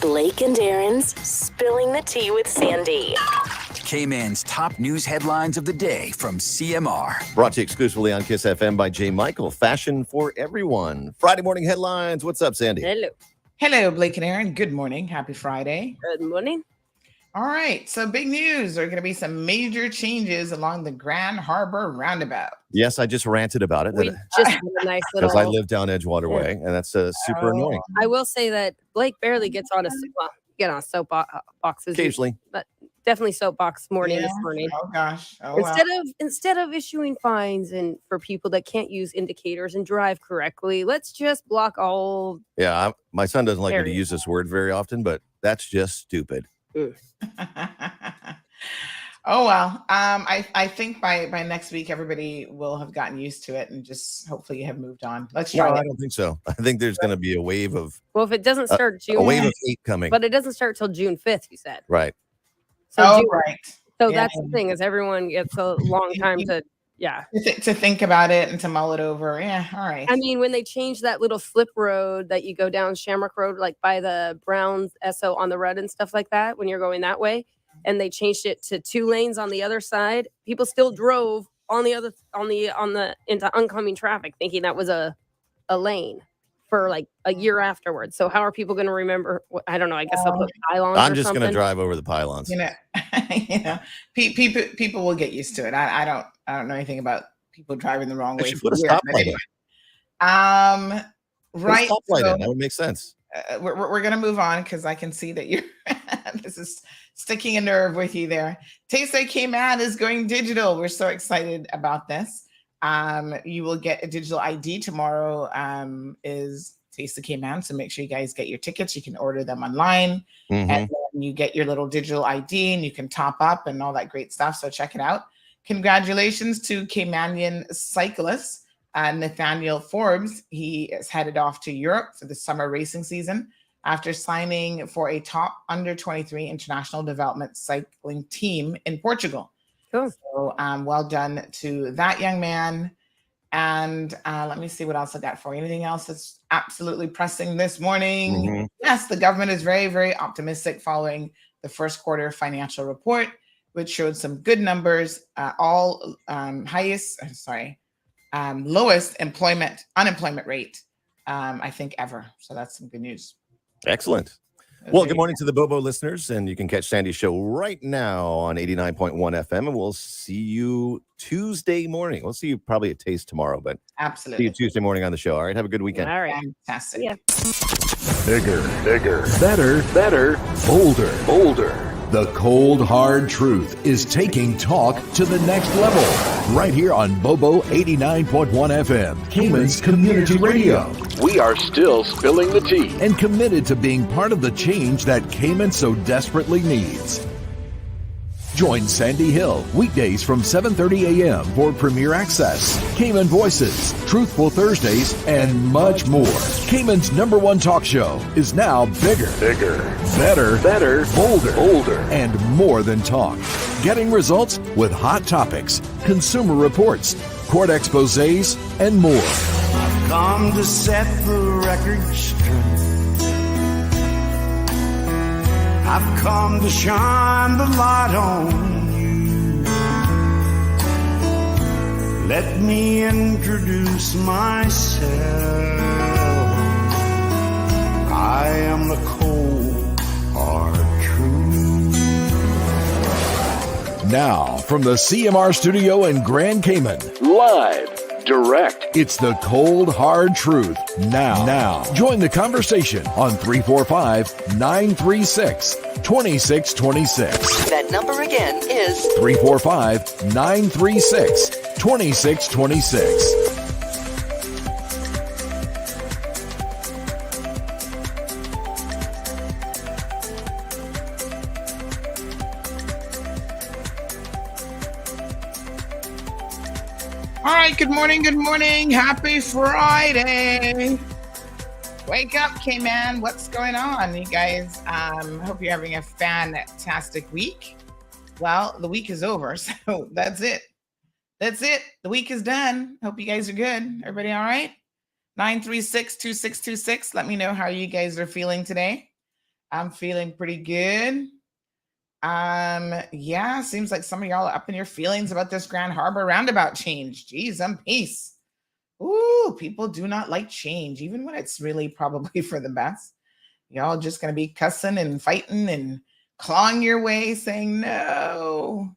Blake and Aaron's Spilling the Tea with Sandy. Cayman's top news headlines of the day from CMR. Brought to you exclusively on Kiss FM by J. Michael. Fashion for everyone. Friday morning headlines. What's up, Sandy? Hello. Hello, Blake and Aaron. Good morning. Happy Friday. Good morning. All right. So big news. There are going to be some major changes along the Grand Harbour roundabout. Yes, I just ranted about it. We just had a nice little... Because I live down Edgewater Way, and that's super annoying. I will say that Blake barely gets on a soapboxes. Occasionally. But definitely soapbox this morning. Oh, gosh. Instead of issuing fines and for people that can't use indicators and drive correctly, let's just block all... Yeah, my son doesn't like me to use this word very often, but that's just stupid. Oh, well, I think by next week, everybody will have gotten used to it and just hopefully have moved on. Let's try it. I don't think so. I think there's going to be a wave of... Well, if it doesn't start June... A wave of hate coming. But it doesn't start till June 5th, you said. Right. So right. So that's the thing, is everyone gets a long time to think about it and to mull it over. Yeah, all right. I mean, when they changed that little slip road that you go down Shamrock Road, like by the Browns SO on the red and stuff like that, when you're going that way, and they changed it to 2 lanes on the other side, people still drove into oncoming traffic thinking that was a lane for like a year afterwards. So how are people going to remember? I don't know. I guess they'll put pylons. I'm just going to drive over the pylons. People will get used to it. I don't know anything about people driving the wrong way. Put a stoplight in. Right. That would make sense. We're going to move on because I can see that you're this is sticking a nerve with you there. TCHT Cayman is going digital. We're so excited about this. You will get a digital ID tomorrow. Is TCHT Cayman, so make sure you guys get your tickets. You can order them online, and then you get your little digital ID, and you can top up and all that great stuff. So check it out. Congratulations to Caymanian cyclist Nathaniel Forbes. He is headed off to Europe for the summer racing season after signing for a top under 23 international development cycling team in Portugal. Cool. So well done to that young man. And let me see what else I got for you. Anything else that's absolutely pressing this morning? Yes, the government is very, very optimistic following the first quarter financial report, which showed some good numbers, lowest unemployment rate, I think, ever. So that's some good news. Excellent. Well, good morning to the Bobo listeners, and you can catch Sandy's show right now on 89.1 FM, and we'll see you Tuesday morning. We'll see you probably at Taste tomorrow, but absolutely see you Tuesday morning on the show. All right, have a good weekend. All right. Fantastic. Yeah. Bigger, better, bolder. The cold, hard truth is taking talk to the next level. Right here on Bobo 89.1 FM, Cayman's community radio. We are still spilling the tea. And committed to being part of the change that Cayman so desperately needs. Join Sandy Hill weekdays from 7:30 a.m. for Premier Access, Cayman Voices, Truthful Thursdays, and much more. Cayman's #1 talk show is now bigger, better, bolder, and more than talk. Getting results with hot topics, consumer reports, court exposés, and more. I've come to set the record straight. I've come to shine the light on you. Let me introduce myself. I am the cold, hard truth. Now, from the CMR studio in Grand Cayman. Live. Direct. It's the cold, hard truth. Now. Join the conversation on 345-936-2626. That number again is 345-936-2626. All right, good morning. Happy Friday. Wake up, Cayman. What's going on, you guys? Hope you're having a fantastic week. Well, the week is over, so that's it. The week is done. Hope you guys are good. Everybody all right? 936-2626. Let me know how you guys are feeling today. I'm feeling pretty good. Yeah, seems like some of y'all are up in your feelings about this Grand Harbour roundabout change. Jeez, peace. Ooh, people do not like change, even when it's really probably for the best. Y'all just gonna be cussing and fighting and clawing your way, saying, no,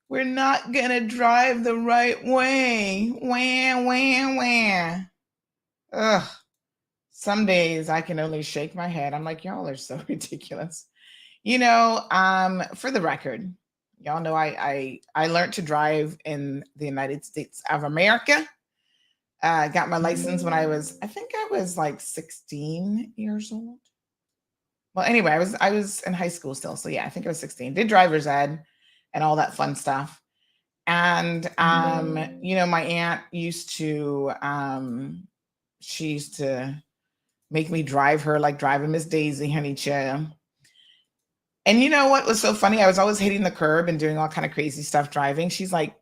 we're not gonna drive the right way. Wah, wah, wah. Ugh. Some days I can only shake my head. I'm like, y'all are so ridiculous. For the record, y'all know I learned to drive in the United States of America. Got my license when I think I was like 16 years old. Well, anyway, I was in high school still. So yeah, I think I was 16. Did driver's ed and all that fun stuff. And my aunt used to she used to make me drive her like driving Miss Daisy, honey child. And you know what was so funny? I was always hitting the curb and doing all kind of crazy stuff driving. She's like,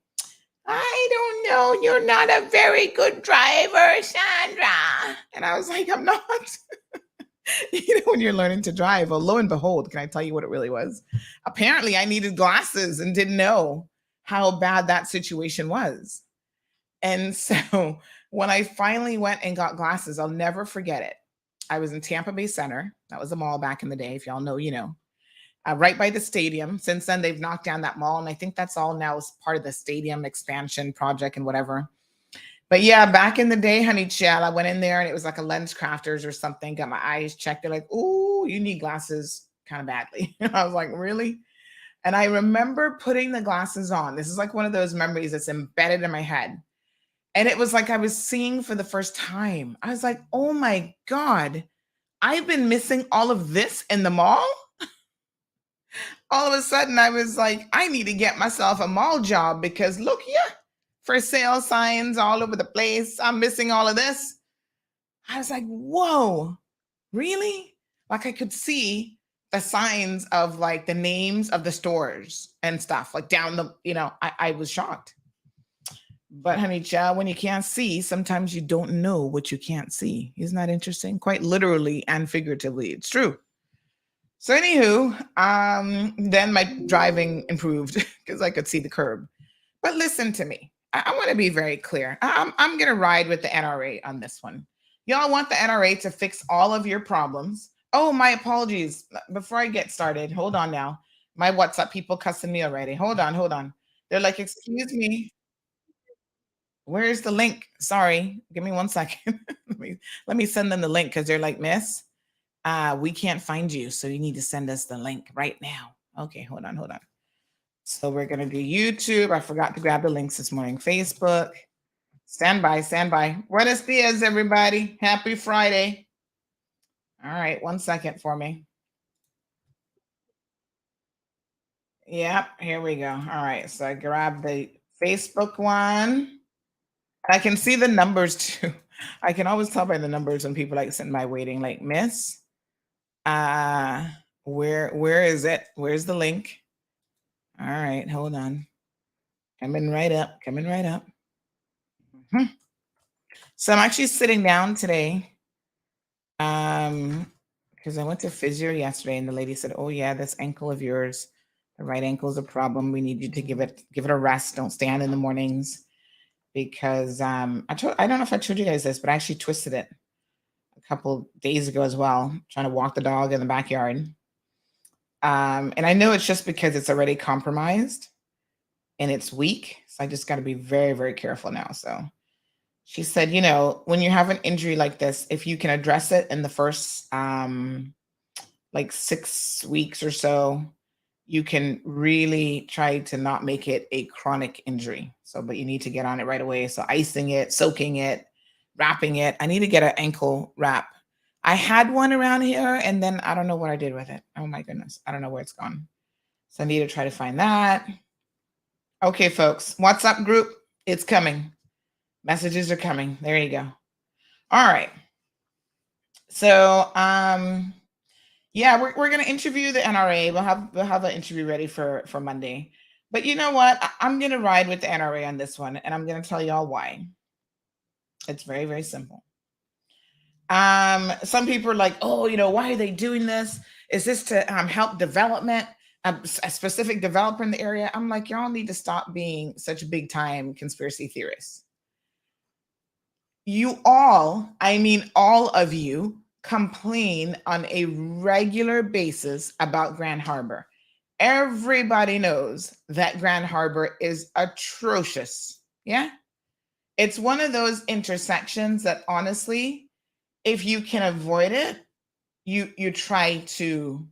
I don't know. You're not a very good driver, Sandra. And I was like, I'm not. When you're learning to drive, well, lo and behold, can I tell you what it really was? Apparently, I needed glasses and didn't know how bad that situation was. And so when I finally went and got glasses, I'll never forget it. I was in Tampa Bay Center. That was a mall back in the day. If y'all know, you know. Right by the stadium. Since then, they've knocked down that mall. And I think that's all now is part of the stadium expansion project and whatever. But yeah, back in the day, honey child, I went in there and it was like a lens crafters or something. Got my eyes checked. They're like, ooh, you need glasses kind of badly. I was like, really? And I remember putting the glasses on. This is like one of those memories that's embedded in my head. And it was like I was seeing for the first time. I was like, oh my God, I've been missing all of this in the mall. All of a sudden, I was like, I need to get myself a mall job because look here, for sale signs all over the place. I'm missing all of this. I was like, whoa, really? Like I could see the signs of like the names of the stores and stuff like down the, I was shocked. But honey child, when you can't see, sometimes you don't know what you can't see. Isn't that interesting? Quite literally and figuratively, it's true. So anywho, then my driving improved because I could see the curb. But listen to me. I want to be very clear. I'm going to ride with the NRA on this one. Y'all want the NRA to fix all of your problems. Oh, my apologies. Before I get started, hold on now. My WhatsApp people cussing me already. Hold on. They're like, excuse me. Where's the link? Sorry. Give me 1 second. let me send them the link because they're like, miss. We can't find you, so you need to send us the link right now. Okay, hold on. So we're going to do YouTube. I forgot to grab the links this morning. Facebook. Stand by. Buenos dias, everybody. Happy Friday. All right, 1 second for me. Yep, here we go. All right, so I grabbed the Facebook one. I can see the numbers too. I can always tell by the numbers when people like send my waiting, like, miss. Where is it? Where's the link? All right, hold on. Coming right up. Mm-hmm. So I'm actually sitting down today. Because I went to physio yesterday and the lady said, oh yeah, this ankle of yours, the right ankle is a problem. We need you to give it a rest. Don't stand in the mornings. Because I don't know if I told you guys this, but I actually twisted it a couple days ago as well, trying to walk the dog in the backyard. And I know it's just because it's already compromised and it's weak. So I just got to be very, very careful now. So she said, when you have an injury like this, if you can address it in the first like 6 weeks or so, you can really try to not make it a chronic injury. So, but you need to get on it right away. So icing it, soaking it, wrapping it. I need to get an ankle wrap. I had one around here and then I don't know what I did with it. Oh my goodness. I don't know where it's gone. So I need to try to find that. Okay, folks, WhatsApp group, it's coming. Messages are coming. There you go. All right. So, yeah, we're going to interview the NRA. We'll have an interview ready for Monday. But you know what? I'm going to ride with the NRA on this one, and I'm going to tell y'all why. It's very, very simple. Some people are like, oh, why are they doing this? Is this to help development, a specific developer in the area? I'm like, y'all need to stop being such big time conspiracy theorists. You all, I mean, all of you complain on a regular basis about Grand Harbour. Everybody knows that Grand Harbour is atrocious. Yeah. It's one of those intersections that honestly, if you can avoid it, you try to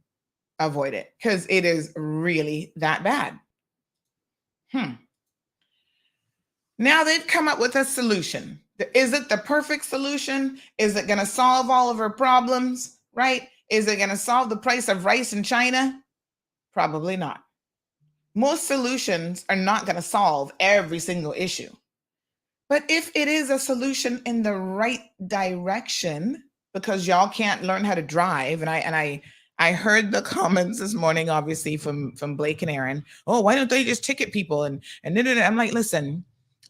avoid it because it is really that bad. Now they've come up with a solution. Is it the perfect solution? Is it going to solve all of our problems, right? Is it going to solve the price of rice in China? Probably not. Most solutions are not going to solve every single issue. But if it is a solution in the right direction, because y'all can't learn how to drive, and I heard the comments this morning, obviously from Blake and Aaron. Oh, why don't they just ticket people? And I'm like, listen,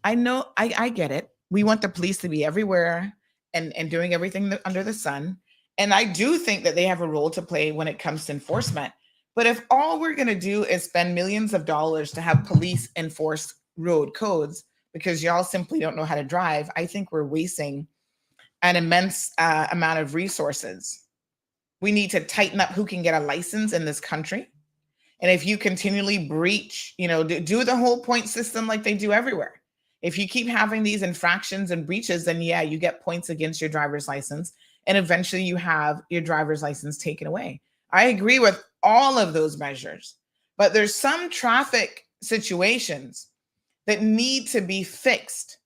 I know, I get it. We want the police to be everywhere and doing everything under the sun. And I do think that they have a role to play when it comes to enforcement. But if all we're going to do is spend millions of dollars to have police enforce road codes because y'all simply don't know how to drive, I think we're wasting an immense amount of resources. We need to tighten up who can get a license in this country. And if you continually breach, do the whole point system like they do everywhere. If you keep having these infractions and breaches, then yeah, you get points against your driver's license. And eventually you have your driver's license taken away. I agree with all of those measures, but there's some traffic situations that need to be fixed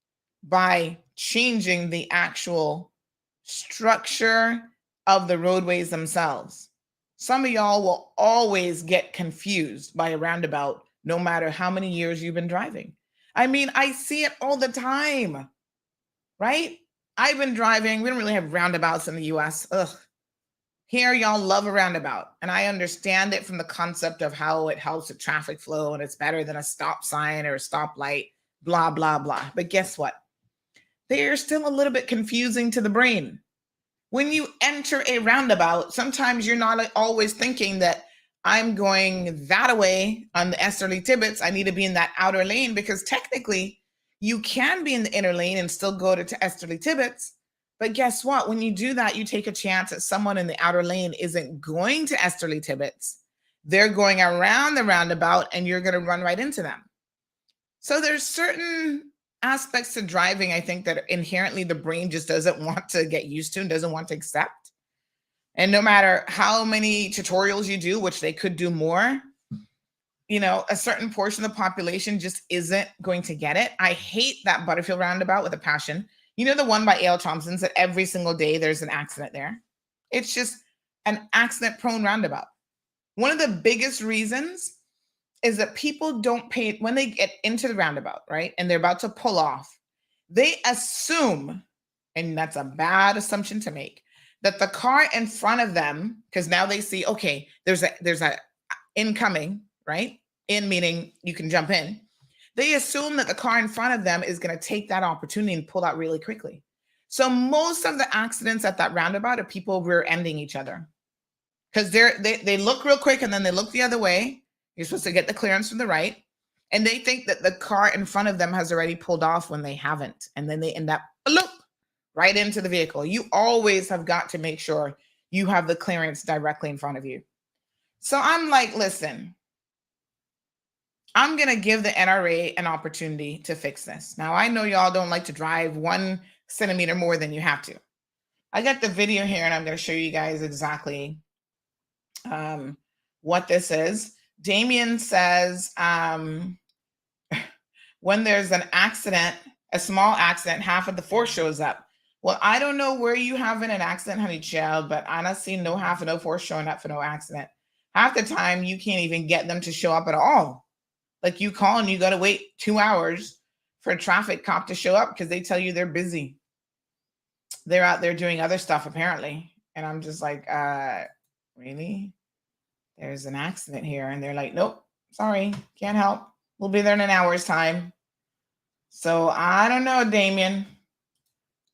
by changing the actual structure of the roadways themselves. Some of y'all will always get confused by a roundabout, no matter how many years you've been driving. I mean, I see it all the time, right? I've been driving. We don't really have roundabouts in the US. Here, y'all love a roundabout. And I understand it from the concept of how it helps with traffic flow and it's better than a stop sign or a stoplight, blah, blah, blah. But guess what? They're still a little bit confusing to the brain. When you enter a roundabout, sometimes you're not always thinking that I'm going that way on the Esterly Tibbetts. I need to be in that outer lane because technically you can be in the inner lane and still go to Esterly Tibbetts. But guess what? When you do that, you take a chance that someone in the outer lane isn't going to Esterly Tibbetts. They're going around the roundabout and you're going to run right into them. So there's certain aspects to driving, I think, that inherently the brain just doesn't want to get used to and doesn't want to accept. And no matter how many tutorials you do, which they could do more, a certain portion of the population just isn't going to get it. I hate that Butterfield roundabout with a passion. The one by A.L. Thompson's that every single day there's an accident there. It's just an accident-prone roundabout. One of the biggest reasons is that people don't pay, when they get into the roundabout, right, and they're about to pull off, they assume, and that's a bad assumption to make, that the car in front of them, because now they see, okay, there's a incoming, right? In meaning you can jump in. They assume that the car in front of them is going to take that opportunity and pull out really quickly. So most of the accidents at that roundabout are people rear-ending each other because they look real quick and then they look the other way. You're supposed to get the clearance from the right. And they think that the car in front of them has already pulled off when they haven't. And then they end up right into the vehicle. You always have got to make sure you have the clearance directly in front of you. So I'm like, listen, I'm going to give the NRA an opportunity to fix this. Now, I know y'all don't like to drive 1 centimeter more than you have to. I got the video here and I'm going to show you guys exactly what this is. Damien says, when there's an accident, a small accident, half of the force shows up. Well, I don't know where you having an accident, honey child, but I not seen no half of no force showing up for no accident. Half the time, you can't even get them to show up at all. Like you call and you got to wait 2 hours for a traffic cop to show up because they tell you they're busy. They're out there doing other stuff, apparently. And I'm just like, really? There's an accident here. And they're like, nope, sorry, can't help. We'll be there in an hour's time. So I don't know, Damien.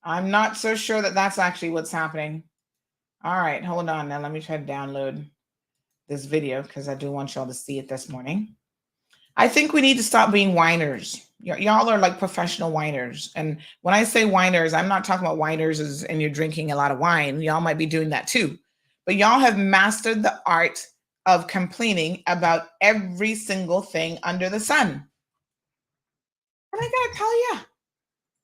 I'm not so sure that that's actually what's happening. All right, hold on now. Let me try to download. this video because I do want y'all to see it this morning. I think we need to stop being whiners. Y'all are like professional whiners. And when I say whiners, I'm not talking about whiners and you're drinking a lot of wine. Y'all might be doing that too. But y'all have mastered the art of complaining about every single thing under the sun. And I gotta tell you,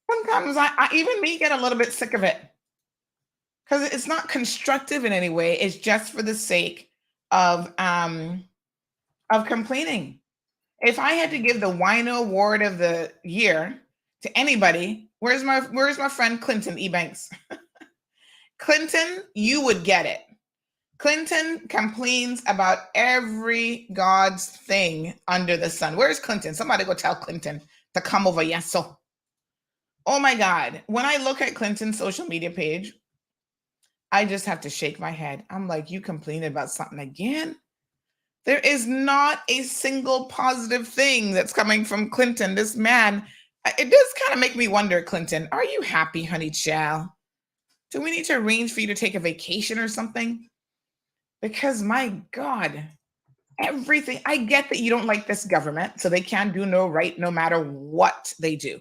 sometimes I even me get a little bit sick of it. Because it's not constructive in any way. It's just for the sake of complaining. If I had to give the Wino Award of the Year to anybody, where's my friend Clinton Ebanks? Clinton, you would get it. Clinton complains about every God's thing under the sun. Where's Clinton? Somebody go tell Clinton to come over. Yes, so. Oh my God. When I look at Clinton's social media page, I just have to shake my head. I'm like, you complaining about something again? There is not a single positive thing that's coming from Clinton. This man, it does kind of make me wonder, Clinton, are you happy, honey child? Do we need to arrange for you to take a vacation or something? Because my God, everything, I get that you don't like this government, so they can't do no right no matter what they do.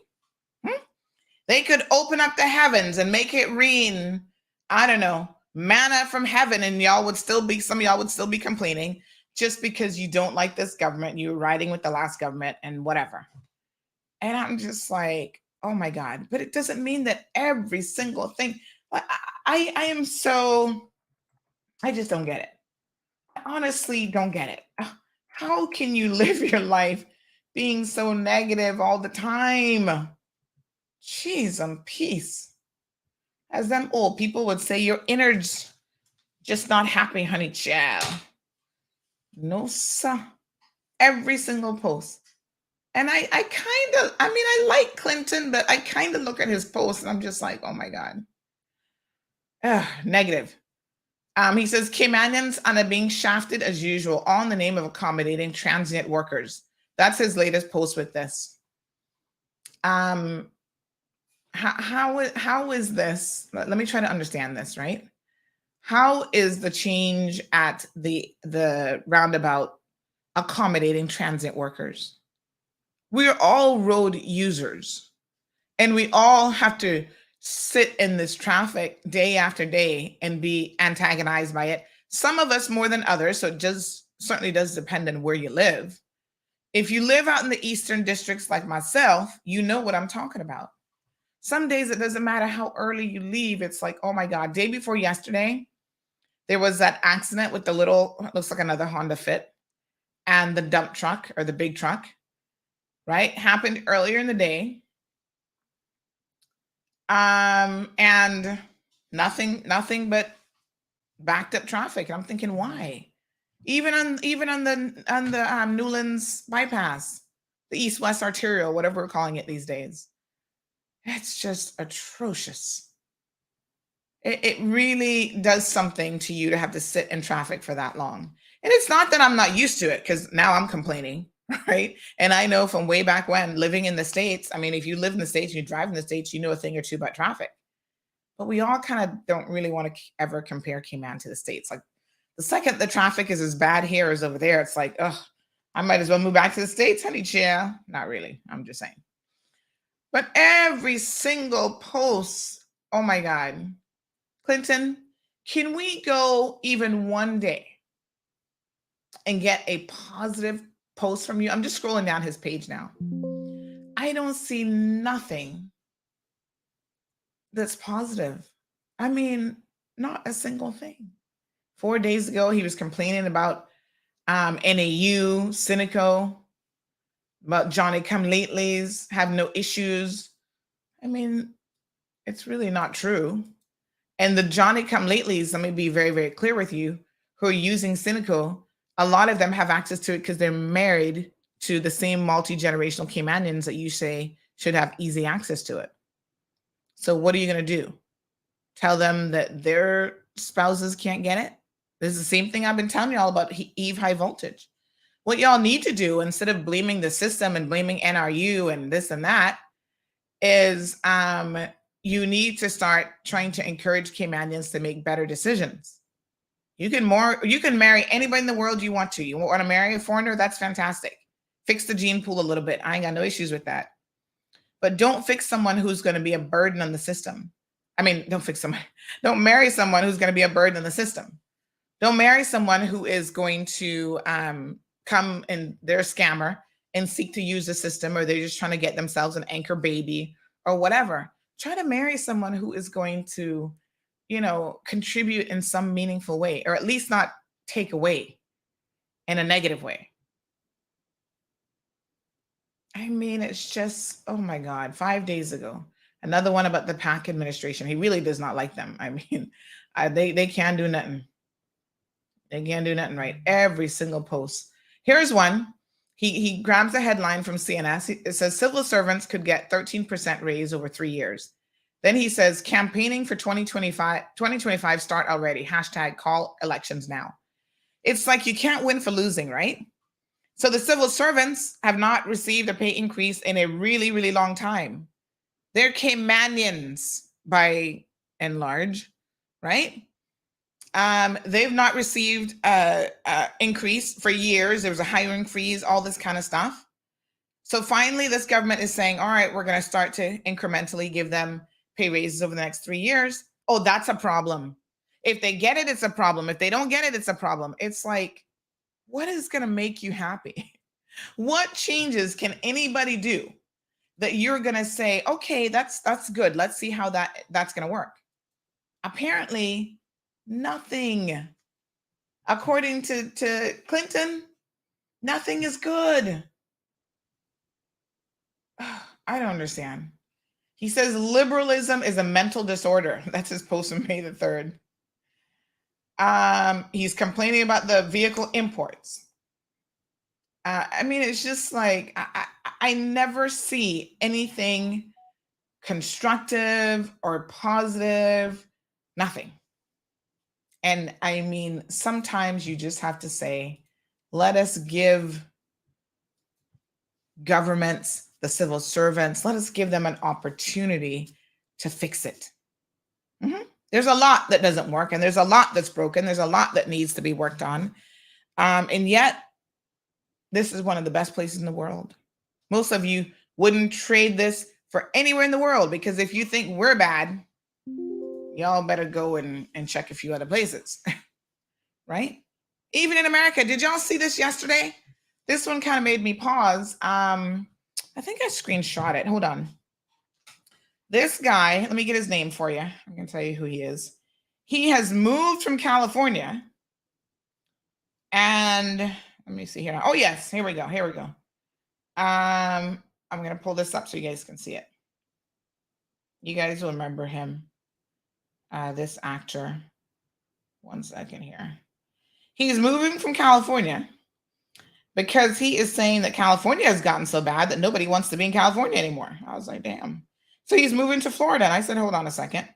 They could open up the heavens and make it rain, I don't know, manna from heaven, and some of y'all would still be complaining just because you don't like this government. You were riding with the last government and whatever. And I'm just like, oh my God. But it doesn't mean that every single thing, I just don't get it. I honestly don't get it. How can you live your life being so negative all the time? Jeez, peace. As them old people would say, your innards just not happy, honey child. No, sir. Every single post. And I like Clinton, but I kind of look at his posts and I'm just like, oh my God. Negative. He says, Caymanians are being shafted as usual, all in the name of accommodating transient workers. That's his latest post with this. How is this? Let me try to understand this, right? How is the change at the roundabout accommodating transit workers? We're all road users, and we all have to sit in this traffic day after day and be antagonized by it. Some of us more than others, so it certainly does depend on where you live. If you live out in the eastern districts like myself, you know what I'm talking about. Some days it doesn't matter how early you leave. It's like, oh my God, day before yesterday, there was that accident with the little, looks like another Honda Fit, and the dump truck or the big truck, right? Happened earlier in the day. And nothing but backed up traffic. And I'm thinking, why? Even on the Newlands bypass, the east-west arterial, whatever we're calling it these days. It's just atrocious. It really does something to you to have to sit in traffic for that long. And it's not that I'm not used to it, because now I'm complaining, right? And I know from way back when, living in the States, I mean, if you live in the States and you drive in the States, you know a thing or two about traffic. But we all kind of don't really want to ever compare Cayman to the States. Like the second the traffic is as bad here as over there, it's like, ugh, I might as well move back to the States, honey, chill. Not really, I'm just saying. But every single post, oh my God. Clinton, can we go even one day and get a positive post from you? I'm just scrolling down his page now. I don't see nothing that's positive. I mean, not a single thing. 4 days ago, he was complaining about NAU, Cynico, about Johnny Come Latelys, have no issues. I mean, it's really not true. And the Johnny Come Latelys, let me be very, very clear with you, who are using Cynico, a lot of them have access to it because they're married to the same multi-generational Caymanians that you say should have easy access to it. So what are you going to do? Tell them that their spouses can't get it? This is the same thing I've been telling y'all about Eve High Voltage. What y'all need to do, instead of blaming the system and blaming NRU and this and that, is you need to start trying to encourage Caymanians to make better decisions. You can marry anybody in the world you want to. You want to marry a foreigner? That's fantastic. Fix the gene pool a little bit. I ain't got no issues with that. But don't fix someone who's going to be a burden on the system. I mean, don't marry someone who's going to be a burden on the system. Don't marry someone who is going to come and they're a scammer and seek to use the system, or they're just trying to get themselves an anchor baby or whatever. Try to marry someone who is going to, contribute in some meaningful way, or at least not take away in a negative way. I mean, it's just, oh my God, 5 days ago, another one about the PAC administration. He really does not like them. I mean, they can't do nothing. They can't do nothing right. Every single post. Here's one. He grabs a headline from CNS. It says civil servants could get 13% raise over 3 years. Then he says campaigning for 2025 start already. # call elections now. It's like you can't win for losing, right? So the civil servants have not received a pay increase in a really, really long time. They're Caymanians by and large, right? They've not received a increase for years. There was a hiring freeze, all this kind of stuff. So finally, this government is saying, all right, we're going to start to incrementally give them pay raises over the next 3 years. Oh, that's a problem. If they get it, it's a problem. If they don't get it, it's a problem. It's like, what is going to make you happy? What changes can anybody do that you're going to say, okay, that's good. Let's see how that's going to work. Apparently, nothing. According to Clinton, nothing is good. I don't understand. He says liberalism is a mental disorder. That's his post on May the 3rd. He's complaining about the vehicle imports. I mean, it's just like, I never see anything constructive or positive, nothing. And I mean, sometimes you just have to say, let us give governments, the civil servants, let us give them an opportunity to fix it. There's a lot that doesn't work, and there's a lot that's broken. There's a lot that needs to be worked on. And yet, this is one of the best places in the world. Most of you wouldn't trade this for anywhere in the world, because if you think we're bad, y'all better go and check a few other places, right? Even in America. Did y'all see this yesterday? This one kind of made me pause. I think I screenshot it. Hold on. This guy, let me get his name for you. I'm going to tell you who he is. He has moved from California. And let me see here. Oh, yes. Here we go. I'm going to pull this up so you guys can see it. You guys will remember him. This actor. One second here. He's moving from California because he is saying that California has gotten so bad that nobody wants to be in California anymore. I was like, damn. So he's moving to Florida. And I said, hold on a second.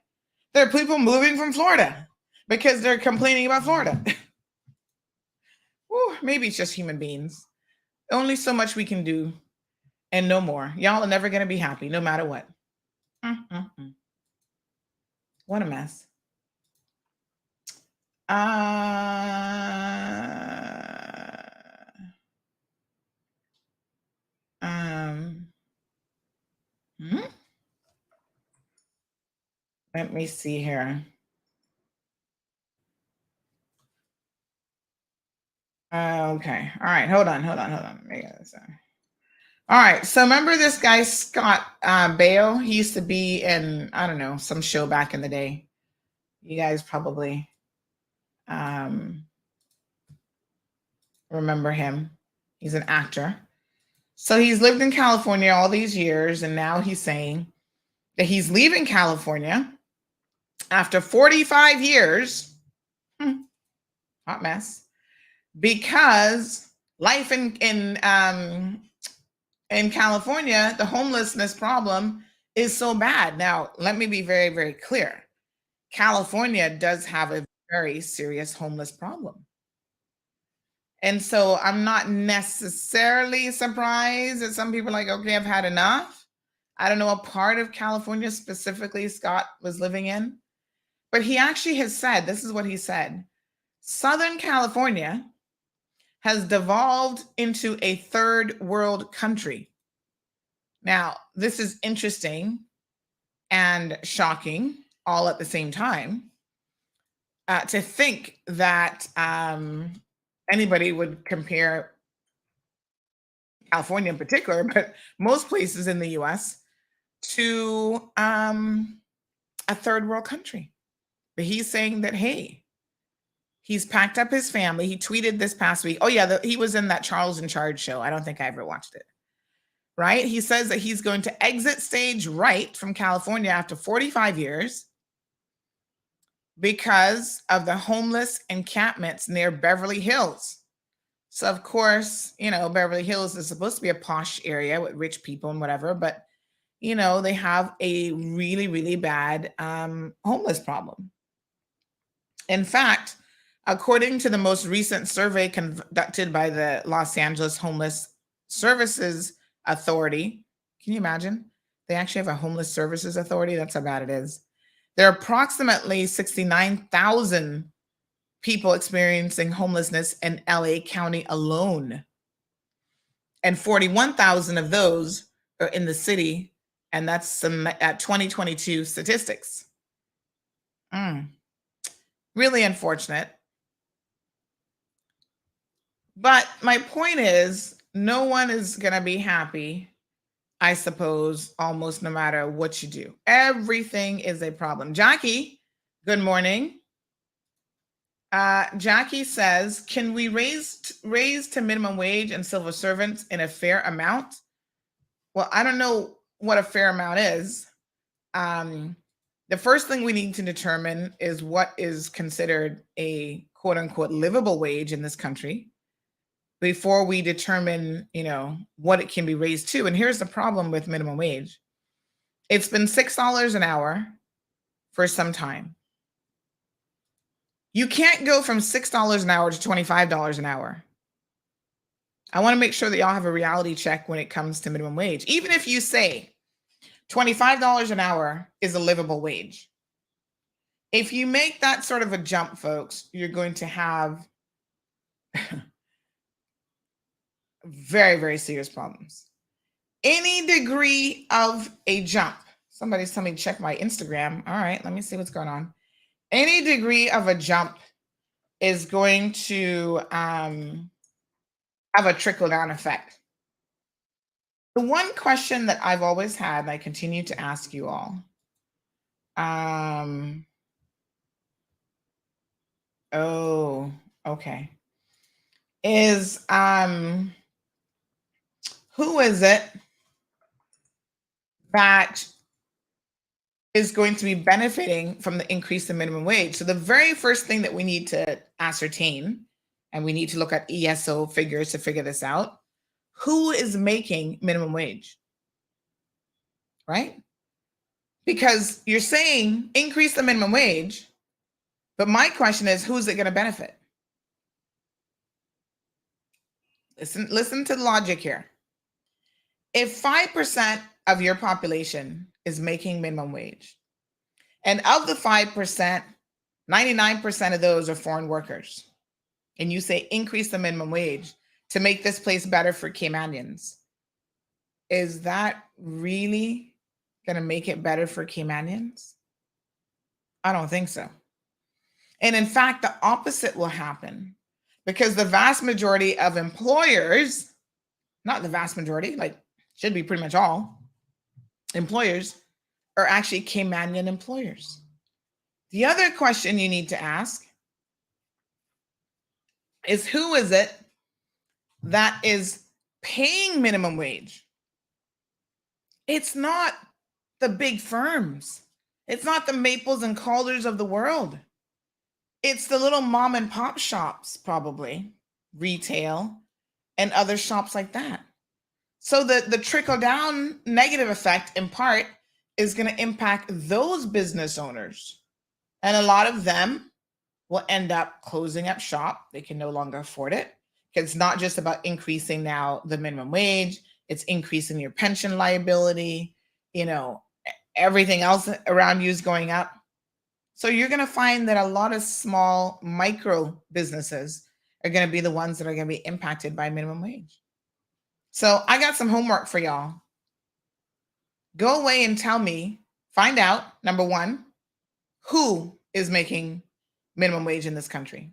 There are people moving from Florida because they're complaining about Florida. Ooh, maybe it's just human beings. Only so much we can do and no more. Y'all are never going to be happy no matter what. What a mess. Let me see here. Okay. All right. Hold on. All right. So remember this guy, Scott Baio? He used to be in, I don't know, some show back in the day. You guys probably remember him. He's an actor. So he's lived in California all these years, and now he's saying that he's leaving California after 45 years. Hot mess. Because life in California, the homelessness problem is so bad. Now, let me be very, very clear. California does have a very serious homeless problem. And so I'm not necessarily surprised that some people are like, okay, I've had enough. I don't know what part of California specifically Scott was living in, but he actually has said, this is what he said. Southern California has devolved into a third world country. Now, this is interesting and shocking all at the same time. To think that anybody would compare California in particular, but most places in the US to a third world country. But he's saying that, hey, he's packed up his family. He tweeted this past week. Oh, yeah, he was in that Charles in Charge show. I don't think I ever watched it. Right? He says that he's going to exit stage right from California after 45 years because of the homeless encampments near Beverly Hills. So, of course, Beverly Hills is supposed to be a posh area with rich people and whatever, but, they have a really, really bad homeless problem. In fact, according to the most recent survey conducted by the Los Angeles Homeless Services Authority, can you imagine? They actually have a homeless services authority. That's how bad it is. There are approximately 69,000 people experiencing homelessness in LA County alone. And 41,000 of those are in the city. And that's some 2022 statistics. Really unfortunate. But my point is, no one is going to be happy, I suppose, almost no matter what you do. Everything is a problem. Jackie, good morning. Jackie says, can we raise to minimum wage and civil servants in a fair amount? Well, I don't know what a fair amount is. The first thing we need to determine is what is considered a quote unquote livable wage in this country before we determine, what it can be raised to. And here's the problem with minimum wage. It's been $6 an hour for some time. You can't go from $6 an hour to $25 an hour. I want to make sure that y'all have a reality check when it comes to minimum wage. Even if you say $25 an hour is a livable wage, if you make that sort of a jump, folks, you're going to have very, very serious problems. Any degree of a jump. Somebody's telling me to check my Instagram. All right, let me see what's going on. Any degree of a jump is going to have a trickle-down effect. The one question that I've always had, and I continue to ask you all, is who is it that is going to be benefiting from the increase in minimum wage? So the very first thing that we need to ascertain, and we need to look at ESO figures to figure this out, who is making minimum wage, right? Because you're saying increase the minimum wage, but my question is, who's it going to benefit? Listen to the logic here. If 5% of your population is making minimum wage, and of the 5%, 99% of those are foreign workers, and you say increase the minimum wage to make this place better for Caymanians, is that really going to make it better for Caymanians? I don't think so. And in fact, the opposite will happen, because the vast majority of employers, not the vast majority, like should be pretty much all employers, are actually Caymanian employers. The other question you need to ask is, who is it that is paying minimum wage? It's not the big firms. It's not the Maples and Calders of the world. It's the little mom and pop shops, probably, retail, and other shops like that. So the trickle down negative effect, in part, is going to impact those business owners. And a lot of them will end up closing up shop. They can no longer afford it. It's not just about increasing now the minimum wage. It's increasing your pension liability. Everything else around you is going up. So you're going to find that a lot of small micro businesses are going to be the ones that are going to be impacted by minimum wage. So I got some homework for y'all. Go away and tell me, find out, number one, who is making minimum wage in this country.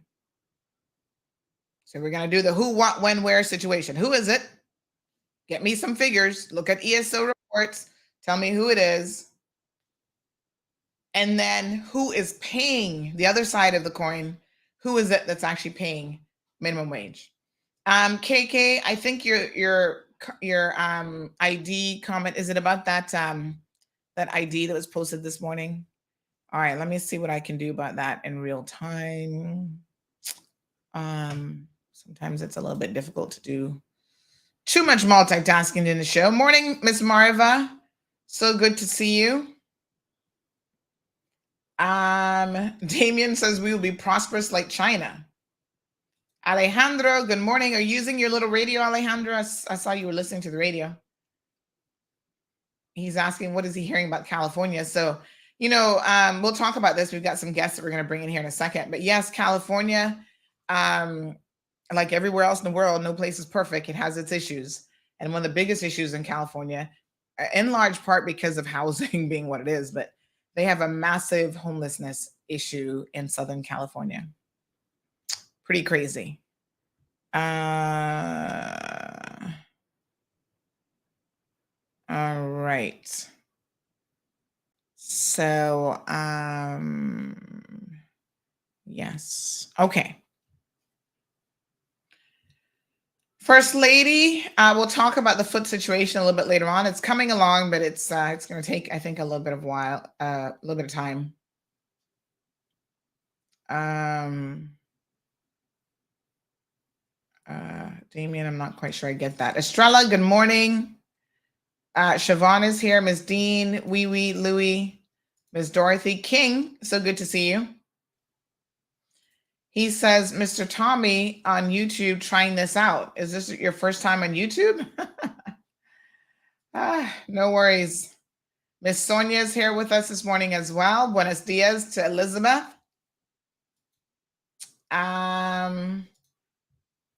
So we're going to do the who, what, when, where situation. Who is it? Get me some figures. Look at ESO reports. Tell me who it is. And then who is paying the other side of the coin? Who is it that's actually paying minimum wage? KK, I think your ID comment, is it about that that ID that was posted this morning? All right, let me see what I can do about that in real time. Sometimes it's a little bit difficult to do too much multitasking in the show. Morning, Miss Marva. So good to see you. Damien says we will be prosperous like China. Alejandro, good morning. Are you using your little radio, Alejandro? I saw you were listening to the radio. He's asking, what is he hearing about California? So, we'll talk about this. We've got some guests that we're going to bring in here in a second. But yes, California, like everywhere else in the world, no place is perfect. It has its issues. And one of the biggest issues in California, in large part because of housing being what it is, but they have a massive homelessness issue in Southern California. Pretty crazy. All right. So, yes. Okay. First Lady, we'll talk about the foot situation a little bit later on. It's coming along, but it's going to take, I think, a little bit of time. Damien, I'm not quite sure I get that. Estrella, good morning. Siobhan is here. Miss Dean, Wee, Louie, Miss Dorothy King. So good to see you. He says, Mr. Tommy on YouTube trying this out. Is this your first time on YouTube? No worries. Miss Sonia is here with us this morning as well. Buenos dias to Elizabeth.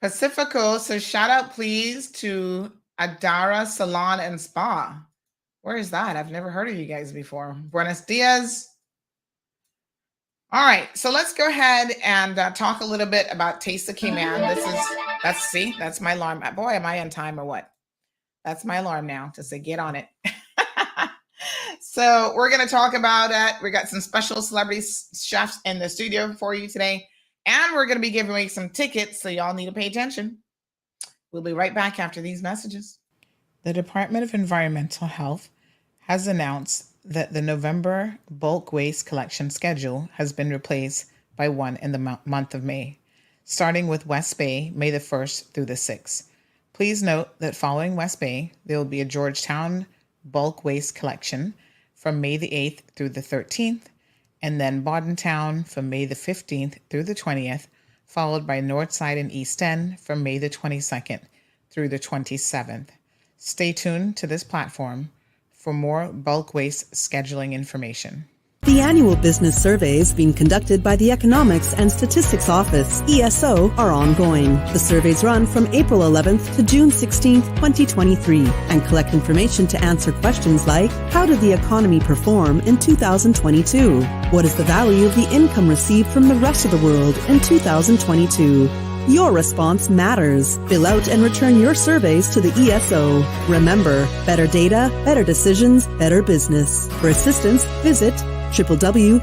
Pacifico says, shout out please to Adara Salon and Spa. Where is that? I've never heard of you guys before. Buenos dias. All right, so let's go ahead and talk a little bit about Taste of Cayman. That's my alarm. Boy, am I on time or what? That's my alarm now to say get on it. So we're going to talk about it. We got some special celebrity chefs in the studio for you today, and we're going to be giving away some tickets, so y'all need to pay attention. We'll be right back after these messages. The Department of Environmental Health has announced that the November bulk waste collection schedule has been replaced by one in the month of May, starting with West Bay, May the 1st through the 6th. Please note that following West Bay, there will be a Georgetown bulk waste collection from May the 8th through the 13th, and then Bordentown from May the 15th through the 20th, followed by Northside and East End from May the 22nd through the 27th. Stay tuned to this platform for more bulk waste scheduling information. The annual business surveys being conducted by the Economics and Statistics Office, ESO, are ongoing. The surveys run from April 11th to June 16th, 2023, and collect information to answer questions like, how did the economy perform in 2022? What is the value of the income received from the rest of the world in 2022? Your response matters. Fill out and return your surveys to the ESO. Remember, better data, better decisions, better business. For assistance, visit www.eso.ky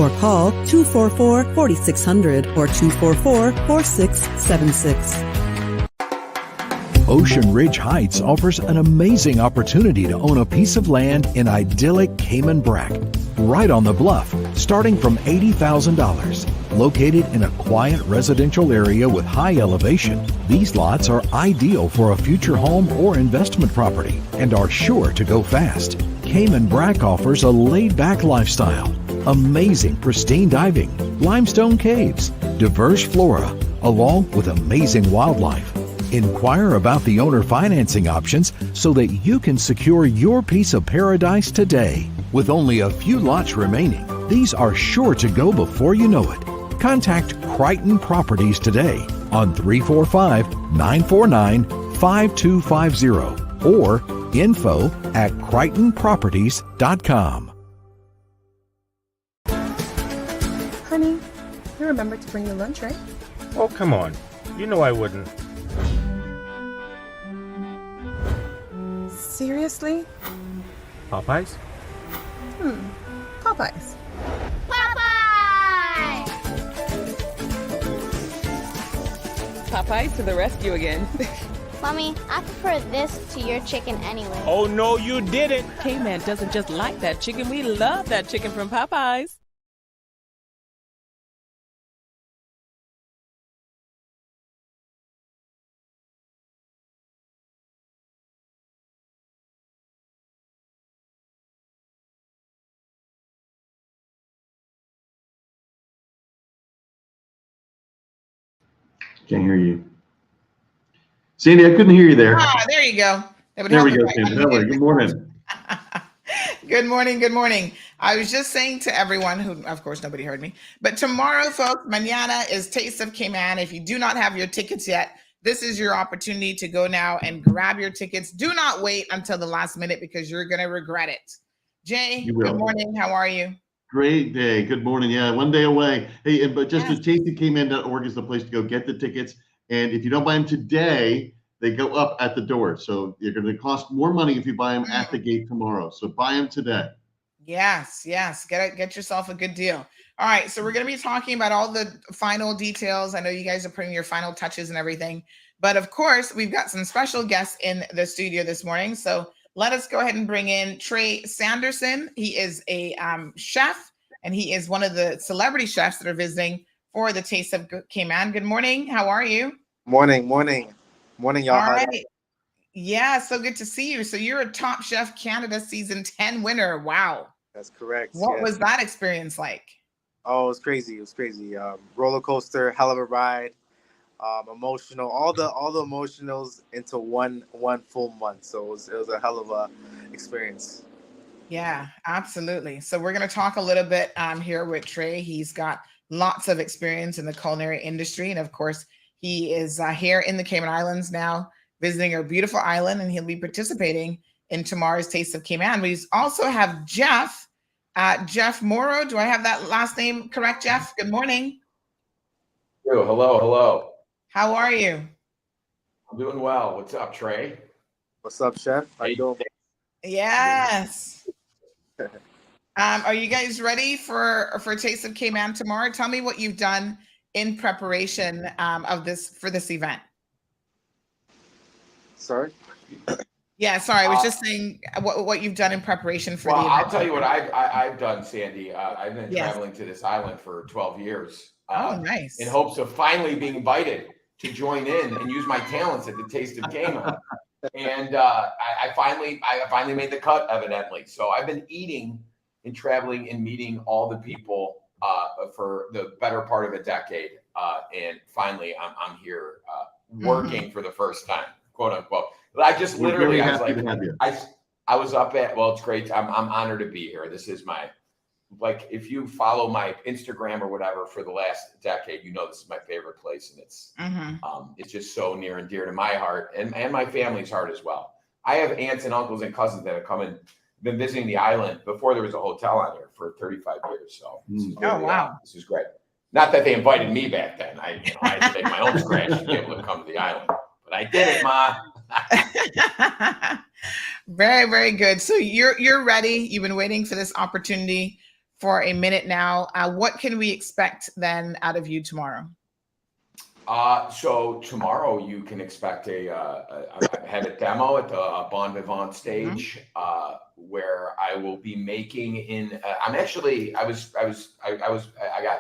or call 244-4600 or 244-4676. Ocean Ridge Heights offers an amazing opportunity to own a piece of land in idyllic Cayman Brac, right on the bluff, starting from $80,000. Located in a quiet residential area with high elevation, these lots are ideal for a future home or investment property and are sure to go fast. Cayman Brac offers a laid-back lifestyle, amazing pristine diving, limestone caves, diverse flora, along with amazing wildlife. Inquire about the owner financing options so that you can secure your piece of paradise today. With only a few lots remaining, these are sure to go before you know it. Contact Crichton Properties today on 345-949-5250 or info@crichtonproperties.com. Honey, you remember to bring your lunch, right? Oh, come on. You know I wouldn't. Seriously? Popeyes? Popeyes. Popeyes to the rescue again. Mommy, I prefer this to your chicken anyway. Oh, no, you didn't. Cayman doesn't just like that chicken. We love that chicken from Popeyes. Can't hear you. Sandy, I couldn't hear you there. Ah, there you go. There we go, Sandy. Good morning. Good morning. Good morning. I was just saying to everyone who, of course, nobody heard me, but tomorrow, folks, mañana is Taste of Cayman. If you do not have your tickets yet, this is your opportunity to go now and grab your tickets. Do not wait until the last minute because you're going to regret it. Jay, good morning. How are you? Great day. Good morning. Yeah, one day away. Hey, but just as tastycayman.org is the place to go get the tickets. And if you don't buy them today, they go up at the door. So you're going to cost more money if you buy them at the gate tomorrow. So buy them today. Yes. Get yourself a good deal. All right. So we're going to be talking about all the final details. I know you guys are putting your final touches and everything. But of course, we've got some special guests in the studio this morning. So let us go ahead and bring in Trey Sanderson. He is a chef, and he is one of the celebrity chefs that are visiting for the Taste of Cayman. Good morning. How are you? Morning, y'all. All right. Yeah, so good to see you. So you're a Top Chef Canada Season 10 winner. Wow. That's correct. What was that experience like? Oh, it was crazy. Roller coaster, hell of a ride. Emotional, all the emotionals into one full month. So it was a hell of a experience. Yeah, absolutely. So we're going to talk a little bit here with Trey. He's got lots of experience in the culinary industry, and of course, he is here in the Cayman Islands now, visiting our beautiful island, and he'll be participating in tomorrow's Taste of Cayman. We also have Jeff Morrow. Do I have that last name correct, Jeff? Good morning. Hello. How are you? I'm doing well. What's up, Trey? What's up, Chef? How you doing? Yes. Are you guys ready for Taste of Cayman tomorrow? Tell me what you've done in preparation for this event. Sorry? Yeah, sorry. I was just saying what you've done in preparation for the event. I'll tell you what I've done, Sandy. I've been traveling to this island for 12 years. Nice. In hopes of finally being invited to join in and use my talents at the Taste of Cayman. And I finally made the cut, evidently. So I've been eating and traveling and meeting all the people for the better part of a decade. And finally, I'm here working for the first time, quote unquote. But I just literally, I was up at, well, it's great. I'm honored to be here. This is my, like, if you follow my Instagram or whatever for the last decade, you know this is my favorite place, and it's just so near and dear to my heart and my family's heart as well. I have aunts and uncles and cousins that have come and been visiting the island before there was a hotel on here for 35 years. So this is wow, this is great. Not that they invited me back then. I had to take my own scratch to be able to come to the island, but I did it, Ma. Very, very good. So you're ready. You've been waiting for this opportunity for a minute now. What can we expect then out of you tomorrow? So tomorrow you can expect I have a demo at the Bon Vivant stage where I will be making I got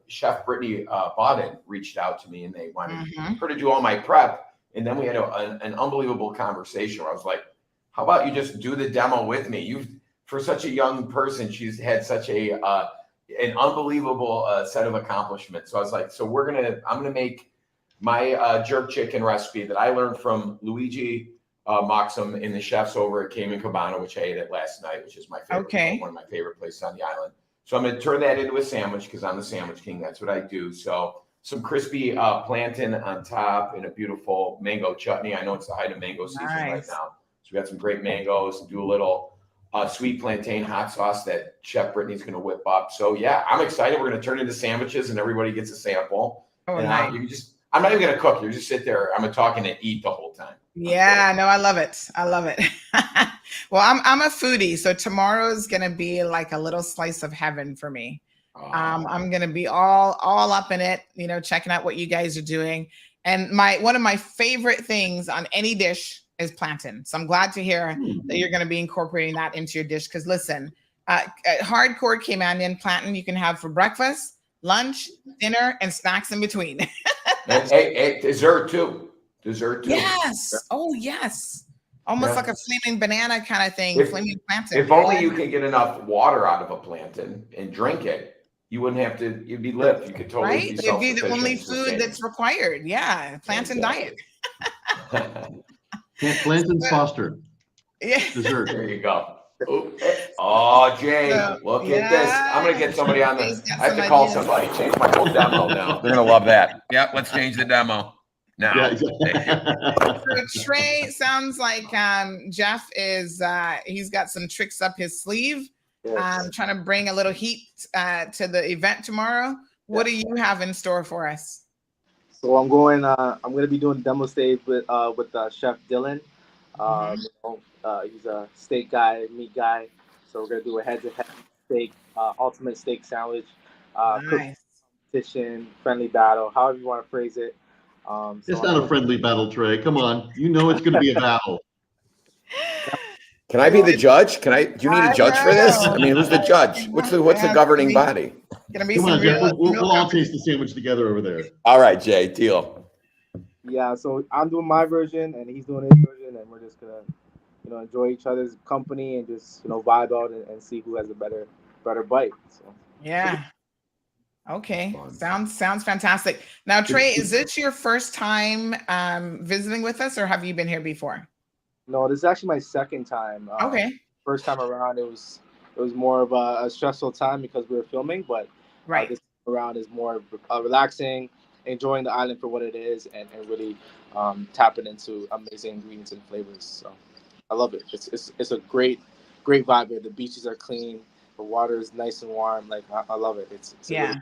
Chef Brittany Bodden reached out to me, and they wanted her to do all my prep. And then we had an unbelievable conversation where I was like, how about you just do the demo with me? For such a young person, she's had such an unbelievable set of accomplishments. So I was like, I'm gonna make my jerk chicken recipe that I learned from Luigi mock them in the chefs over at Cayman Cabana, which I ate at last night, which is my favorite, Okay. one of my favorite places on the island. So I'm going to turn that into a sandwich because I'm the sandwich king. That's what I do. So some crispy plantain on top and a beautiful mango chutney. I know it's the height of mango season right now. So we got some great mangoes and do a little sweet plantain hot sauce that Chef Brittany's going to whip up. So yeah, I'm excited. We're going to turn into sandwiches and everybody gets a sample. Oh, and nice. I'm not even going to cook. You just sit there. I'm going to talk and eat the whole time. Yeah, no, I love it. I love it. Well, I'm a foodie, so tomorrow's gonna be like a little slice of heaven for me. I'm gonna be all up in it, you know, checking out what you guys are doing. And one of my favorite things on any dish is plantain. So I'm glad to hear that you're gonna be incorporating that into your dish. Because listen, hardcore Caymanian plantain you can have for breakfast, lunch, dinner, and snacks in between. Hey, dessert too. Yes. Oh, yes. Almost like a flaming banana kind of thing. Flaming plantain. If only you could get enough water out of a plantain and drink it, you wouldn't have to. You'd be lit. You could totally be It'd be the only food that's required. Yeah, plantain diet. Plantain's foster. Yeah. Dessert. There you go. Oh, Jay, look at this. I'm going to get somebody on the. I have to call somebody. Change my whole demo now. They're going to love that. Yep, let's change the demo. Now. Yeah, exactly. So Trey sounds like Jeff is he's got some tricks up his sleeve. Trying to bring a little heat to the event tomorrow. What do you have in store for us? So I'm going to be doing demo stage with Chef Dylan. He's a steak guy, meat guy. So we're gonna do a head-to-head steak, ultimate steak sandwich, competition, friendly battle, however you want to phrase it. It's not a friendly battle, Trey. Come on, you know it's going to be a battle. Can I be the judge? Do you need a judge for this? I mean, who's the judge? What's the governing body? Come on, Jeff. We'll all taste the sandwich together over there. All right, Jay, deal. Yeah, so I'm doing my version and he's doing his version, and we're just gonna, enjoy each other's company and just, vibe out and see who has a better bite. So yeah. Okay. Sounds fantastic. Now, Trey, is this your first time visiting with us, or have you been here before? No, this is actually my second time. Okay. First time around, it was more of a stressful time because we were filming, but this time around is more relaxing, enjoying the island for what it is, and really tapping into amazing ingredients and flavors. So I love it. It's a great vibe here. The beaches are clean. The water is nice and warm. Like I love it. It's really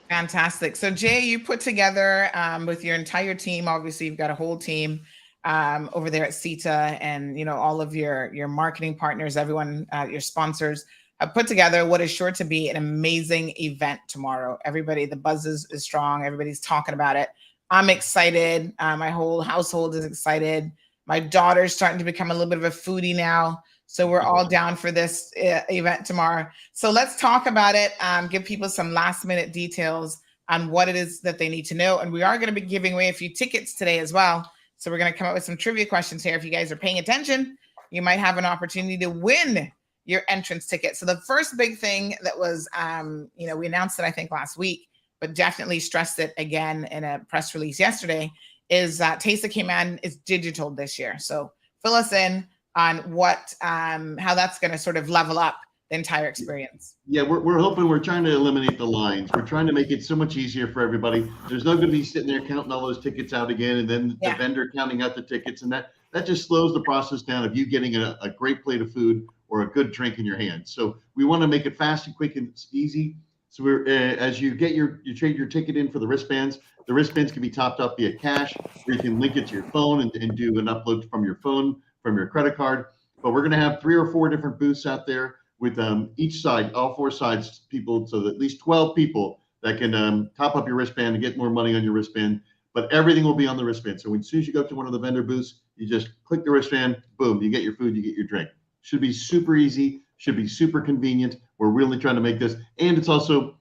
fantastic. So Jay, you put together with your entire team. Obviously, you've got a whole team over there at CETA, and all of your marketing partners, everyone, your sponsors, have put together what is sure to be an amazing event tomorrow. Everybody, the buzz is strong. Everybody's talking about it. I'm excited. My whole household is excited. My daughter's starting to become a little bit of a foodie now. So we're all down for this event tomorrow. So let's talk about it. Give people some last minute details on what it is that they need to know. And we are going to be giving away a few tickets today as well. So we're going to come up with some trivia questions here. If you guys are paying attention, you might have an opportunity to win your entrance ticket. So the first big thing that was, we announced it, I think, last week, but definitely stressed it again in a press release yesterday, is Taste of Cayman is digital this year. So fill us in on what, how that's going to sort of level up the entire experience. Yeah, we're trying to eliminate the lines. We're trying to make it so much easier for everybody. There's no going to be sitting there counting all those tickets out again, and then the vendor counting out the tickets, and that just slows the process down of you getting a great plate of food or a good drink in your hand. So we want to make it fast and quick and easy. So we're as you get you trade your ticket in for the wristbands can be topped up via cash, or you can link it to your phone and do an upload from your phone, from your credit card. But we're going to have 3 or 4 different booths out there with each side, all 4 sides, people, so that at least 12 people that can top up your wristband and get more money on your wristband. But everything will be on the wristband. So as soon as you go to one of the vendor booths, you just click the wristband, boom, you get your food, you get your drink. Should be super easy, should be super convenient. We're really trying to make this, and it's also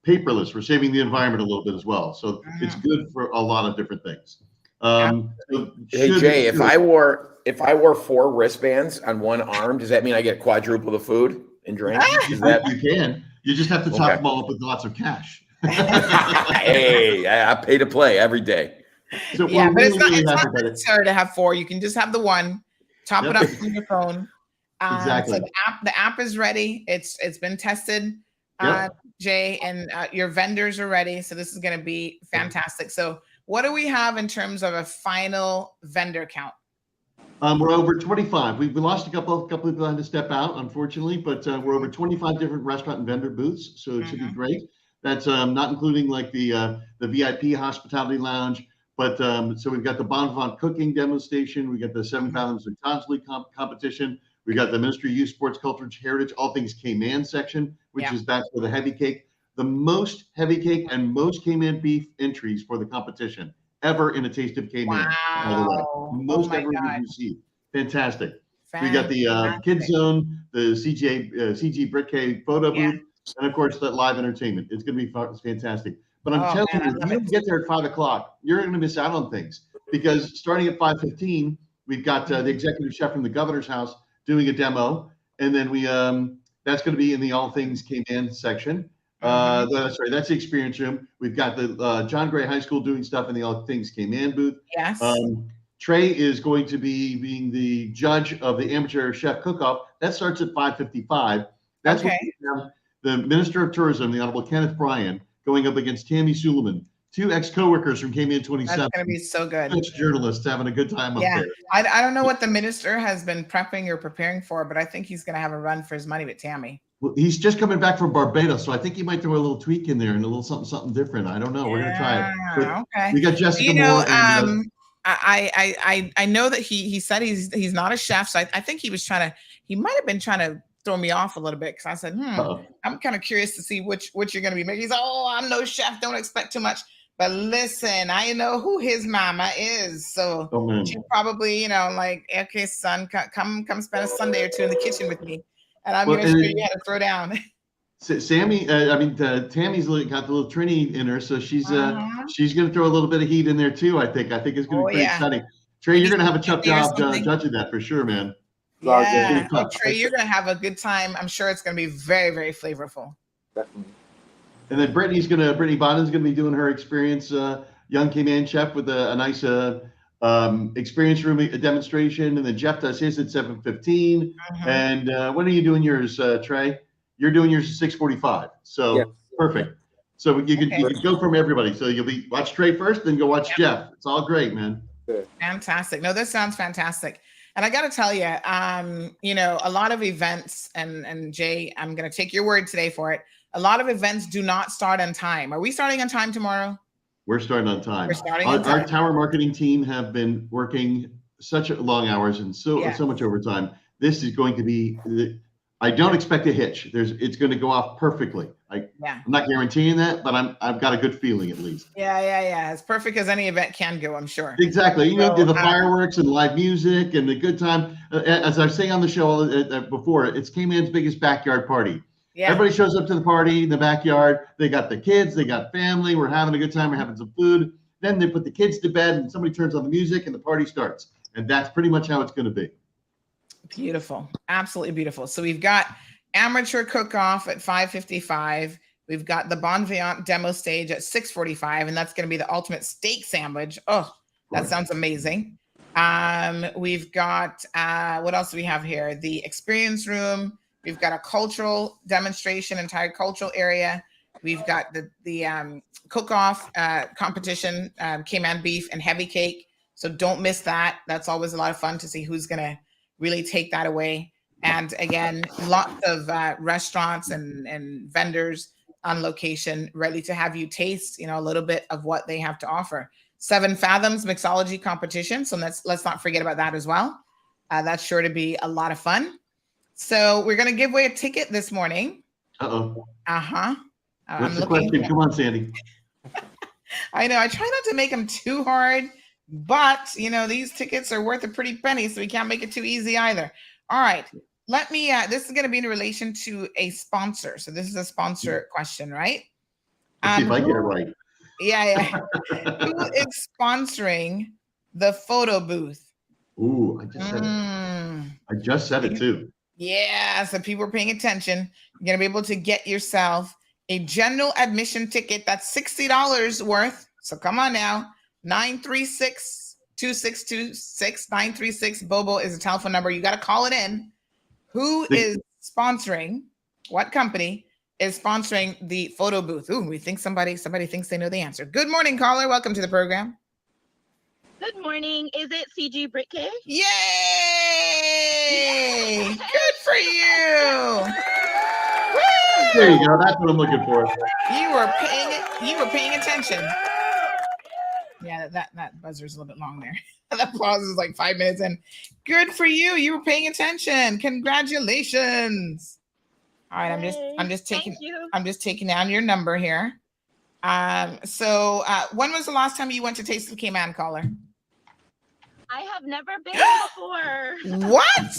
paperless. We're saving the environment a little bit as well. So it's good for a lot of different things. Hey Jay, if I wore 4 wristbands on one arm, does that mean I get quadruple the food and drink? You can. You just have to top them all up with lots of cash. Hey, I pay to play every day. So Yeah, we're but really, really it's happy not about it. necessary to have 4. You can just have the one. Top it Yep. up from your phone. Exactly. So the app is ready. It's been tested, Yep. Jay, and your vendors are ready. So this is going to be fantastic. So what do we have in terms of a final vendor count? We're over 25. We lost a couple people had to step out, unfortunately, but we're over 25 different restaurant and vendor booths, so it should be great. That's not including like the VIP hospitality lounge, but so we've got the Bon Vivant cooking demo station, we got the 7 Fathoms of Tonsley competition, we got the Ministry of Youth, Sports, Culture, Heritage, all things Cayman section, which is that's for the heavy cake. The most heavy cake and most Cayman beef entries for the competition ever in a Taste of Cayman. By the way, most ever we've received. Fantastic. We got the Kids Zone, the CG Brickay photo booth, and of course the live entertainment. It's going to be fantastic. But I'm telling you, if you don't get there at 5 o'clock, you're going to miss out on things, because starting at 5:15, we've got the executive chef from the governor's house doing a demo, and then we that's going to be in the all things Cayman section. That's right. That's the experience room. We've got the John Gray High School doing stuff in the all things Cayman booth. Yes. Trey is going to be being the judge of the amateur chef cook-off. That starts at 5:55. That's when we have the Minister of Tourism, the Honorable Kenneth Bryan, going up against Tammy Suleiman, 2 ex-coworkers from Cayman 27. That's going to be so good. Journalists having a good time up there. I don't know what the minister has been prepping or preparing for, but I think he's going to have a run for his money with Tammy. Well, he's just coming back from Barbados, so I think he might throw a little tweak in there and a little something different. I don't know. We're gonna try it. But okay. We got Jessica Moore. And, I know that he said he's not a chef, so I think he might have been trying to throw me off a little bit, because I said, I'm kind of curious to see what you're going to be making. He's I'm no chef, don't expect too much. But listen, I know who his mama is, so she probably, like, okay, son, come spend a Sunday or 2 in the kitchen with me, and I'm going to show you how to throw down. Tammy's got the little Trini in her, so she's going to throw a little bit of heat in there too. I think it's going to be pretty exciting. Trey, you're going to have a tough job judging that for sure, man. Yeah, Trey, you're going to have a good time. I'm sure it's going to be very, very flavorful. Definitely. And then Brittany Bonden's going to be doing her experience, young Cayman chef, with a nice experience room demonstration. And then Jeff does his at 7:15. And when are you doing yours, Trey? You're doing yours at 6:45. So perfect. So you can go from everybody. So you'll be watch Trey first, then go watch Jeff. It's all great, man. Fantastic. No, this sounds fantastic. And I got to tell you, a lot of events, and Jay, I'm going to take your word today for it. A lot of events do not start on time. Are we starting on time tomorrow? We're starting on time. We're starting on time. Our tower marketing team have been working such long hours and so much overtime. This is going to be, I don't expect a hitch. It's going to go off perfectly. I'm not guaranteeing that, but I've got a good feeling at least. Yeah. As perfect as any event can go, I'm sure. Exactly. The fireworks and live music and the good time. As I was saying on the show before, it's Cayman's biggest backyard party. Yeah. Everybody shows up to the party in the backyard. They got the kids, they got family. We're having a good time. We're having some food. Then they put the kids to bed and somebody turns on the music and the party starts. And that's pretty much how it's going to be. Beautiful. Absolutely beautiful. So we've got amateur cook-off at 5:55. We've got the Bon Vivant demo stage at 6:45, and that's going to be the ultimate steak sandwich. Oh, that sounds amazing. We've got, what else do we have here? The experience room. We've got a cultural demonstration, entire cultural area. We've got the cook-off competition, Cayman beef and heavy cake. So don't miss that. That's always a lot of fun to see who's going to really take that away. And again, lots of restaurants and vendors on location ready to have you taste, a little bit of what they have to offer. 7 Fathoms mixology competition. So let's not forget about that as well. That's sure to be a lot of fun. So we're going to give away a ticket this morning. Uh-oh. What's the question? Come on, Sandy. I know. I try not to make them too hard, but, these tickets are worth a pretty penny, so we can't make it too easy either. All right. Let me, this is going to be in relation to a sponsor. So this is a sponsor question, right? Let's see if I get it right. Yeah. Who is sponsoring the photo booth? Ooh, I just said it. I just said it too. Yeah, so people are paying attention. You're going to be able to get yourself a general admission ticket that's $60 worth. So come on now. 936-2626. 936 Bobo is the telephone number. You got to call it in. Who is sponsoring? What company is sponsoring the photo booth? Ooh, we think somebody thinks they know the answer. Good morning, caller. Welcome to the program. Good morning. Is it CG Brickcake? Yay! Good for you. There you go. That's what I'm looking for. You were paying attention. Yeah, that buzzer's a little bit long there. The applause is like 5 minutes in. Good for you. You were paying attention. Congratulations. All right, I'm just taking down your number here. So when was the last time you went to Taste of Cayman, caller? I have never been before. What?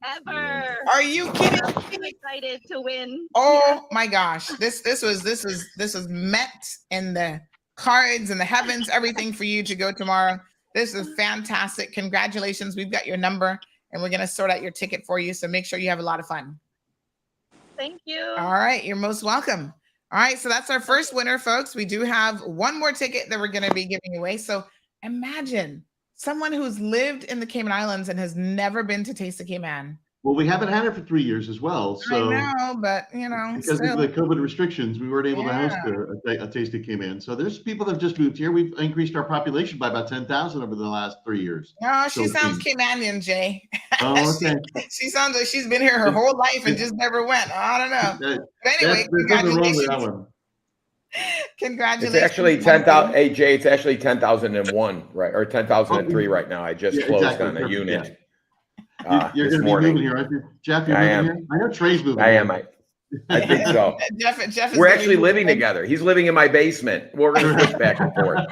Ever. Are you kidding? I'm excited to win. Oh my gosh. This was met in the cards and the heavens, everything for you to go tomorrow. This is fantastic. Congratulations. We've got your number and we're going to sort out your ticket for you. So make sure you have a lot of fun. Thank you. All right. You're most welcome. All right. So that's our first winner, folks. We do have one more ticket that we're going to be giving away. So imagine someone who's lived in the Cayman Islands and has never been to Taste of Cayman. Well, we haven't had it for 3 years as well. So I know, but because still. of the COVID restrictions, we weren't able to host a Taste of Cayman. So there's people that have just moved here. We've increased our population by about 10,000 over the last 3 years. No, she sounds Caymanian, Jay. Oh, okay. she sounds like she's been here her whole life and just never went. I don't know. But anyway, congratulations. Congratulations. It's actually 10,000. Hey, Jay, it's actually 10,001, right? Or 10,003 right now. I just closed on a unit. Yeah. You're going to be moving here, aren't you? Jeff, you're moving here? I know Trey's moving I here. am. I think so. Jeff We're actually living together. He's living in my basement. We're going to switch back and forth.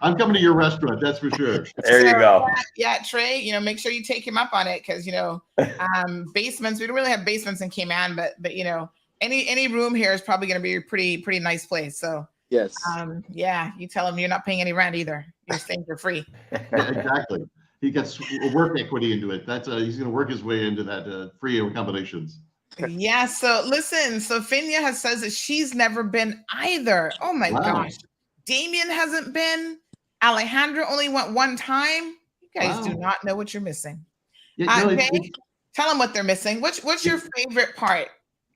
I'm coming to your restaurant, that's for sure. There you go. Yeah, Trey, make sure you take him up on it because, basements, we don't really have basements in Cayman, but any room here is probably going to be a pretty nice place. So, yes. Yeah, you tell him you're not paying any rent either. You're staying for free. Yeah, exactly. He gets work equity into it. That's he's going to work his way into that free accommodations. Yeah. So listen. So Finya says that she's never been either. Oh my gosh. Damien hasn't been. Alejandra only went one time. You guys do not know what you're missing. Yeah, tell them what they're missing. What's your favorite part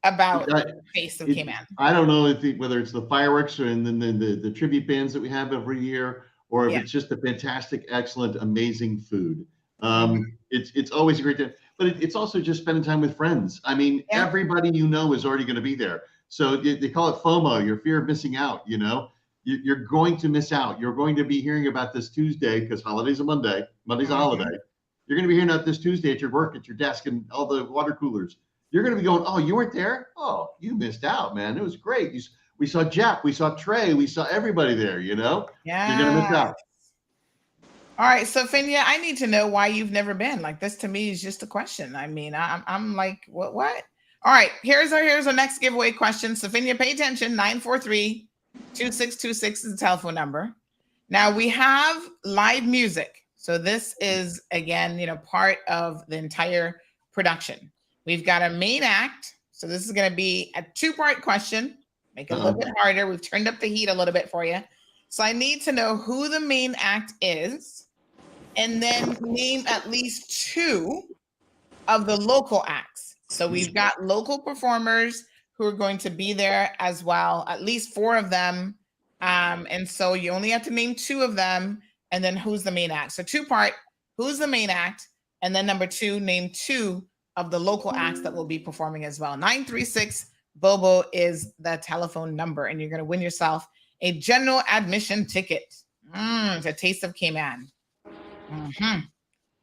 about Taste of Cayman? I don't know whether it's the fireworks or and then the tribute bands that we have every year, or if it's just the fantastic, excellent, amazing food. It's always a great day, but it's also just spending time with friends. I mean, everybody is already going to be there. So they call it FOMO, your fear of missing out. You're going to miss out. You're going to be hearing about this Tuesday because holiday's a Monday. Monday's a holiday. You're going to be hearing about this Tuesday at your work, at your desk, and all the water coolers. You're going to be going, oh, you weren't there? Oh, you missed out, man. It was great. We saw Jeff, we saw Trey, we saw everybody there, Yeah. You're going to miss out. All right. So, Finya, I need to know why you've never been. Like, this to me is just a question. I mean, I'm like, what? All right. Here's our next giveaway question. So, Finya, pay attention. 943-2626 is the telephone number. Now, we have live music. So, this is, again, part of the entire production. We've got a main act. So, this is going to be a two-part question. Make it a little bit harder. We've turned up the heat a little bit for you. So I need to know who the main act is, and then name at least two of the local acts. So we've got local performers who are going to be there as well, at least 4 of them. And so you only have to name 2 of them, and then who's the main act. So 2-part, who's the main act, and then number 2, name 2 of the local acts that will be performing as well. 936 Bobo is the telephone number, and you're going to win yourself a general admission ticket to Taste of Cayman.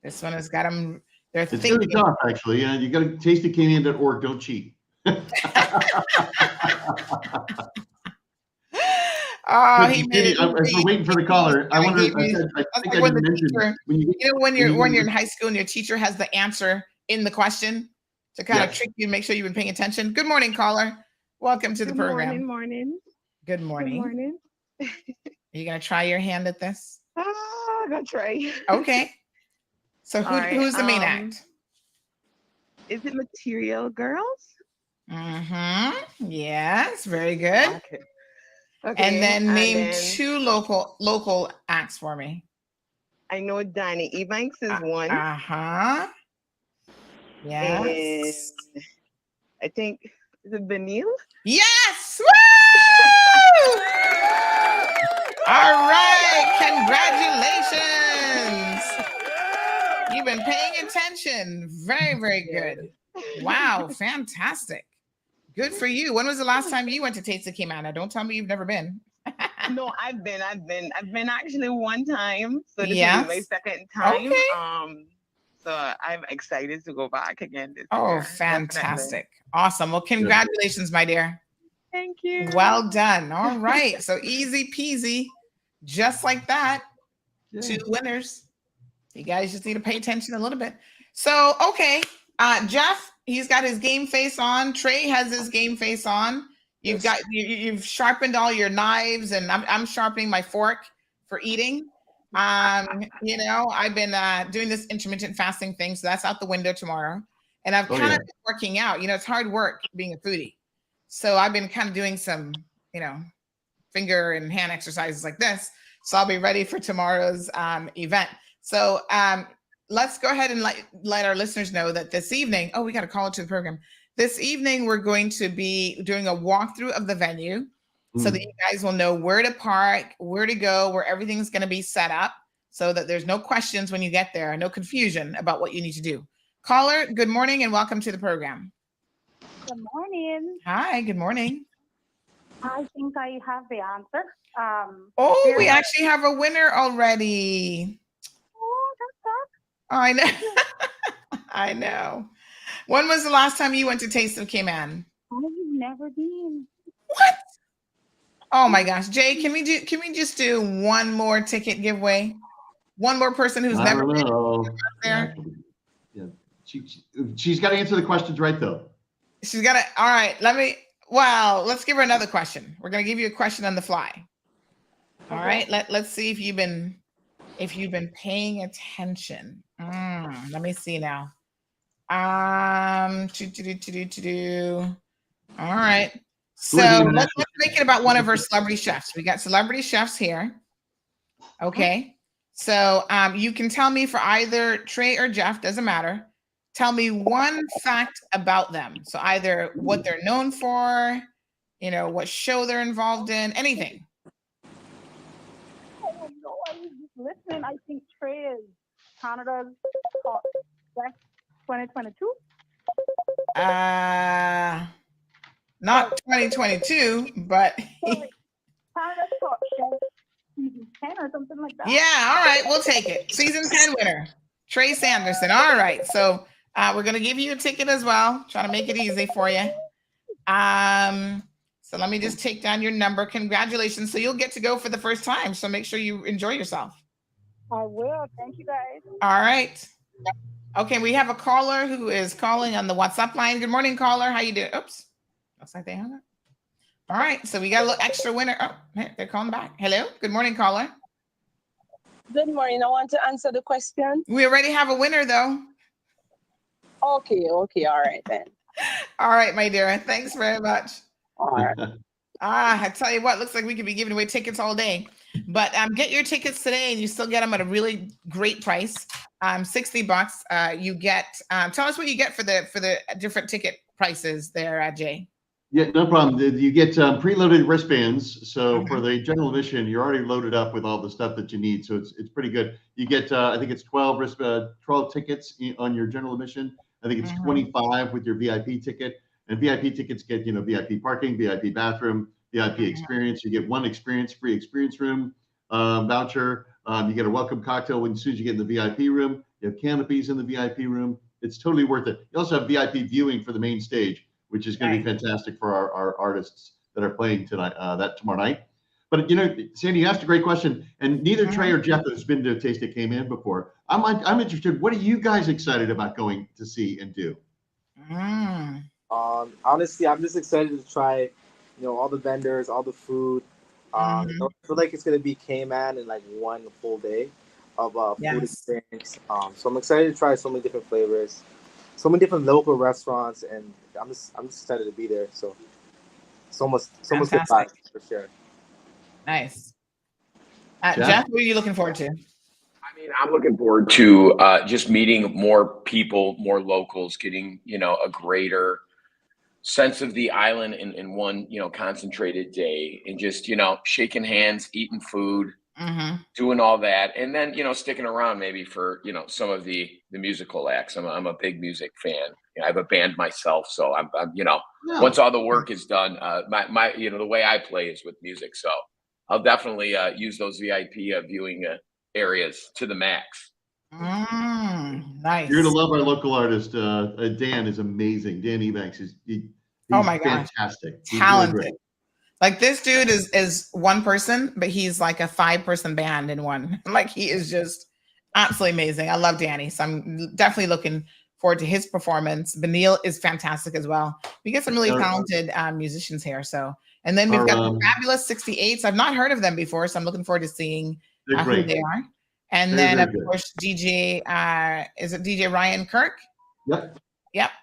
This one has got them. It's really tough, actually. You got to tasteofcayman.org. Don't cheat. He made it. I'm waiting for the caller. I wonder. I think I didn't mention when you're in high school and your teacher has the answer in the question to kind of trick you and make sure you've been paying attention. Good morning, caller. Welcome to the program. Good morning. Good morning. Good morning. Are you going to try your hand at this? I'm going to try. Okay. So who's the main act? Is it Material Girls? Yes, very good. Okay. And then name then 2 local acts for me. I know Danny Ebanks is one. Uh-huh. Yes. And I think, is it Benil? Yes! Woo! All right. Congratulations. You've been paying attention. Very, very good. Wow. Fantastic. Good for you. When was the last time you went to Taste of Cayman? Don't tell me you've never been. No, I've been actually one time. So this will Yes. be my second time. Okay. So I'm excited to go back again this Oh, year. fantastic. Awesome. Well, congratulations, my dear. Thank you. Well done. All right. So easy peasy. Just like that. 2 winners. You guys just need to pay attention a little bit. So, okay. Jeff, he's got his game face on. Trey has his game face on. You've sharpened all your knives, and I'm sharpening my fork for eating. You know, I've been doing this intermittent fasting thing, so that's out the window tomorrow. And I've kind of been working out. You know, it's hard work being a foodie. So I've been kind of doing some, you know, finger and hand exercises like this. So I'll be ready for tomorrow's event. So let's go ahead and let our listeners know that this evening, we got to call it to the program. This evening, we're going to be doing a walkthrough of the venue so that you guys will know where to park, where to go, where everything's going to be set up so that there's no questions when you get there, no confusion about what you need to do. Caller, good morning and welcome to the program. Good morning. Hi, good morning. I think I have the answer. We actually have a winner already. Oh, that's good. I know. I know. When was the last time you went to Taste of Cayman? I've never been. What? Oh my gosh, Jay, can we just do one more ticket giveaway? One more person who's never been there. Yeah, she's got to answer the questions right though. She's got to. All right, let's give her another question. We're gonna give you a question on the fly. All right, let's see if you've been paying attention. Let me see now. All right. So let's make it about one of our celebrity chefs. We got celebrity chefs here. Okay. So you can tell me for either Trey or Jeff, doesn't matter. Tell me one fact about them. So either what they're known for, you know, what show they're involved in, anything. I don't know. I was just listening. I think Trey is Canada's top chef 2022. Not 2022, but Canada's top chef season 10 or something like that. yeah, all right, we'll take it. Season 10 winner, Trey Sanderson. All right, so we're gonna give you a ticket as well. Trying to make it easy for you. So let me just take down your number. Congratulations. So you'll get to go for the first time. So make sure you enjoy yourself. I will. Thank you, guys. All right. Okay, we have a caller who is calling on the WhatsApp line. Good morning, caller. How you doing? Oops. Looks like they hung up. All right, so we got a little extra winner. Oh, they're calling back. Hello. Good morning, caller. Good morning. I want to answer the question. We already have a winner, though. Okay. All right, then. All right, my dear. Thanks very much. All right. I tell you what, looks like we could be giving away tickets all day. But get your tickets today, and you still get them at a really great price. $60. You get. Tell us what you get for the different ticket prices there, Jay. Yeah, no problem. You get preloaded wristbands. So for the general admission, you're already loaded up with all the stuff that you need. So it's pretty good. You get I think it's 12 tickets on your general admission. I think it's 25 with your VIP ticket. And VIP tickets get, VIP parking, VIP bathroom, VIP experience. You get one free experience room voucher. You get a welcome cocktail as soon as you get in the VIP room. You have canopies in the VIP room. It's totally worth it. You also have VIP viewing for the main stage, which is going to be fantastic for our artists that are playing tonight, tomorrow night. But Sandy, you asked a great question, and neither Trey or Jeff has been to Taste It Cayman before. I'm interested. What are you guys excited about going to see and do? Honestly, I'm just excited to try, all the vendors, all the food. I feel like it's gonna be Cayman in like one full day of food experience. So I'm excited to try so many different flavors, so many different local restaurants, and I'm just excited to be there. So much good vibes for sure. Nice. Jeff, what are you looking forward to? I mean, I'm looking forward to just meeting more people, more locals, getting, a greater sense of the island in one, concentrated day, and just, shaking hands, eating food, doing all that. And then, sticking around maybe for, some of the musical acts. I'm a big music fan. I have a band myself. So I'm once all the work is done, my the way I play is with music. So I'll definitely use those VIP viewing areas to the max. Nice. You're gonna love our local artist. Dan is amazing. Dan Ebanks he's oh my gosh, fantastic. Talented. Really, like this dude is one person, but he's like a 5-person band in one. Like he is just absolutely amazing. I love Danny, so I'm definitely looking forward to his performance. Benil is fantastic as well. We get some really talented musicians here. So, and then we've got the Fabulous 68s. I've not heard of them before, so I'm looking forward to seeing who they are. And then of course DJ, is it DJ Ryan Kirk? Yep.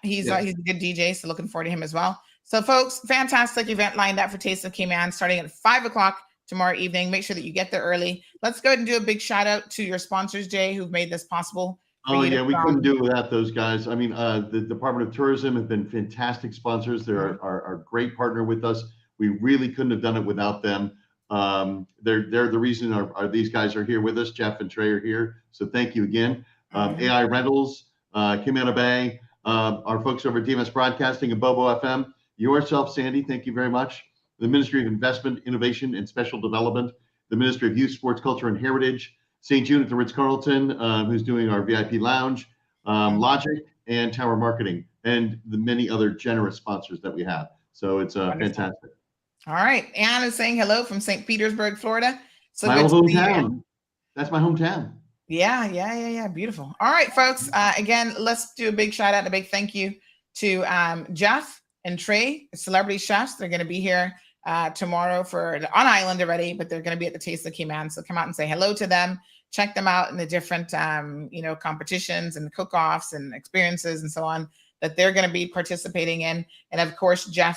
He's a good DJ, so looking forward to him as well. So folks, fantastic event lined up for Taste of Cayman starting at 5:00 tomorrow evening. Make sure that you get there early. Let's go ahead and do a big shout out to your sponsors, Jay, who've made this possible. Oh yeah, we couldn't do it without those guys. I mean, the Department of Tourism have been fantastic sponsors. They're our great partner with us. We really couldn't have done it without them. They're the reason these guys are here with us. Jeff and Trey are here, so thank you again. AI Rentals, Cayman Bay, our folks over at DMS Broadcasting and Bobo FM. Yourself, Sandy, thank you very much. The Ministry of Investment, Innovation, and Special Development, the Ministry of Youth, Sports, Culture, and Heritage, St. Jude at the Ritz-Carlton, who's doing our VIP lounge, Logic, and Tower Marketing, and the many other generous sponsors that we have. So it's fantastic. All right. Anne is saying hello from St. Petersburg, Florida. So my hometown. That's my hometown. Yeah. Beautiful. All right, folks. Again, let's do a big shout out and a big thank you to Jeff and Trey, celebrity chefs. They're going to be here tomorrow on island already, but they're going to be at the Taste of Cayman. So come out and say hello to them. Check them out in the different, competitions and cook-offs and experiences and so on that they're going to be participating in. And of course, Jay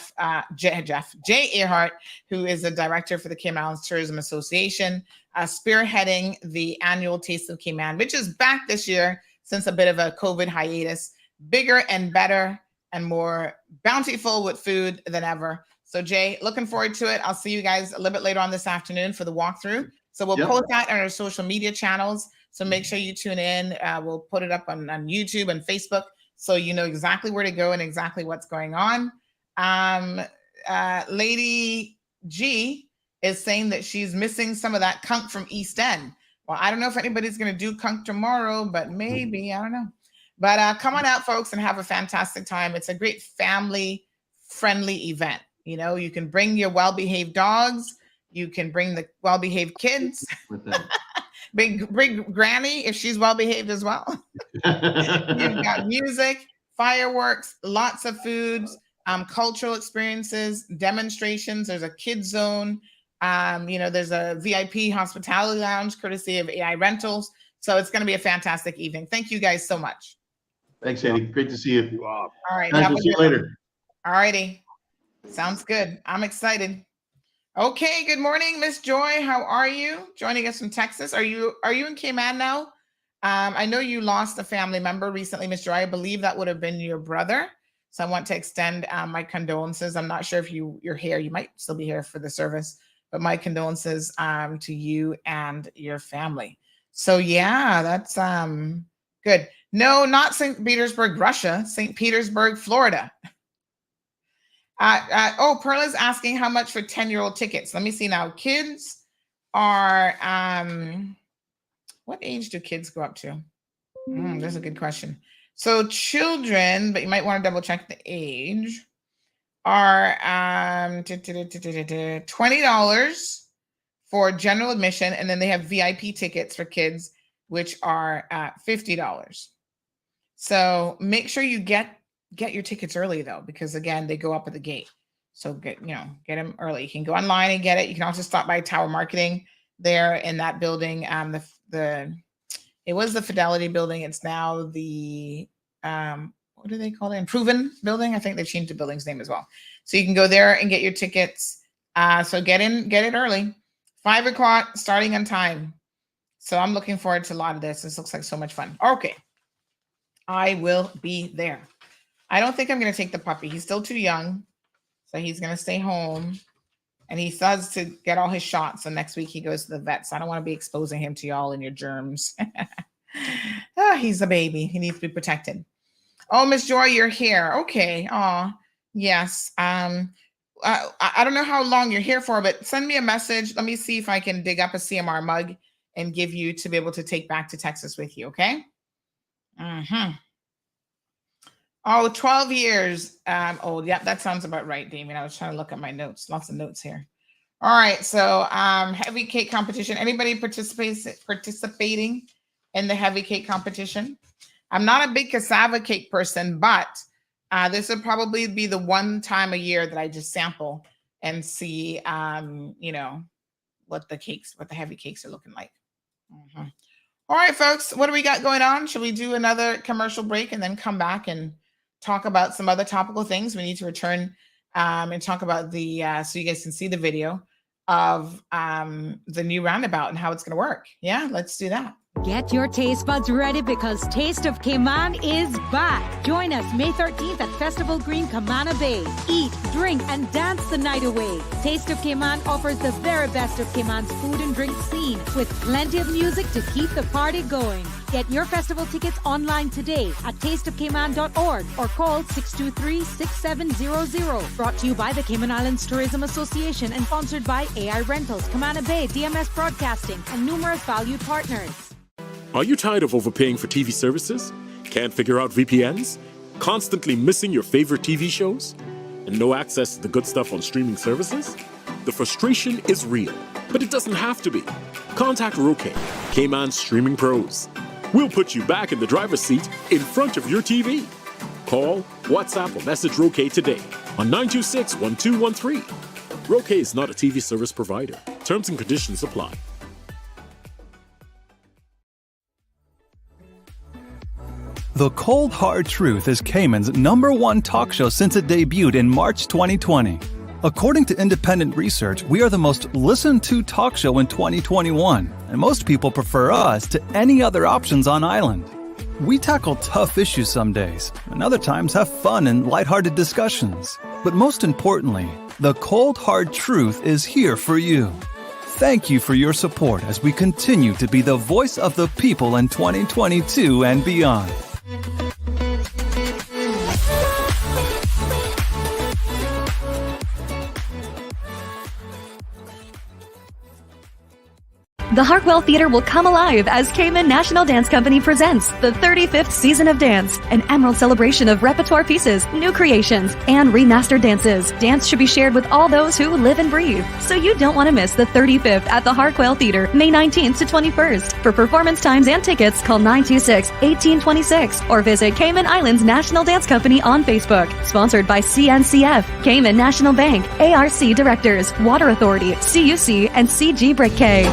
Earhart, who is the director for the Cayman Islands Tourism Association, spearheading the annual Taste of Cayman, which is back this year since a bit of a COVID hiatus, bigger and better and more bountiful with food than ever. So Jay, looking forward to it. I'll see you guys a little bit later on this afternoon for the walkthrough. So we'll post that on our social media channels. So make sure you tune in. We'll put it up on YouTube and Facebook, so you know exactly where to go and exactly what's going on. Lady G is saying that she's missing some of that kunk from East End. Well, I don't know if anybody's going to do kunk tomorrow, but maybe, I don't know. But come on out, folks, and have a fantastic time. It's a great family-friendly event. You can bring your well-behaved dogs. You can bring the well-behaved kids. Bring Granny if she's well-behaved as well. You've got music, fireworks, lots of foods, cultural experiences, demonstrations. There's a kids zone. There's a VIP hospitality lounge courtesy of AI Rentals. So it's going to be a fantastic evening. Thank you guys so much. Thanks, Andy. Great to see you. All right. Guys, we'll see you later. All righty. Sounds good. I'm excited. Okay. Good morning, Miss Joy. How are you? Joining us from Texas. Are you in Cayman now? I know you lost a family member recently, Miss Joy. I believe that would have been your brother. So I want to extend my condolences. I'm not sure if you're here. You might still be here for the service, but my condolences to you and your family. So yeah, that's good. No, not St. Petersburg, Russia. St. Petersburg, Florida. Perla's asking how much for 10-year-old tickets. Let me see now. Kids are, what age do kids go up to? That's a good question. So children, but you might want to double check the age, are $20 for general admission. And then they have VIP tickets for kids, which are $50. So make sure you get your tickets early though, because again, they go up at the gate. So get them early. You can go online and get it. You can also stop by Tower Marketing there in that building. It was the Fidelity building. It's now the what do they call it? Improvin building. I think they changed the building's name as well. So you can go there and get your tickets. So get it early. 5 o'clock, starting on time. So I'm looking forward to a lot of this. This looks like so much fun. Okay. I will be there. I don't think I'm going to take the puppy. He's still too young. So he's going to stay home. And he does to get all his shots. So next week he goes to the vet. So I don't want to be exposing him to y'all and your germs. He's a baby. He needs to be protected. Oh, Miss Joy, you're here. Okay. Oh, yes. I don't know how long you're here for, but send me a message. Let me see if I can dig up a CMR mug and give you to be able to take back to Texas with you. Okay. Oh, 12 years old. Yeah, that sounds about right, Damien. I was trying to look at my notes. Lots of notes here. All right. So heavy cake competition. Anybody participating in the heavy cake competition? I'm not a big cassava cake person, but this would probably be the one time a year that I just sample and see, what the heavy cakes are looking like. All right, folks, what do we got going on? Should we do another commercial break and then come back and talk about some other topical things? We need to return and talk about the, so you guys can see the video of the new roundabout and how it's going to work. Yeah, let's do that. Get your taste buds ready because Taste of Cayman is back. Join us May 13th at Festival Green, Camana Bay. Eat, drink, and dance the night away. Taste of Cayman offers the very best of Cayman's food and drink scene with plenty of music to keep the party going. Get your festival tickets online today at tasteofcayman.org or call 623-6700. Brought to you by the Cayman Islands Tourism Association and sponsored by AI Rentals, Camana Bay, DMS Broadcasting, and numerous valued partners. Are you tired of overpaying for TV services? Can't figure out VPNs? Constantly missing your favorite TV shows? And no access to the good stuff on streaming services? The frustration is real, but it doesn't have to be. Contact Reggae, Cayman's streaming pros. We'll put you back in the driver's seat in front of your TV. Call, WhatsApp, or message Reggae today on 926-1213. Reggae is not a TV service provider. Terms and conditions apply. The Cold Hard Truth is Cayman's #1 talk show since it debuted in March 2020. According to independent research, we are the most listened to talk show in 2021, and most people prefer us to any other options on island. We tackle tough issues some days, and other times have fun and lighthearted discussions. But most importantly, the Cold Hard Truth is here for you. Thank you for your support as we continue to be the voice of the people in 2022 and beyond. The Hartwell Theater will come alive as Cayman National Dance Company presents the 35th season of Dance, an emerald celebration of repertoire pieces, new creations, and remastered dances. Dance should be shared with all those who live and breathe. So you don't want to miss the 35th at the Hartwell Theater, May 19th to 21st. For performance times and tickets, call 926-1826 or visit Cayman Islands National Dance Company on Facebook. Sponsored by CNCF, Cayman National Bank, ARC Directors, Water Authority, CUC, and CG Brick K.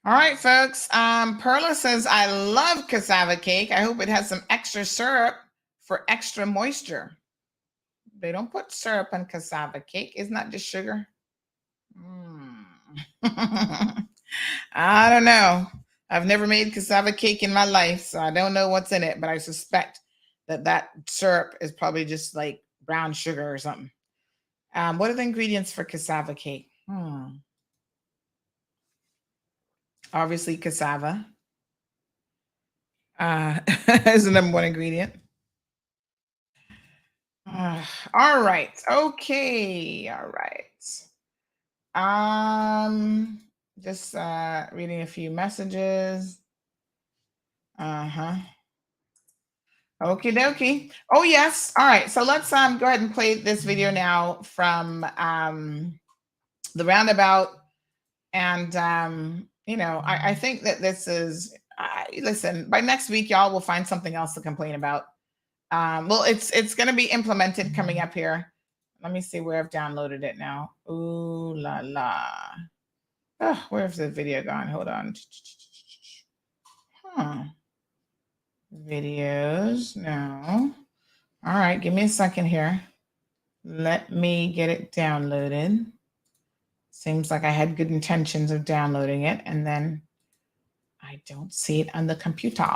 All right, folks. Perla says, I love cassava cake. I hope it has some extra syrup for extra moisture. They don't put syrup on cassava cake. Isn't that just sugar? I don't know. I've never made cassava cake in my life, so I don't know what's in it, but I suspect that syrup is probably just like brown sugar or something. What are the ingredients for cassava cake? Obviously, cassava is the #1 ingredient. All right. Okay. All right. Just reading a few messages. Okie dokie. Oh, yes. All right. So let's go ahead and play this video now from the roundabout. And I think that this is, listen, by next week, y'all will find something else to complain about. Well, it's going to be implemented coming up here. Let me see where I've downloaded it now. Ooh la la. Oh, where's the video gone? Hold on. Videos. No. All right. Give me a second here. Let me get it downloaded. Seems like I had good intentions of downloading it, and then I don't see it on the computer.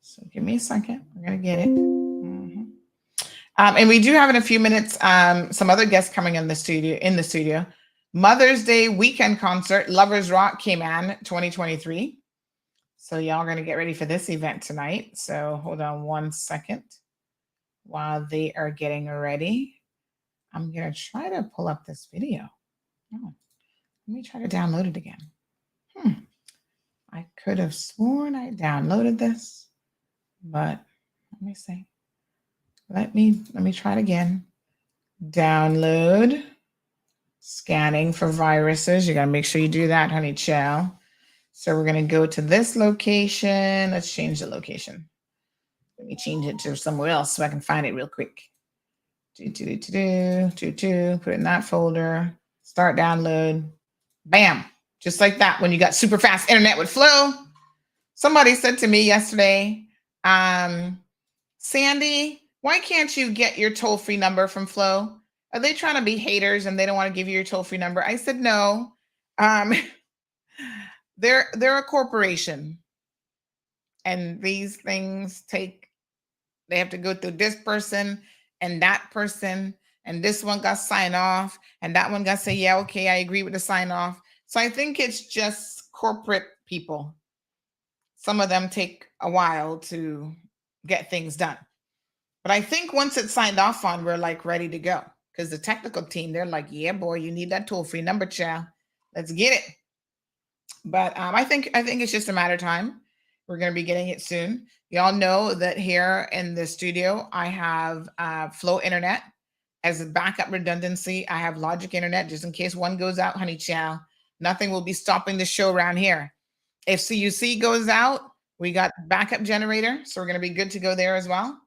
So give me a second. We're going to get it. And we do have in a few minutes some other guests coming in the studio. Mother's Day weekend concert, Lovers Rock Cayman 2023. So y'all are going to get ready for this event tonight. So hold on one second while they are getting ready. I'm going to try to pull up this video. Oh, let me try to download it again. I could have sworn I downloaded this, but let me see. Let me try it again. Download. Scanning for viruses. You got to make sure you do that, honey chow. So we're going to go to this location. Let's change the location. Let me change it to somewhere else so I can find it real quick. Put it in that folder. Start download. Bam. Just like that when you got super fast internet with Flow. Somebody said to me yesterday, Sandy, why can't you get your toll-free number from Flow? Are they trying to be haters and they don't want to give you your toll-free number? I said, no. They're a corporation. And these things they have to go through this person and that person. And this one got sign off. And that one got to say, yeah, okay, I agree with the sign off. So I think it's just corporate people. Some of them take a while to get things done. But I think once it's signed off on, we're like ready to go. Because the technical team, they're like, yeah, boy, you need that toll-free number, child. Let's get it. But I think it's just a matter of time. We're going to be getting it soon. Y'all know that here in the studio, I have Flow Internet. As a backup redundancy, I have Logic Internet, just in case one goes out, honey child. Nothing will be stopping the show around here. If CUC goes out, we got backup generator. So we're going to be good to go there as well.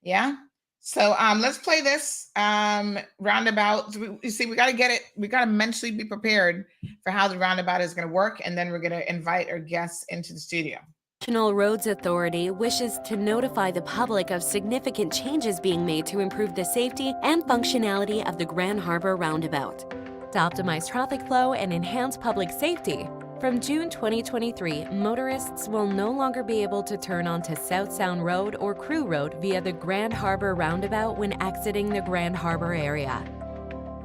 Yeah. So let's play this roundabout. You see, we got to get it. We got to mentally be prepared for how the roundabout is going to work. And then we're going to invite our guests into the studio. National Roads Authority wishes to notify the public of significant changes being made to improve the safety and functionality of the Grand Harbour roundabout. To optimize traffic flow and enhance public safety, from June 2023, motorists will no longer be able to turn onto South Sound Road or Crew Road via the Grand Harbour roundabout when exiting the Grand Harbour area.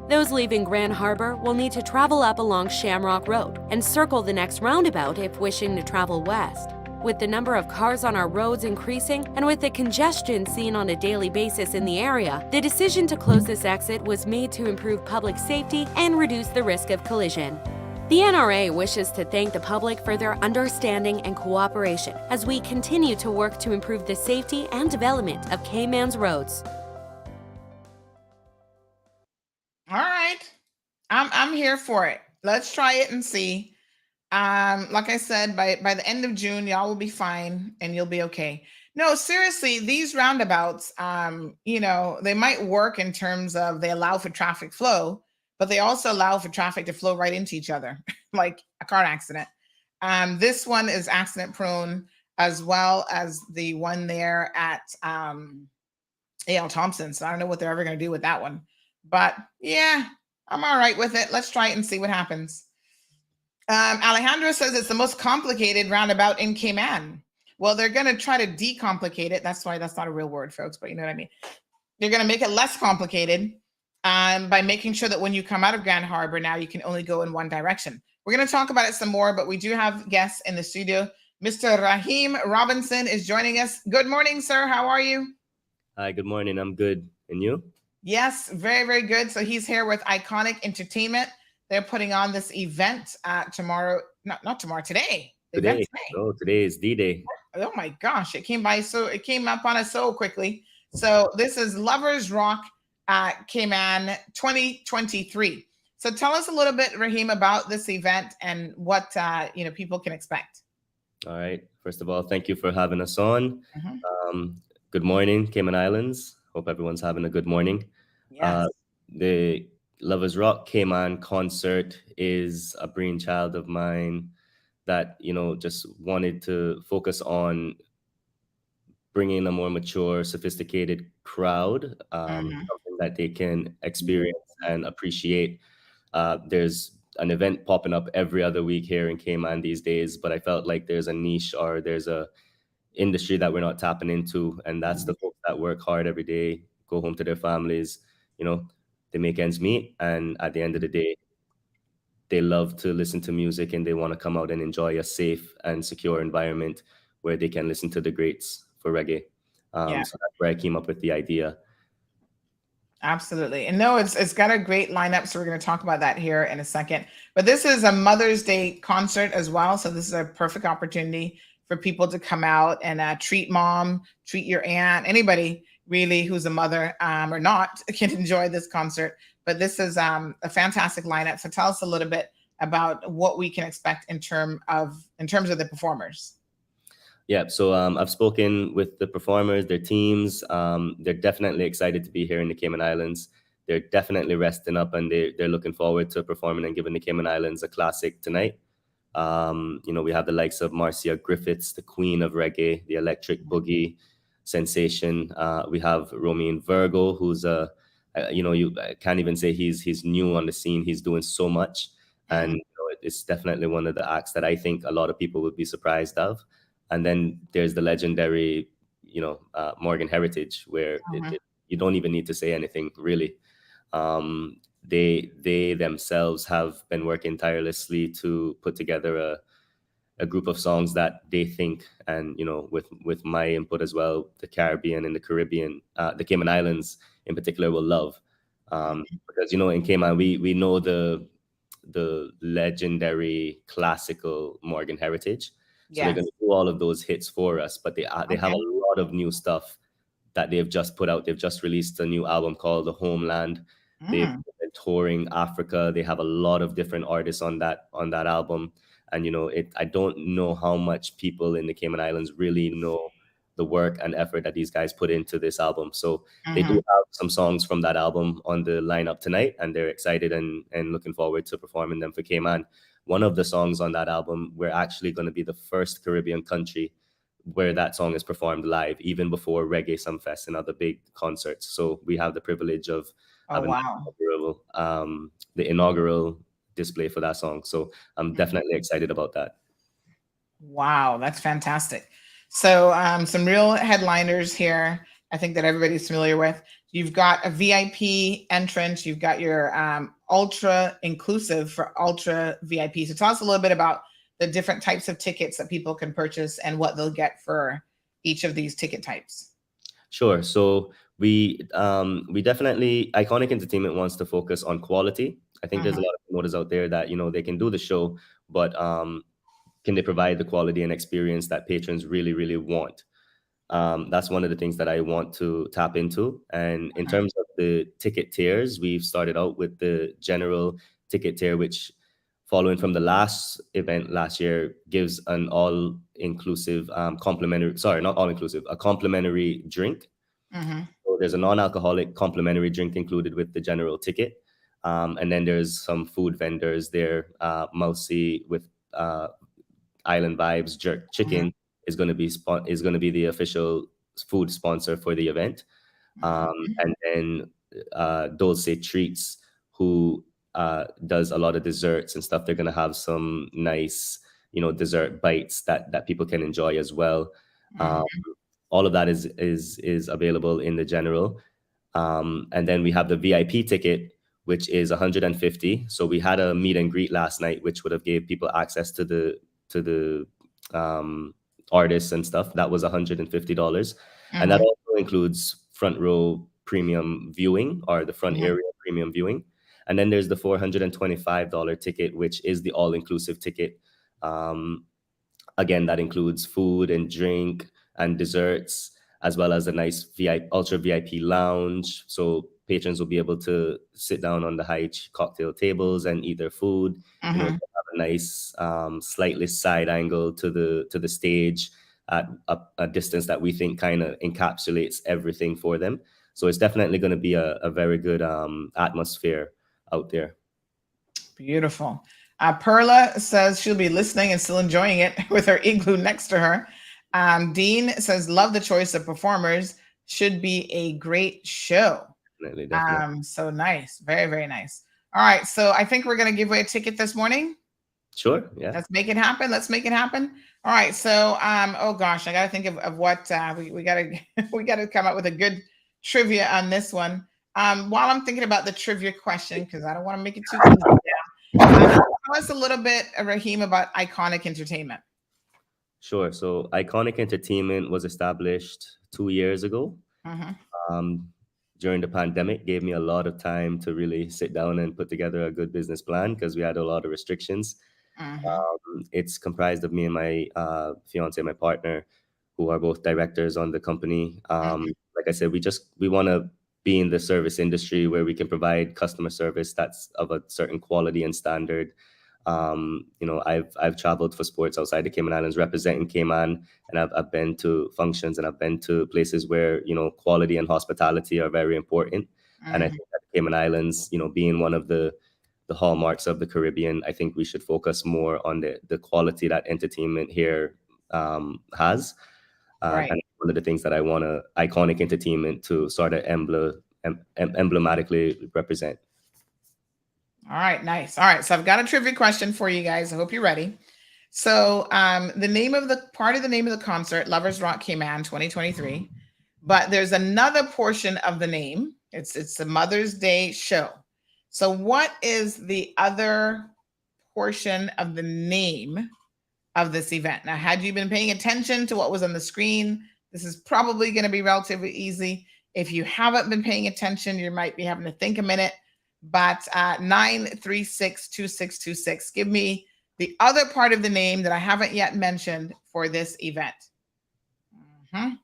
Those leaving Grand Harbour will need to travel up along Shamrock Road and circle the next roundabout if wishing to travel west. With the number of cars on our roads increasing and with the congestion seen on a daily basis in the area, the decision to close this exit was made to improve public safety and reduce the risk of collision. The NRA wishes to thank the public for their understanding and cooperation as we continue to work to improve the safety and development of Cayman's roads. All right. I'm here for it. Let's try it and see. Like I said, by the end of June, y'all will be fine and you'll be okay. No, seriously, these roundabouts, they might work in terms of they allow for traffic flow, but they also allow for traffic to flow right into each other, like a car accident. This one is accident prone, as well as the one there at A.L. Thompson. So I don't know what they're ever going to do with that one. But yeah, I'm all right with it. Let's try it and see what happens. Alejandro says it's the most complicated roundabout in Cayman. Well, they're going to try to decomplicate it. That's why that's not a real word, folks, but you know what I mean. They're going to make it less complicated by making sure that when you come out of Grand Harbour, now you can only go in one direction. We're going to talk about it some more, but we do have guests in the studio. Mr. Raheem Robinson is joining us. Good morning, sir. How are you? Hi, good morning. I'm good. And you? Yes, very, very good. So he's here with Iconic Entertainment. They're putting on this event tomorrow. Not tomorrow, today. Today. Oh, today is D-Day. Oh my gosh, it came up on us so quickly. So this is Lovers Rock Cayman 2023. So tell us a little bit, Raheem, about this event and what people can expect. All right. First of all, thank you for having us on. Good morning, Cayman Islands. Hope everyone's having a good morning. Yes. The Lovers Rock Cayman concert is a brainchild of mine that, you know, just wanted to focus on bringing a more mature, sophisticated crowd, something that they can experience and appreciate. There's an event popping up every other week here in Cayman these days, but I felt like there's a niche or there's a industry that we're not tapping into, and that's the folks that work hard every day, go home to their families, you know, they make ends meet, and at the end of the day, they love to listen to music and they want to come out and enjoy a safe and secure environment where they can listen to the greats for reggae. Yeah. So that's where I came up with the idea. Absolutely. And no, it's got a great lineup. So we're going to talk about that here in a second. But this is a Mother's Day concert as well. So this is a perfect opportunity for people to come out and treat mom, treat your aunt, anybody really who's a mother or not can enjoy this concert. But this is a fantastic lineup. So tell us a little bit about what we can expect in terms of the performers. Yeah, so I've spoken with the performers, their teams. They're definitely excited to be here in the Cayman Islands. They're definitely resting up, and they're looking forward to performing and giving the Cayman Islands a classic tonight. You know, we have the likes of Marcia Griffiths, the queen of reggae, the electric boogie sensation. We have Romain Virgo, who's you can't even say he's new on the scene. He's doing so much, and you know, it's definitely one of the acts that I think a lot of people would be surprised of. And then there's the legendary, you know, Morgan Heritage, where you don't even need to say anything, really. They themselves have been working tirelessly to put together a group of songs that they think, and, you know, with my input as well, the Caribbean and the Caribbean, the Cayman Islands in particular will love. Because, you know, in Cayman, we know the legendary classical Morgan Heritage. So they're going to do all of those hits for us, but they have a lot of new stuff that they've just put out. They've just released a new album called The Homeland. They've been touring Africa. They have a lot of different artists on that album. And, you know, I don't know how much people in the Cayman Islands really know the work and effort that these guys put into this album. So they do have some songs from that album on the lineup tonight, and they're excited and looking forward to performing them for Cayman. One of the songs on that album, we're actually going to be the first Caribbean country where that song is performed live, even before Reggae Sumfest and other big concerts. So we have the privilege of having the inaugural display for that song. So I'm definitely excited about that. Wow, that's fantastic. So some real headliners here, I think that everybody's familiar with. You've got a VIP entrance. You've got your ultra inclusive for ultra VIP. So tell us a little bit about the different types of tickets that people can purchase and what they'll get for each of these ticket types. Sure. So we definitely, Iconic Entertainment wants to focus on quality. I think there's a lot of promoters out there that, you know, they can do the show, but can they provide the quality and experience that patrons really, really want? That's one of the things that I want to tap into. And in terms of the ticket tiers, we've started out with the general ticket tier, which, following from the last event last year, gives an all-inclusive a complimentary drink. So there's a non-alcoholic complimentary drink included with the general ticket. And then there's some food vendors there. Mousy with Island Vibes Jerk Chicken is going to be the official food sponsor for the event. And then Dulce Treats, who does a lot of desserts and stuff. They're going to have some nice, you know, dessert bites that people can enjoy as well. All of that is available in the general. And then we have the VIP ticket, which is $150. So we had a meet and greet last night, which would have gave people access to the artists and stuff. That was $150. And that also includes front row premium viewing, or the front area premium viewing. And then there's the $425 ticket, which is the all-inclusive ticket. Again, that includes food and drink and desserts, as well as a nice ultra VIP lounge. So patrons will be able to sit down on the high cocktail tables and eat their food. You know, have a nice, slightly side angle to the stage at a distance that we think kind of encapsulates everything for them. So it's definitely going to be a very good atmosphere out there. Beautiful. Perla says she'll be listening and still enjoying it with her igloo next to her. Dean says, love the choice of performers. Should be a great show. Definitely. So nice. Very, very nice. All right. So I think we're going to give away a ticket this morning. Sure. Yeah. Let's make it happen. Let's make it happen. All right. So, oh gosh, I got to think of what we got to, we got to come up with a good trivia on this one. While I'm thinking about the trivia question, because I don't want to make it too easy. Tell us a little bit, Raheem, about Iconic Entertainment. Sure. So Iconic Entertainment was established 2 years ago. During the pandemic, gave me a lot of time to really sit down and put together a good business plan because we had a lot of restrictions. It's comprised of me and my fiance, my partner, who are both directors on the company. Like I said, we want to be in the service industry where we can provide customer service that's of a certain quality and standard. I've traveled for sports outside the Cayman Islands, representing Cayman, and I've been to functions and I've been to places where quality and hospitality are very important. And I think that the Cayman Islands, being one of the hallmarks of the Caribbean, I think we should focus more on the quality that entertainment here has. And one of the things that I want Iconic Entertainment to sort of emblematically represent. All right, nice. All right, so I've got a trivia question for you guys. I hope you're ready. So the name of the concert, Lovers Rock Cayman 2023, but there's another portion of the name. It's the Mother's Day show. So what is the other portion of the name of this event? Now, had you been paying attention to what was on the screen, this is probably going to be relatively easy. If you haven't been paying attention, you might be having to think a minute. But 9362626, give me the other part of the name that I haven't yet mentioned for this event. I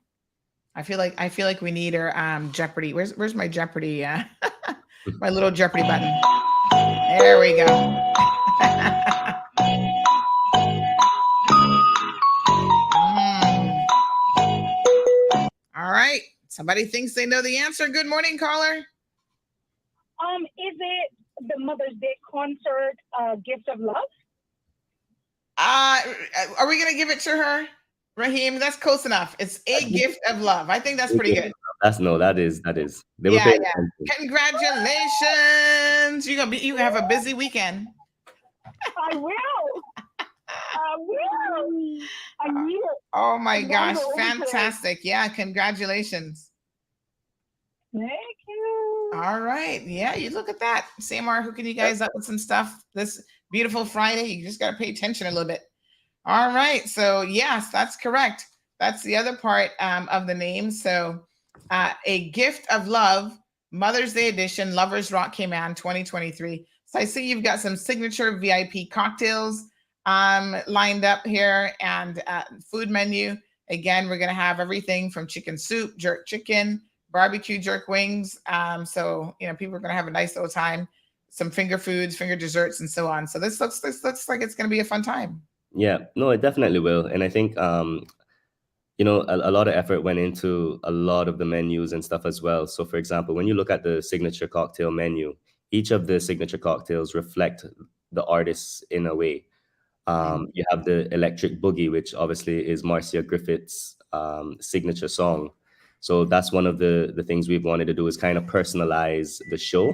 feel like we need our Jeopardy. Where's my Jeopardy? My little Jeopardy button. There we go. All right. Somebody thinks they know the answer. Good morning, caller. Is it the Mother's Day concert, Gift of Love? Are we gonna give it to her, Raheem? That's close enough. It's a gift of love. I think that's pretty good. That is. They were Yeah. Congratulations. You gonna have a busy weekend. I will. I need it. Oh my gosh, fantastic. Yeah, congratulations. Thank you. All right. Yeah, you look at that. Samar hooking you guys up with some stuff this beautiful Friday. You just got to pay attention a little bit. All right. So yes, that's correct. That's the other part of the name. So a gift of love, Mother's Day edition, Lovers Rock Cayman 2023. So I see you've got some signature VIP cocktails lined up here and food menu. Again, we're going to have everything from chicken soup, jerk chicken, barbecue jerk wings. So, people are going to have a nice little time, some finger foods, finger desserts, and so on. So this looks like it's going to be a fun time. Yeah, no, it definitely will. And I think, a lot of effort went into a lot of the menus and stuff as well. So for example, when you look at the signature cocktail menu, each of the signature cocktails reflect the artists in a way. You have the Electric Boogie, which obviously is Marcia Griffith's signature song. So that's one of the things we've wanted to do is kind of personalize the show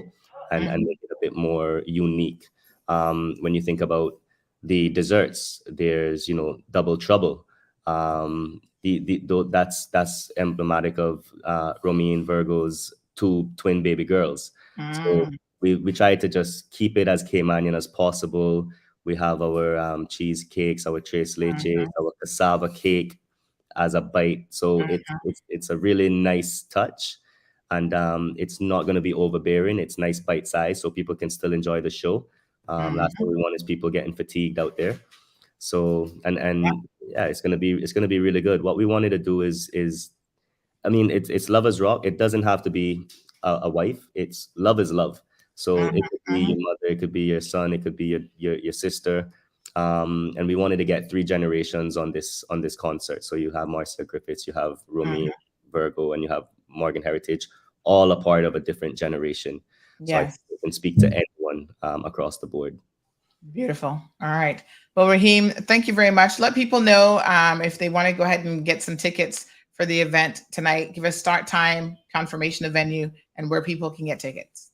and make it a bit more unique. When you think about the desserts, there's, Double Trouble. That's emblematic of Romeo Virgo's two twin baby girls. So we try to just keep it as Caymanian as possible. We have our cheesecakes, our tres leches, our cassava cake as a bite. So it's a really nice touch, and it's not going to be overbearing. It's nice bite size, so people can still enjoy the show. That's what we want is people getting fatigued out there. So yeah, it's gonna be really good. What we wanted to do is it's Lovers Rock. It doesn't have to be a wife. It's love is love. So it could be your mother, it could be your son, it could be your sister. And we wanted to get 3 generations on this concert. So you have Marcia Griffiths, you have Romeo Virgo, and you have Morgan Heritage, all a part of a different generation. Yes. So you can speak to anyone across the board. Beautiful. All right. Well, Raheem, thank you very much. Let people know if they want to go ahead and get some tickets for the event tonight. Give us start time, confirmation of venue, and where people can get tickets.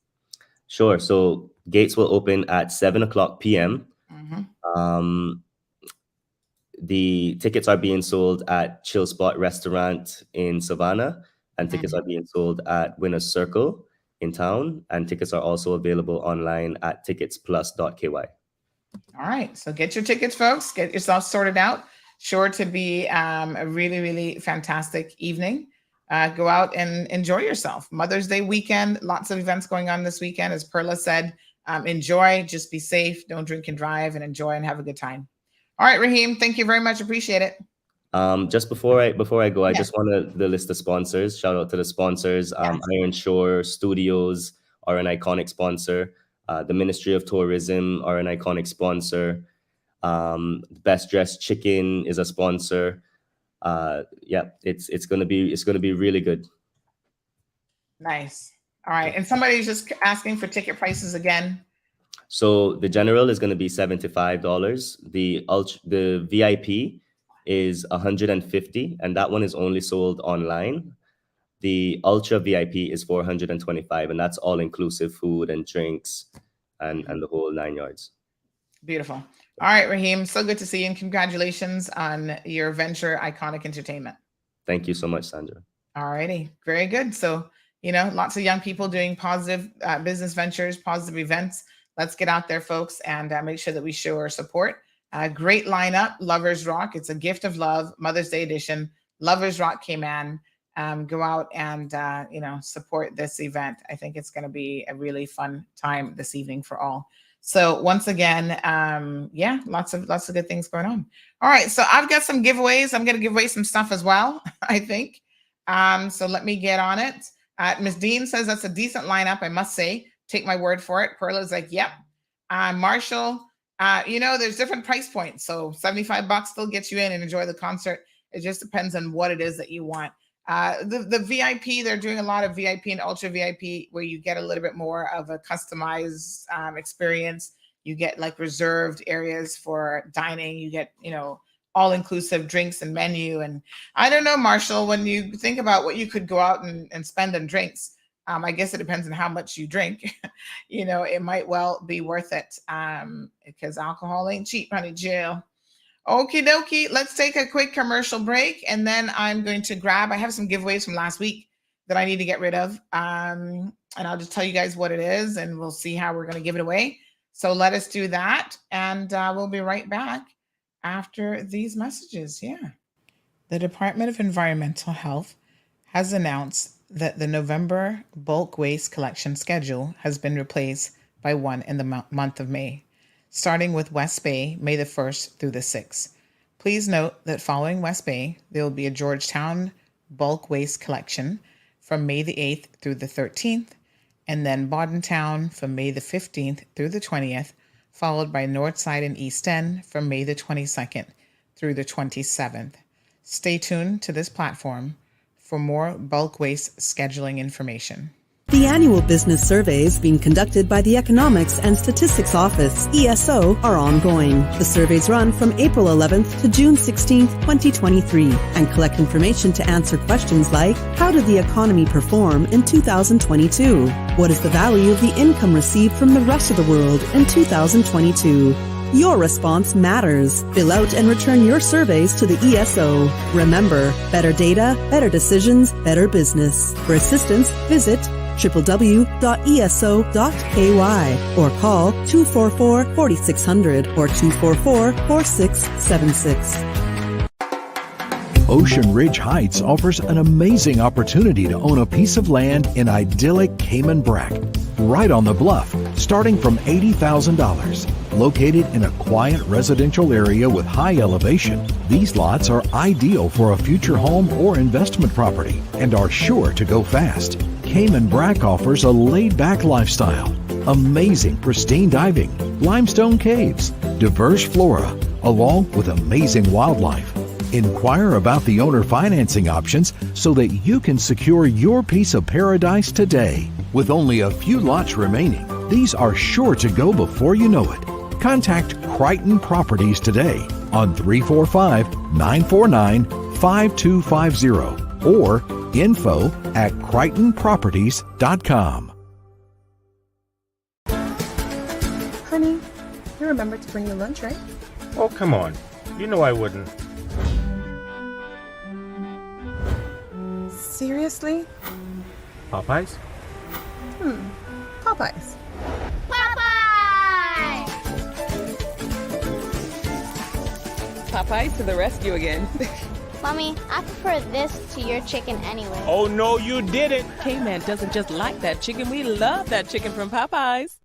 Sure. So gates will open at 7:00 p.m. The tickets are being sold at Chill Spot Restaurant in Savannah, and tickets are being sold at Winner's Circle in town, and tickets are also available online at ticketsplus.ky. All right. So get your tickets, folks. Get yourself sorted out. Sure to be a really, really fantastic evening. Go out and enjoy yourself. Mother's Day weekend, lots of events going on this weekend. As Perla said, enjoy, just be safe, don't drink and drive, and enjoy and have a good time. All right, Raheem, thank you very much. Appreciate it. Just before I go, I just want to list the sponsors. Shout out to the sponsors. Iron Shore Studios are an iconic sponsor. The Ministry of Tourism are an iconic sponsor. Best Dressed Chicken is a sponsor. It's gonna be really good. Nice. All right, and somebody's just asking for ticket prices again. So the general is going to be $75. The VIP is $150, and that one is only sold online. The ultra VIP is $425, and that's all inclusive food and drinks and the whole 9 yards. Beautiful. All right, Raheem, so good to see you, and congratulations on your venture, Iconic Entertainment. Thank you so much, Sandra. All righty, very good. So, lots of young people doing positive business ventures, positive events. Let's get out there, folks, and make sure that we show our support. Great lineup, Lovers Rock. It's a gift of love, Mother's Day edition. Lovers Rock Cayman. Go out and, support this event. I think it's going to be a really fun time this evening for all. So once again, lots of good things going on. All right, so I've got some giveaways. I'm going to give away some stuff as well, I think. So let me get on it. Ms. Dean says that's a decent lineup, I must say. Take my word for it. Perla's like, yep. Marshall, there's different price points. So $75 still gets you in and enjoy the concert. It just depends on what it is that you want. The VIP, they're doing a lot of VIP and ultra VIP where you get a little bit more of a customized experience. You get like reserved areas for dining. You get, all-inclusive drinks and menu. And I don't know, Marshall, when you think about what you could go out and spend on drinks, I guess it depends on how much you drink. It might well be worth it because alcohol ain't cheap, honey, Jill. Okie dokie. Let's take a quick commercial break, and then I'm going to I have some giveaways from last week that I need to get rid of. And I'll just tell you guys what it is, and we'll see how we're going to give it away. So let us do that, and we'll be right back after these messages. Yeah. The Department of Environmental Health has announced that the November bulk waste collection schedule has been replaced by one in the month of May, starting with West Bay, May the 1st through the 6th. Please note that following West Bay, there will be a Georgetown bulk waste collection from May the 8th through the 13th, and then Bordentown from May the 15th through the 20th, followed by Northside and East End from May the 22nd through the 27th. Stay tuned to this platform for more bulk waste scheduling information. The annual business surveys being conducted by the Economics and Statistics Office, ESO, are ongoing. The surveys run from April 11th to June 16th, 2023, and collect information to answer questions like, how did the economy perform in 2022? What is the value of the income received from the rest of the world in 2022? Your response matters. Fill out and return your surveys to the ESO. Remember, better data, better decisions, better business. For assistance, visit www.eso.ky or call 244-4600 or 244-4676. Ocean Ridge Heights offers an amazing opportunity to own a piece of land in idyllic Cayman Brac, right on the bluff, starting from $80,000. Located in a quiet residential area with high elevation, these lots are ideal for a future home or investment property and are sure to go fast. Cayman Brac offers a laid-back lifestyle, amazing pristine diving, limestone caves, diverse flora, along with amazing wildlife. Inquire about the owner financing options so that you can secure your piece of paradise today. With only a few lots remaining, these are sure to go before you know it. Contact Crichton Properties today on 345-949-5250 or info@crichtonproperties.com. Honey, you remember to bring your lunch, right? Oh, come on. You know I wouldn't. Seriously? Popeyes? Popeyes. Popeyes to the rescue again. Mommy, I prefer this to your chicken anyway. Oh, no, you didn't. Cayman doesn't just like that chicken. We love that chicken from Popeyes.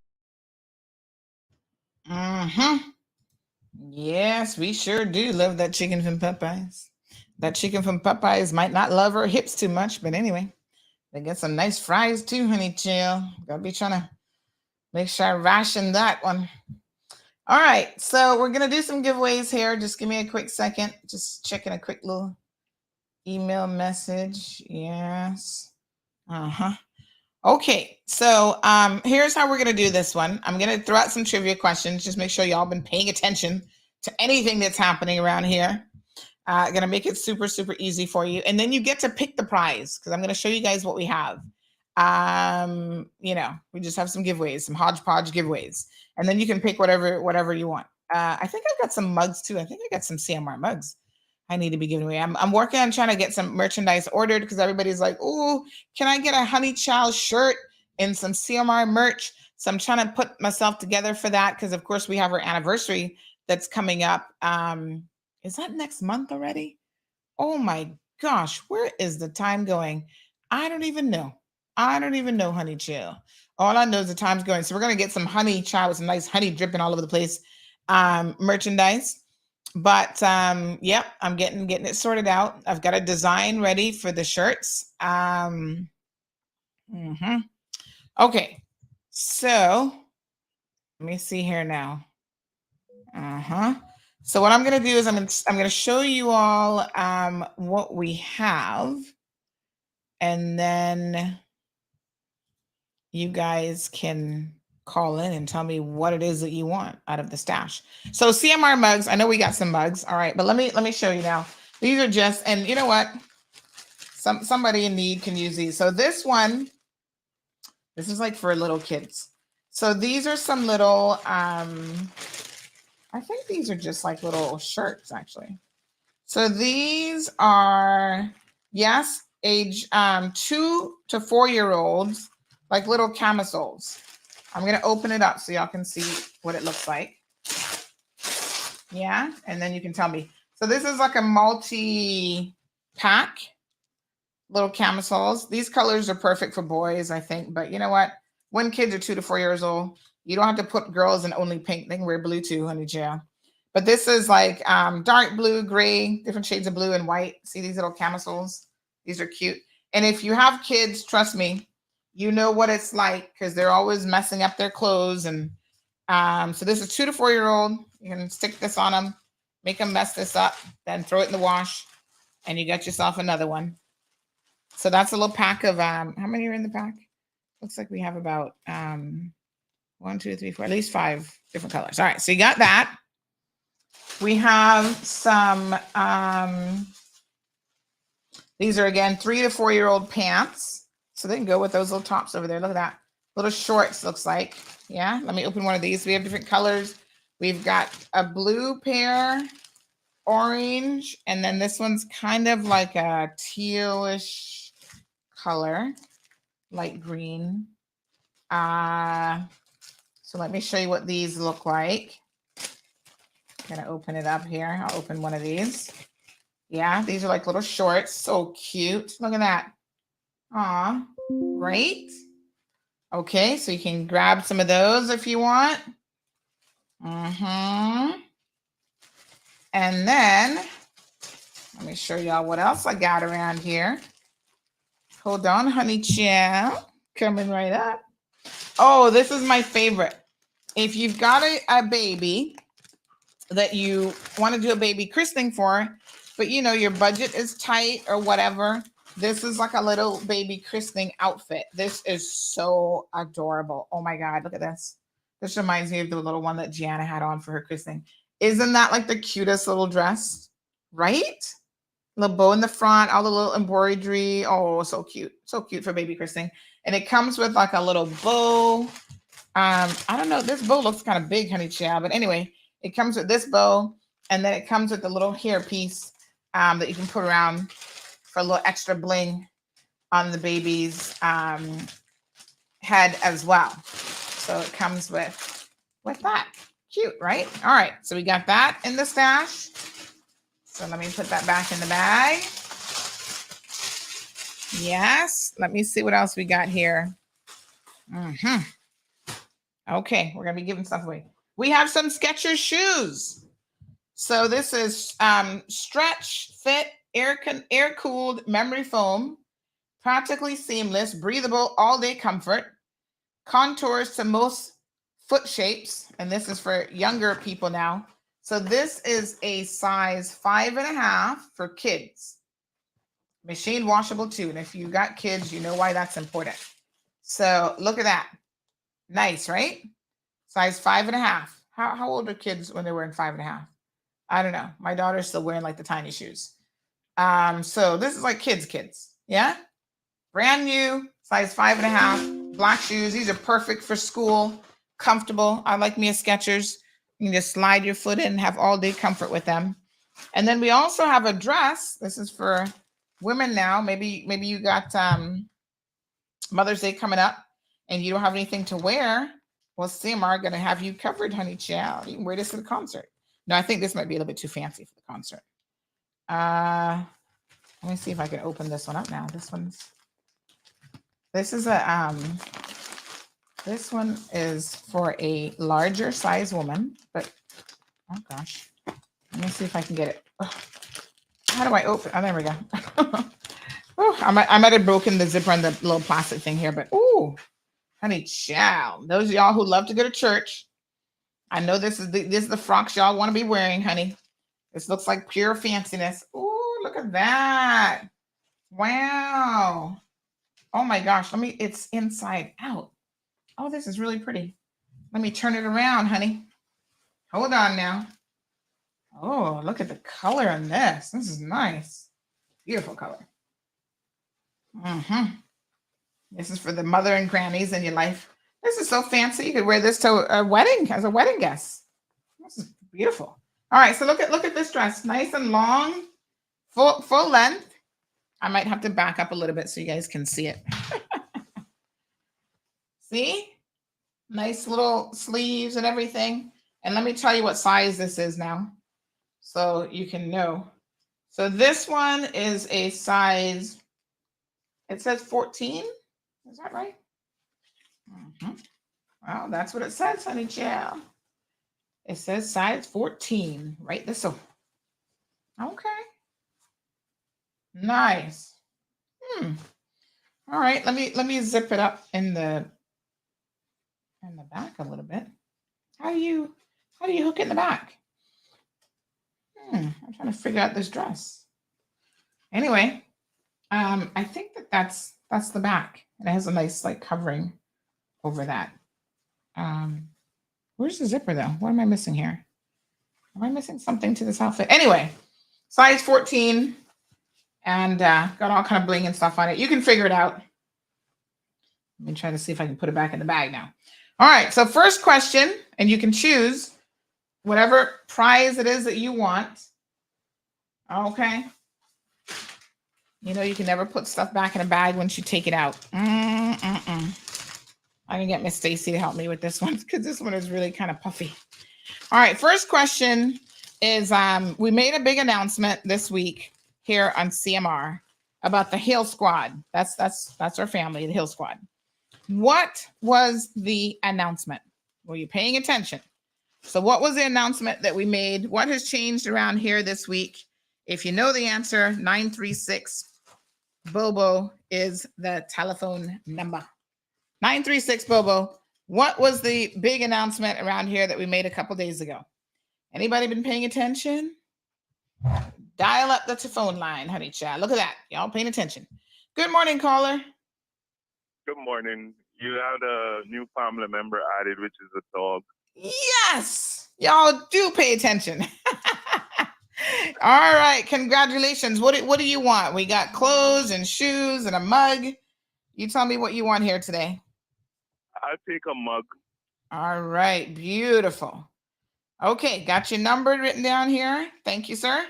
Yes, we sure do love that chicken from Popeyes. That chicken from Popeyes might not love her hips too much, but anyway, they get some nice fries too, honey chill. Gotta be trying to make sure I ration that one. All right, so we're gonna do some giveaways here. Just give me a quick second. Just checking a quick little email message. Yes. Okay, so here's how we're gonna do this one. I'm gonna throw out some trivia questions. Just make sure y'all been paying attention to anything that's happening around here. Gonna make it super, super easy for you. And then you get to pick the prize because I'm gonna show you guys what we have. We just have some giveaways, some hodgepodge giveaways. And then you can pick whatever you want. I think I've got some mugs too. I think I got some CMR mugs I need to be giving away. I'm working on trying to get some merchandise ordered because everybody's like, oh, can I get a Honey Child shirt and some CMR merch? So I'm trying to put myself together for that because, of course, we have our anniversary that's coming up. Is that next month already? Oh, my gosh. Where is the time going? I don't even know. Honey Chill. All I know is the time's going. So we're going to get some Honey Child with some nice honey dripping all over the place merchandise. But yep, I'm getting it sorted out. I've got a design ready for the shirts. Okay, so let me see here now. So what I'm gonna do is I'm gonna show you all what we have, and then you guys can call in and tell me what it is that you want out of the stash. So CMR mugs, I know we got some mugs. All right, but let me show you now. These are just, and you know what? Somebody in need can use these. So this one, this is like for little kids. So these are some little, I think these are just like little shirts actually. So these are, yes, age 2 to 4 year olds, like little camisoles. I'm going to open it up so y'all can see what it looks like. Yeah, and then you can tell me. So this is like a multi-pack, little camisoles. These colors are perfect for boys, I think. But you know what? When kids are 2 to 4 years old, you don't have to put girls in only pink. They can wear blue too, honey child. But this is like dark blue, gray, different shades of blue and white. See these little camisoles? These are cute. And if you have kids, trust me, you know what it's like because they're always messing up their clothes. And so this is 2 to 4 year old. You can stick this on them, make them mess this up, then throw it in the wash, and you got yourself another one. So that's a little pack of, how many are in the pack? Looks like we have about 1, 2, 3, 4, at least 5 different colors. All right, so you got that. We have some, these are again 3 to 4 year old pants. So they can go with those little tops over there. Look at that. Little shorts, looks like. Yeah, let me open one of these. We have different colors. We've got a blue pair, orange, and then this one's kind of like a tealish color, light green. So let me show you what these look like. I'm gonna open it up here. I'll open one of these. Yeah, these are like little shorts. So cute. Look at that. Aw, great. Okay, so you can grab some of those if you want. And then, let me show y'all what else I got around here. Hold on, honey child. Coming right up. Oh, this is my favorite. If you've got a baby that you want to do a baby christening for, but you know, your budget is tight or whatever, this is like a little baby christening outfit. This is so adorable. Oh my God, look at this. This reminds me of the little one that Gianna had on for her christening. Isn't that like the cutest little dress? Right? Little bow in the front, all the little embroidery. Oh, so cute. So cute for baby christening. And it comes with like a little bow. I don't know. This bow looks kind of big, honey child. But anyway, it comes with this bow. And then it comes with a little hair piece that you can put around for a little extra bling on the baby's head as well. So it comes with that. Cute, right? All right. So we got that in the stash. So let me put that back in the bag. Yes. Let me see what else we got here. Okay. We're going to be giving stuff away. We have some Skechers shoes. So this is stretch, fit, air-cooled memory foam, practically seamless, breathable, all-day comfort, contours to most foot shapes, and this is for younger people now. So this is a size 5.5 for kids. Machine washable too, and if you got kids, you know why that's important. So look at that. Nice, right? Size 5.5. How old are kids when they're wearing 5.5? I don't know. My daughter's still wearing like the tiny shoes. So this is like kids. Yeah. Brand new, size 5.5, black shoes. These are perfect for school, comfortable. I like me a Skechers. You can just slide your foot in and have all day comfort with them. And then we also have a dress. This is for women now. Maybe you got Mother's Day coming up and you don't have anything to wear. Well, CMR going to have you covered, honey child. You can wear this to the concert. No, I think this might be a little bit too fancy for the concert. Let me see if I can open this one up now. This one is for a larger size woman, but oh gosh. Let me see if I can get it. Oh, how do I open? Oh, there we go. Oh, I might have broken the zipper on the little plastic thing here, but oh, honey child. Those of y'all who love to go to church, I know this is the frocks y'all want to be wearing, honey. This looks like pure fanciness. Oh, look at that. Wow. Oh my gosh. It's inside out. Oh, this is really pretty. Let me turn it around, honey. Hold on now. Oh, look at the color on this. This is nice. Beautiful color. This is for the mother and grannies in your life. This is so fancy. You could wear this to a wedding as a wedding guest. This is beautiful. All right, so look at this dress. Nice and long, full length. I might have to back up a little bit so you guys can see it. See? Nice little sleeves and everything. And let me tell you what size this is now so you can know. So this one is a size, it says 14. Is that right? Well, that's what it says, honey child. It says size 14. Right this way. Okay. Nice. All right, let me zip it up in the back a little bit. How do you hook it in the back? I'm trying to figure out this dress. Anyway, I think that's the back. And it has a nice like covering over that. Where's the zipper though? What am I missing here? Am I missing something to this outfit? Anyway, size 14 and got all kind of bling and stuff on it. You can figure it out. Let me try to see if I can put it back in the bag now. All right, so first question, and you can choose whatever prize it is that you want. Okay. You know, you can never put stuff back in a bag once you take it out. I can get Miss Stacy to help me with this one because this one is really kind of puffy. All right, first question is we made a big announcement this week here on CMR about the Hill Squad. That's our family, the Hill Squad. What was the announcement? Were you paying attention? So what was the announcement that we made? What has changed around here this week? If you know the answer, 936 Bobo is the telephone number. 936 Bobo. What was the big announcement around here that we made a couple days ago? Anybody been paying attention? Dial up the phone line, honey child. Look at that. Y'all paying attention. Good morning, caller. Good morning. You have the new family member added, which is a dog. Yes, y'all do pay attention. All right, congratulations. What do you want? We got clothes and shoes and a mug. You tell me what you want here today. I'll take a mug. All right, beautiful. Okay, got your number written down here. Thank you, sir.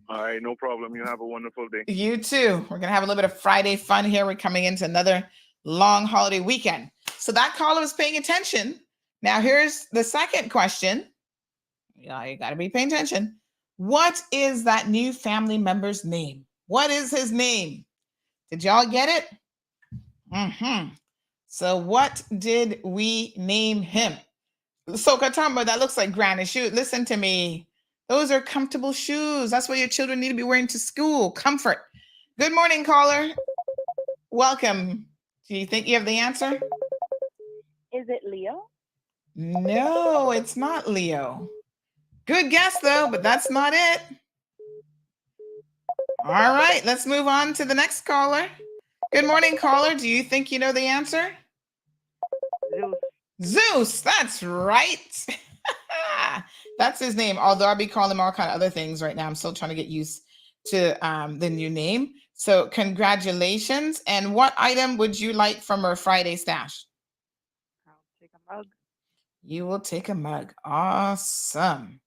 All right, no problem. You have a wonderful day. You too. We're gonna have a little bit of Friday fun here. We're coming into another long holiday weekend. So that caller was paying attention. Now here's the second question. Yeah, you gotta be paying attention. What is that new family member's name? What is his name? Did y'all get it? So what did we name him? So Katamba, that looks like granny shoe. Listen to me. Those are comfortable shoes. That's what your children need to be wearing to school. Comfort. Good morning, caller. Welcome. Do you think you have the answer? Is it Leo? No, it's not Leo. Good guess, though, but that's not it. All right, let's move on to the next caller. Good morning, caller. Do you think you know the answer? Zeus, that's right. That's his name. Although I'll be calling him all kind of other things right now. I'm still trying to get used to the new name. So congratulations. And what item would you like from our Friday stash? I'll take a mug. You will take a mug. Awesome.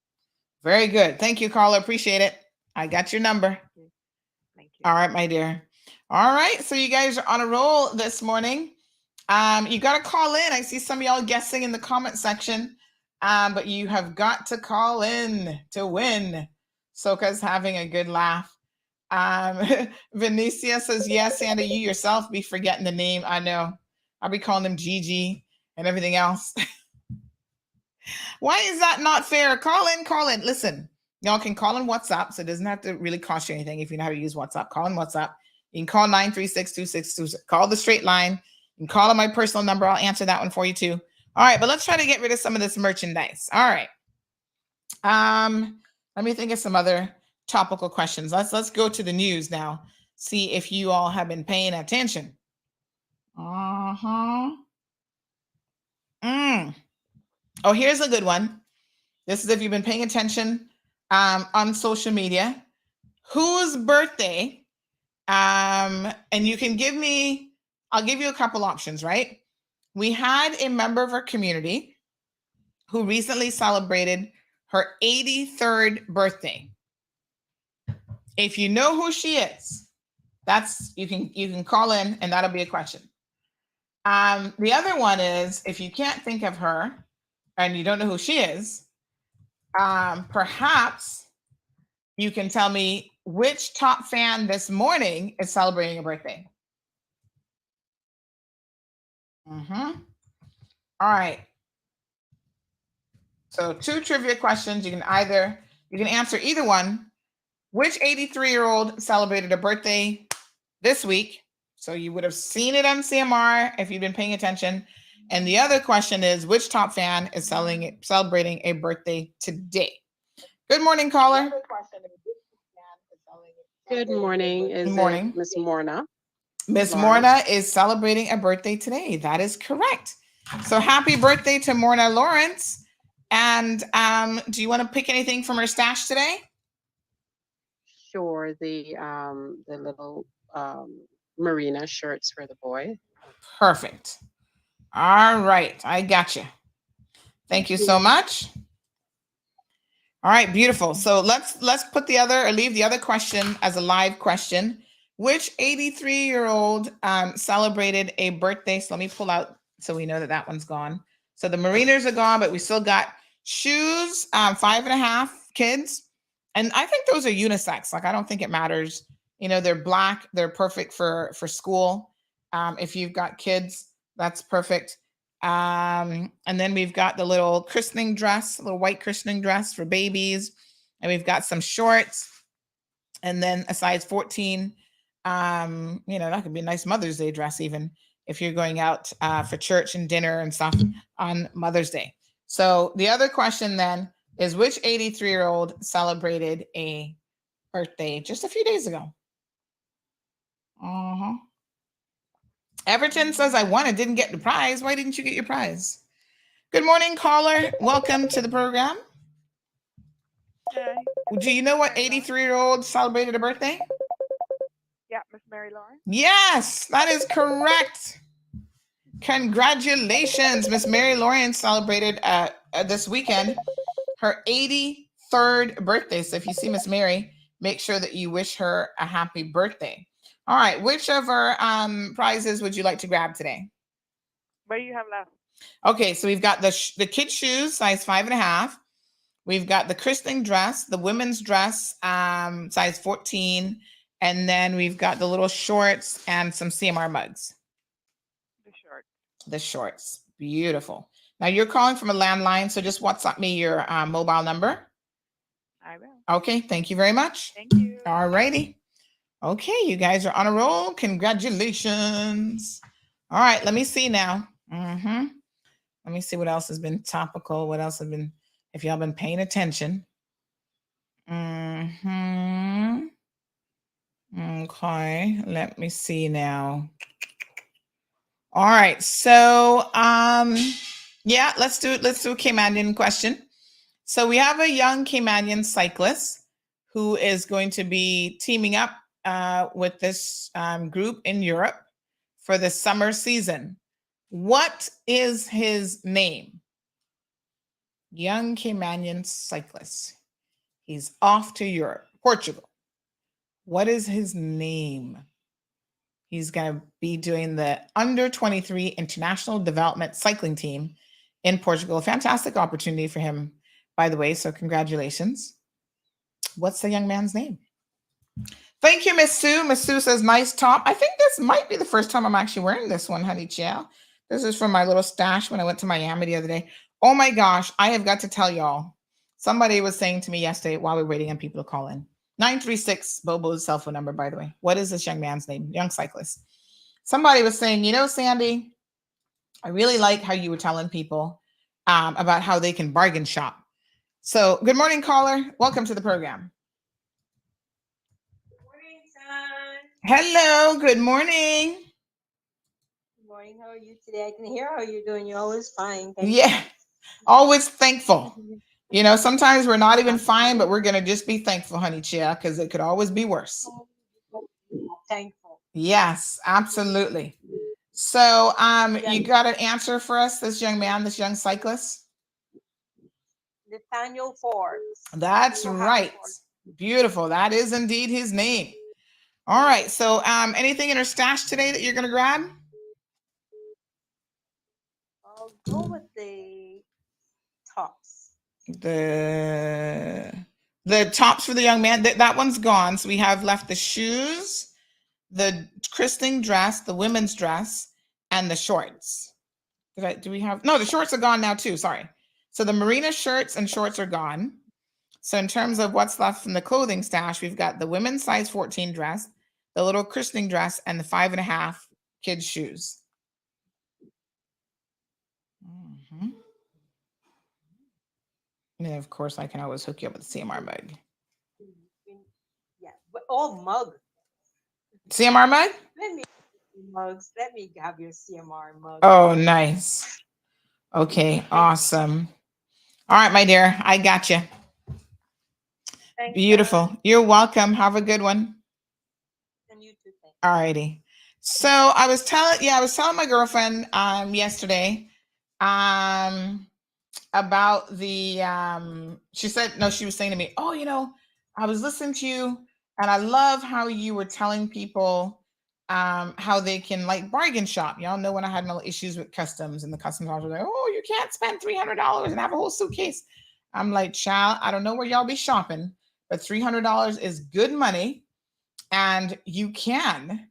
Very good. Thank you, caller. Appreciate it. I got your number. Thank you. All right, my dear. All right. So you guys are on a roll this morning. You got to call in. I see some of y'all guessing in the comment section. But you have got to call in to win. Soka's having a good laugh. Vinicia says, yes, Sandy, you yourself be forgetting the name. I know. I'll be calling him Gigi and everything else. Why is that not fair? Call in. Listen, y'all can call in WhatsApp, so it doesn't have to really cost you anything if you know how to use WhatsApp. Call in WhatsApp. You can call 936-2626. Call the straight line. You can call on my personal number. I'll answer that one for you too. All right, but let's try to get rid of some of this merchandise. All right. Let me think of some other topical questions. Let's go to the news now. See if you all have been paying attention. Oh, here's a good one. This is if you've been paying attention on social media. Whose birthday? And you can give me, I'll give you a couple options, right? We had a member of our community who recently celebrated her 83rd birthday. If you know who she is, that's you can call in and that'll be a question. The other one is if you can't think of her and you don't know who she is, perhaps you can tell me which top fan this morning is celebrating a birthday. All right. So 2 trivia questions. You can answer either one. Which 83-year-old celebrated a birthday this week? So you would have seen it on CMR if you've been paying attention. And the other question is, which top fan is celebrating a birthday today? Good morning, caller. Good morning. Good morning. Miss Morna? Miss Morna is celebrating a birthday today. That is correct. So happy birthday to Morna Lawrence. And do you want to pick anything from her stash today? Sure. The little Marina shirts for the boy. Perfect. All right. I got you. Thank you so much. All right. Beautiful. So let's put leave the other question as a live question. Which 83-year-old celebrated a birthday? So let me pull out so we know that one's gone. So the Mariners are gone, but we still got shoes, 5.5 kids. And I think those are unisex. Like, I don't think it matters. You know, they're black. They're perfect for school. If you've got kids, that's perfect. And then we've got the little christening dress, a little white christening dress for babies. And we've got some shorts. And then a size 14. That could be a nice Mother's Day dress, even if you're going out for church and dinner and stuff on Mother's Day. So the other question then is, which 83-year-old celebrated a birthday just a few days ago? Everton says, I won. I didn't get the prize. Why didn't you get your prize? Good morning, caller. Welcome to the program. Hi. Do you know what 83-year-old celebrated a birthday? Yeah, Miss Mary Lauren. Yes, that is correct. Congratulations. Miss Mary Lauren celebrated this weekend her 83rd birthday. So if you see Miss Mary, make sure that you wish her a happy birthday. All right, which of our prizes would you like to grab today? What do you have left? Okay, so we've got the kids' shoes, size 5.5. We've got the christening dress, the women's dress, size 14. And then we've got the little shorts and some CMR mugs. The shorts. The shorts. Beautiful. Now you're calling from a landline, so just WhatsApp me your mobile number. I will. Okay, thank you very much. Thank you. All righty. Okay, you guys are on a roll. Congratulations. All right, let me see now. Let me see what else has been topical. What else has been, if y'all been paying attention. Okay, let me see now. All right, so yeah, let's do it. Let's do a Caymanian question. So we have a young Caymanian cyclist who is going to be teaming up with this group in Europe for the summer season. What is his name? Young Caymanian cyclist. He's off to Europe, Portugal. What is his name? He's going to be doing the under 23 international development cycling team in Portugal. A fantastic opportunity for him, by the way. So congratulations. What's the young man's name? Thank you, Miss Sue. Miss Sue says, nice top. I think this might be the first time I'm actually wearing this one, honey child. This is from my little stash when I went to Miami the other day. Oh my gosh, I have got to tell y'all. Somebody was saying to me yesterday while we were waiting on people to call in. 936, Bobo's cell phone number, by the way. What is this young man's name? Young cyclist. Somebody was saying, you know, Sandy, I really like how you were telling people about how they can bargain shop. So good morning, caller. Welcome to the program. Hello, good morning. Good morning. How are you today? I can hear how you're doing. You're always fine. Yeah, always thankful. You know, sometimes we're not even fine, but we're going to just be thankful, honey chia, because it could always be worse. Thankful. Yes, absolutely. So you got an answer for us, this young man, this young cyclist? Nathaniel Forbes. That's right. Beautiful. That is indeed his name. All right. So anything in her stash today that you're going to grab? I'll go with the tops. The tops for the young man. That one's gone. So we have left the shoes, the christening dress, the women's dress, and the shorts. Do we have? No, the shorts are gone now too. Sorry. So the marina shirts and shorts are gone. So in terms of what's left from the clothing stash, we've got the women's size 14 dress, the little christening dress, and the 5.5 kids shoes. And then of course I can always hook you up with the CMR mug. Yeah. Oh, mug. CMR mug? Let me have your CMR mug. Oh, nice. Okay, awesome. All right, my dear, I got you. Thanks, Beautiful. You're welcome. Have a good one. And you too. All righty. So I was telling my girlfriend yesterday about the she said, no, she was saying to me, oh, you know, I was listening to you and I love how you were telling people how they can like bargain shop. Y'all know when I had no issues with customs and the customs officer was like, oh, you can't spend $300 and have a whole suitcase. I'm like, child, I don't know where y'all be shopping, but $300 is good money and you can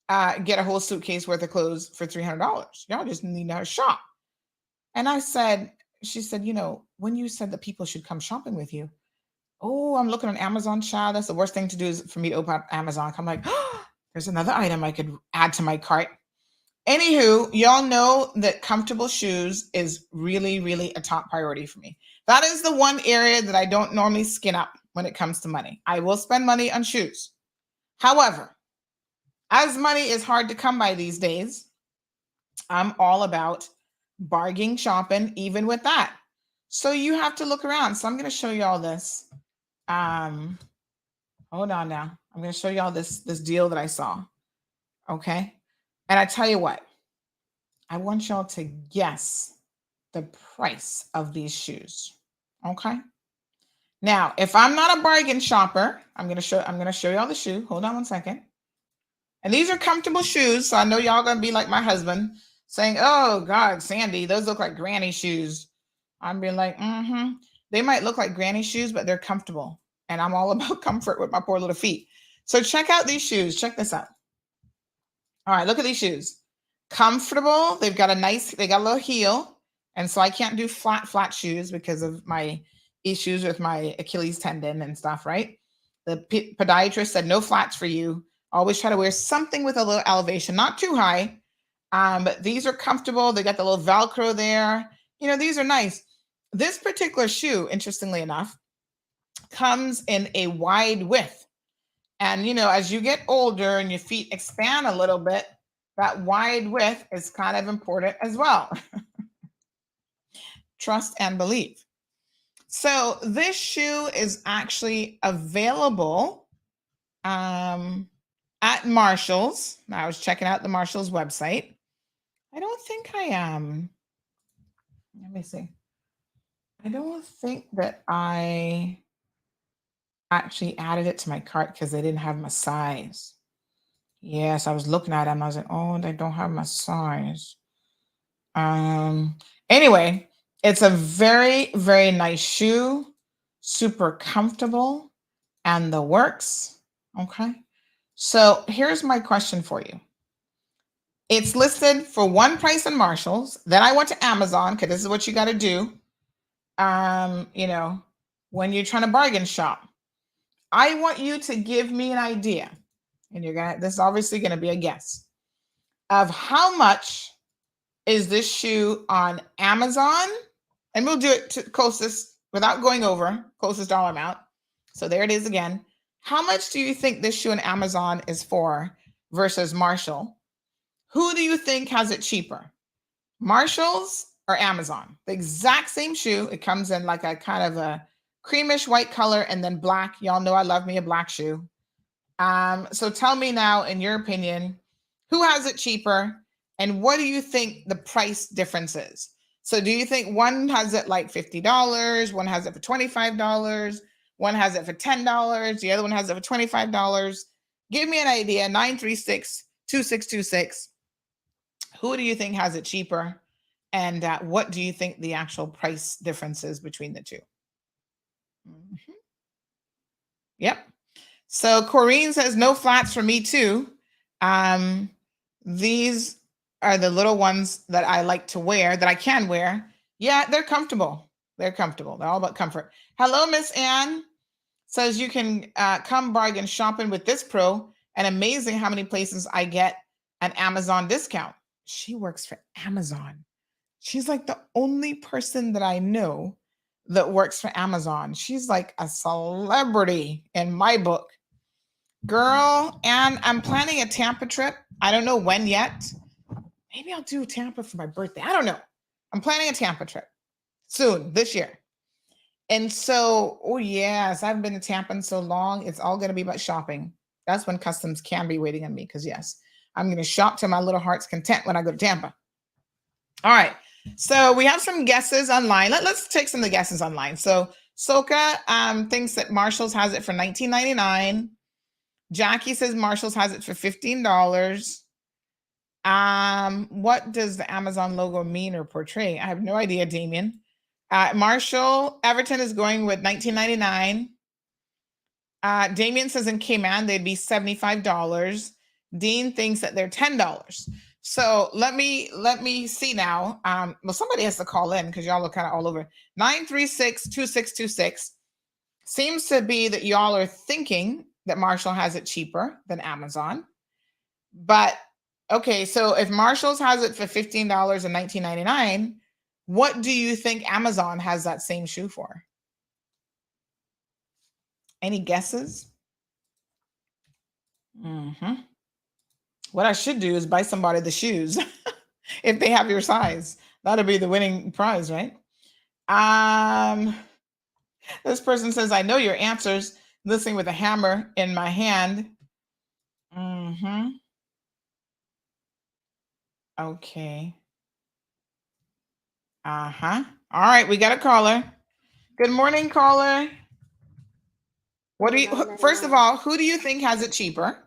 get a whole suitcase worth of clothes for $300. Y'all just need to shop. And she said, you know, when you said that people should come shopping with you, oh, I'm looking on Amazon, child. That's the worst thing to do is for me to open up Amazon. I'm like, oh, there's another item I could add to my cart. Anywho, y'all know that comfortable shoes is really, really a top priority for me. That is the one area that I don't normally skin up when it comes to money. I will spend money on shoes. However, as money is hard to come by these days, I'm all about bargain shopping, even with that. So you have to look around. So I'm going to show you all this. Hold on now. I'm going to show you all this deal that I saw. Okay. And I tell you what, I want y'all to guess the price of these shoes. Okay. Now, if I'm not a bargain shopper, I'm going to show you all the shoe. Hold on one second. And these are comfortable shoes. So I know y'all going to be like my husband saying, oh God, Sandy, those look like granny shoes. I'm being like, they might look like granny shoes, but they're comfortable. And I'm all about comfort with my poor little feet. So check out these shoes. Check this out. All right, look at these shoes. Comfortable. They got a little heel. And so I can't do flat shoes because of my issues with my Achilles tendon and stuff, right? The podiatrist said no flats for you. Always try to wear something with a little elevation, not too high. But these are comfortable. They got the little Velcro there. You know, these are nice. This particular shoe, interestingly enough, comes in a wide width. And, you know, as you get older and your feet expand a little bit, that wide width is kind of important as well. Trust and believe. So this shoe is actually available at Marshall's. I was checking out the Marshall's website. I don't think I am. Let me see. I don't think that I actually added it to my cart because they didn't have my size. Yes, I was looking at them. I was like, oh, they don't have my size. Anyway, it's a very, very nice shoe, super comfortable, and the works. Okay. So here's my question for you. It's listed for one price in Marshall's. Then I went to Amazon because this is what you got to do. You know, when you're trying to bargain shop, I want you to give me an idea, and this is obviously going to be a guess of how much is this shoe on Amazon, and we'll do it to closest without going over closest dollar amount. So there it is again. How much do you think this shoe on Amazon is for versus Marshall? Who do you think has it cheaper? Marshall's or Amazon? The exact same shoe. It comes in like a kind of a creamish white color and then black. Y'all know I love me a black shoe. So tell me now, in your opinion, who has it cheaper and what do you think the price difference is? So do you think one has it like $50, one has it for $25, one has it for $10, the other one has it for $25? Give me an idea. 936-2626. Who do you think has it cheaper? And what do you think the actual price difference is between the two? Yep. So Corrine says no flats for me too. These are the little ones that I like to wear, that I can wear. Yeah, they're comfortable. They're comfortable. They're all about comfort. Hello, Miss Ann. Says you can come bargain shopping with this pro, and amazing how many places I get an Amazon discount. She works for Amazon. She's like the only person that I know that works for Amazon. She's like a celebrity in my book. Girl, and I'm planning a Tampa trip. I don't know when yet. Maybe I'll do Tampa for my birthday. I don't know. I'm planning a Tampa trip soon this year. And so, oh yes, I haven't been to Tampa in so long. It's all going to be about shopping. That's when customs can be waiting on me because yes, I'm going to shop to my little heart's content when I go to Tampa. All right. So we have some guesses online. Let's take some of the guesses online. So Soka thinks that Marshall's has it for $19.99. Jackie says Marshall's has it for $15. What does the Amazon logo mean or portray? I have no idea, Damien. Marshall Everton is going with $19.99. Damien says in Cayman they'd be $75. Dean thinks that they're $10. So let me see now. Well, somebody has to call in because y'all are kind of all over. 936-2626 seems to be that y'all are thinking that Marshall has it cheaper than Amazon. But okay, so if Marshall's has it for $15 and $19.99, what do you think Amazon has that same shoe for? Any guesses? What I should do is buy somebody the shoes if they have your size. That'll be the winning prize, right? This person says, I know your answers, listening with a hammer in my hand. Okay. All right, we got a caller. Good morning, caller. First of all, who do you think has it cheaper?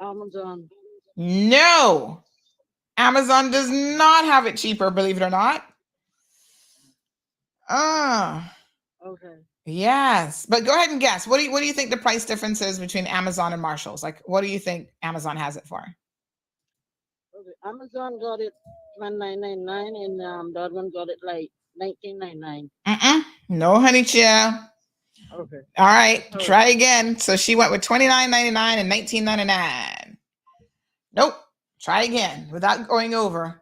Amazon. No. Amazon does not have it cheaper, believe it or not. Okay. Yes, but go ahead and guess. What do you think the price difference is between Amazon and Marshalls? Like, what do you think Amazon has it for? Okay. Amazon got it $29.99 and the other one got it like $19.99. No, honey chill. Okay. All right, try again. So she went with $29.99 and $19.99. Nope. Try again without going over.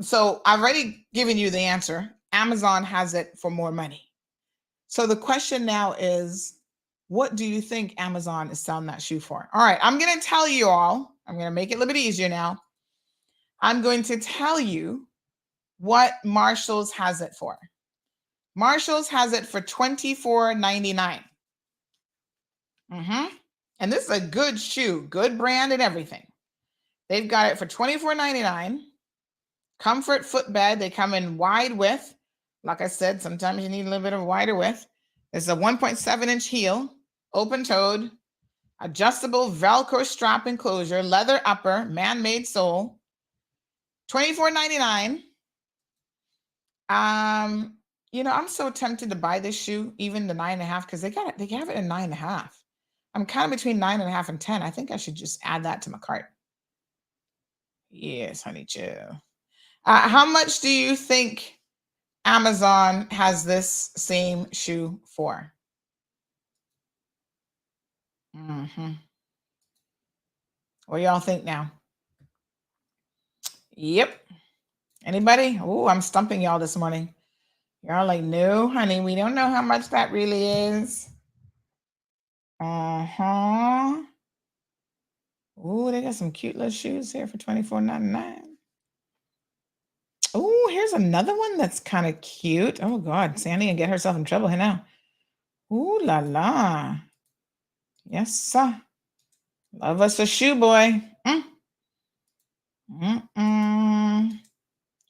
So I've already given you the answer. Amazon has it for more money. So the question now is, what do you think Amazon is selling that shoe for? All right, I'm going to tell you all. I'm going to make it a little bit easier now. I'm going to tell you what Marshalls has it for. Marshalls has it for $24.99. And this is a good shoe, good brand and everything. They've got it for $24.99. Comfort footbed. They come in wide width. Like I said, sometimes you need a little bit of wider width. There's a 1.7-inch heel, open-toed, adjustable Velcro strap enclosure, leather upper, man-made sole. $24.99. I'm so tempted to buy this shoe, even the 9.5, because they have it in 9.5. I'm kind of between 9.5 and 10. I think I should just add that to my cart. Yes, honey chill. How much do you think Amazon has this same shoe for? What do y'all think now? Yep. Anybody? Oh, I'm stumping y'all this morning. Y'all like, no, honey, we don't know how much that really is. Oh, they got some cute little shoes here for $24.99. Oh, here's another one that's kind of cute. Oh, God, Sandy can get herself in trouble here now. Ooh la la. Yes, sir. Love us a shoe boy.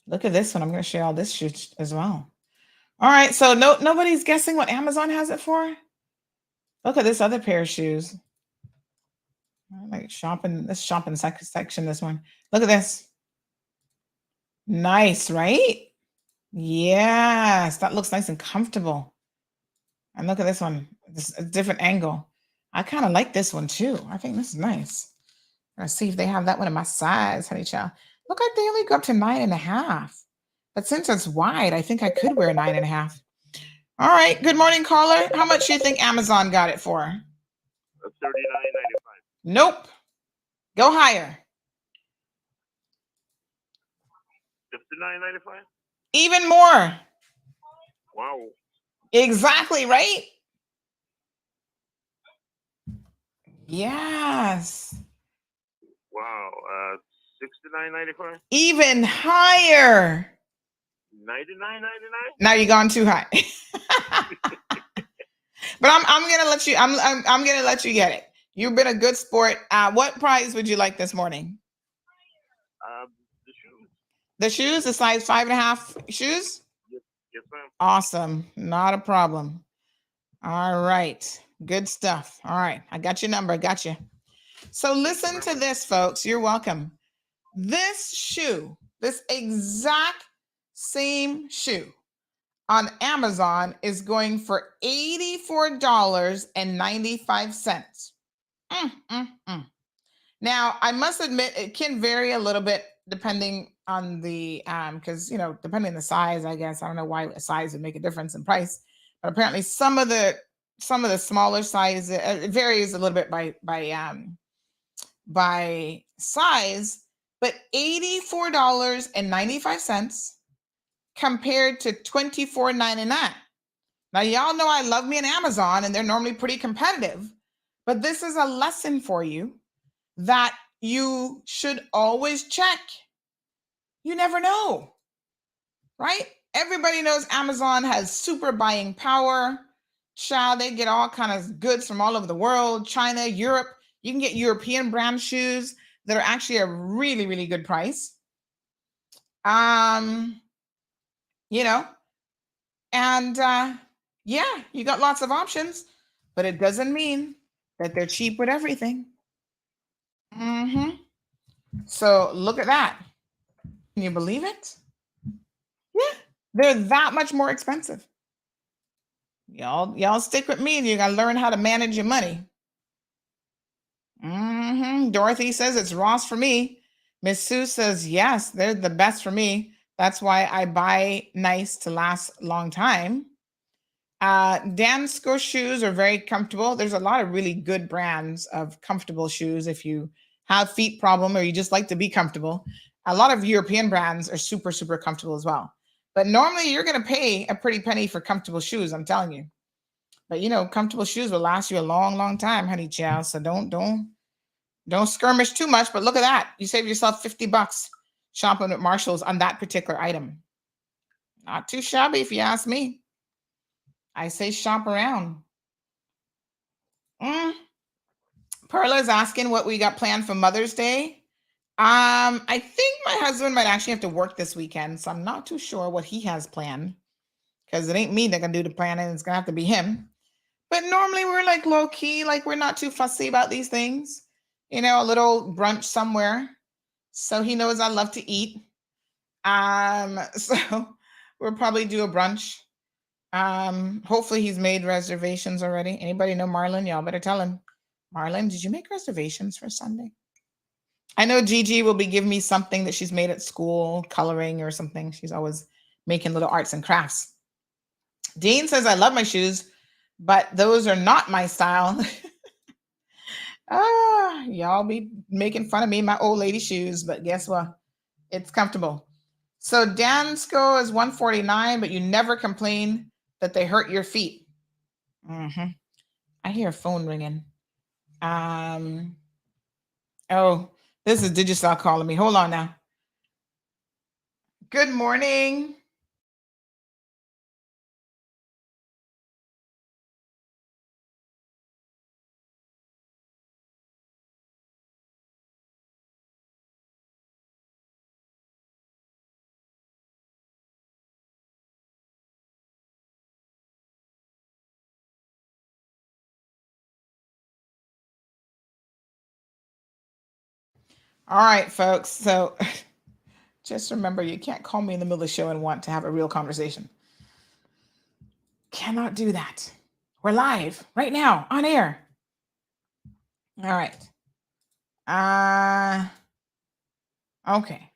Look at this one. I'm going to share all this shoe as well. All right, so nobody's guessing what Amazon has it for? Look at this other pair of shoes. I like shopping, this shopping section, this one. Look at this. Nice, right? Yes, that looks nice and comfortable. And look at this one. This is a different angle. I kind of like this one too. I think this is nice. Let's see if they have that one in my size, honey child. Look like they only go up to 9.5. But since it's wide, I think I could wear 9.5. All right. Good morning, caller. How much do you think Amazon got it for? $39.95. Nope. Go higher. $59.95. Even more. Wow. Exactly, right? Yes. Wow. $69.95. Even higher. $99.99. Now you're gone too high. But I'm gonna let you. I'm gonna let you get it. You've been a good sport. What prize would you like this morning? The shoes. The shoes, the size 5.5 shoes. Yes, ma'am. Awesome. Not a problem. All right. Good stuff. All right. I got your number. Got you. So listen to this, folks. You're welcome. This shoe, this exact same shoe on Amazon is going for $84.95. Now, I must admit, it can vary a little bit depending on the, because, depending on the size, I guess. I don't know why a size would make a difference in price, but apparently some of the smaller size, it varies a little bit by size, but $84.95 compared to $24.99. Now, y'all know I love me an Amazon, and they're normally pretty competitive, but this is a lesson for you that you should always check. You never know, right? Everybody knows Amazon has super buying power. Child, they get all kind of goods from all over the world, China, Europe. You can get European brand shoes that are actually a really, really good price. You know, and yeah, you got lots of options, but it doesn't mean that they're cheap with everything. So look at that. Can you believe it? Yeah, they're that much more expensive. Y'all stick with me and you gotta learn how to manage your money. Dorothy says it's Ross for me. Miss Sue says, yes, they're the best for me. That's why I buy nice to last a long time. Dansko shoes are very comfortable. There's a lot of really good brands of comfortable shoes if you have feet problem or you just like to be comfortable. A lot of European brands are super, super comfortable as well. But normally you're going to pay a pretty penny for comfortable shoes, I'm telling you. But you know, comfortable shoes will last you a long, long time, honey child. So don't skirmish too much. But look at that. You save yourself $50 shopping at Marshall's on that particular item. Not too shabby if you ask me. I say shop around. Perla's asking what we got planned for Mother's Day. I think my husband might actually have to work this weekend, so I'm not too sure what he has planned because it ain't me that can do the planning. It's gonna have to be him. But normally we're like low key, like we're not too fussy about these things. You know, a little brunch somewhere. So he knows I love to eat. So we'll probably do a brunch. Hopefully he's made reservations already. Anybody know Marlon? Y'all better tell him. Marlon, did you make reservations for Sunday? I know Gigi will be giving me something that she's made at school, coloring or something. She's always making little arts and crafts. Dean says, I love my shoes, but those are not my style. Y'all be making fun of me, my old lady shoes, but guess what? It's comfortable. So Dansko is $149, but you never complain that they hurt your feet. I hear a phone ringing. Oh, this is Digicel calling me. Hold on now. Good morning. All right, folks. So just remember, you can't call me in the middle of the show and want to have a real conversation. Cannot do that. We're live right now on air. All right. Okay.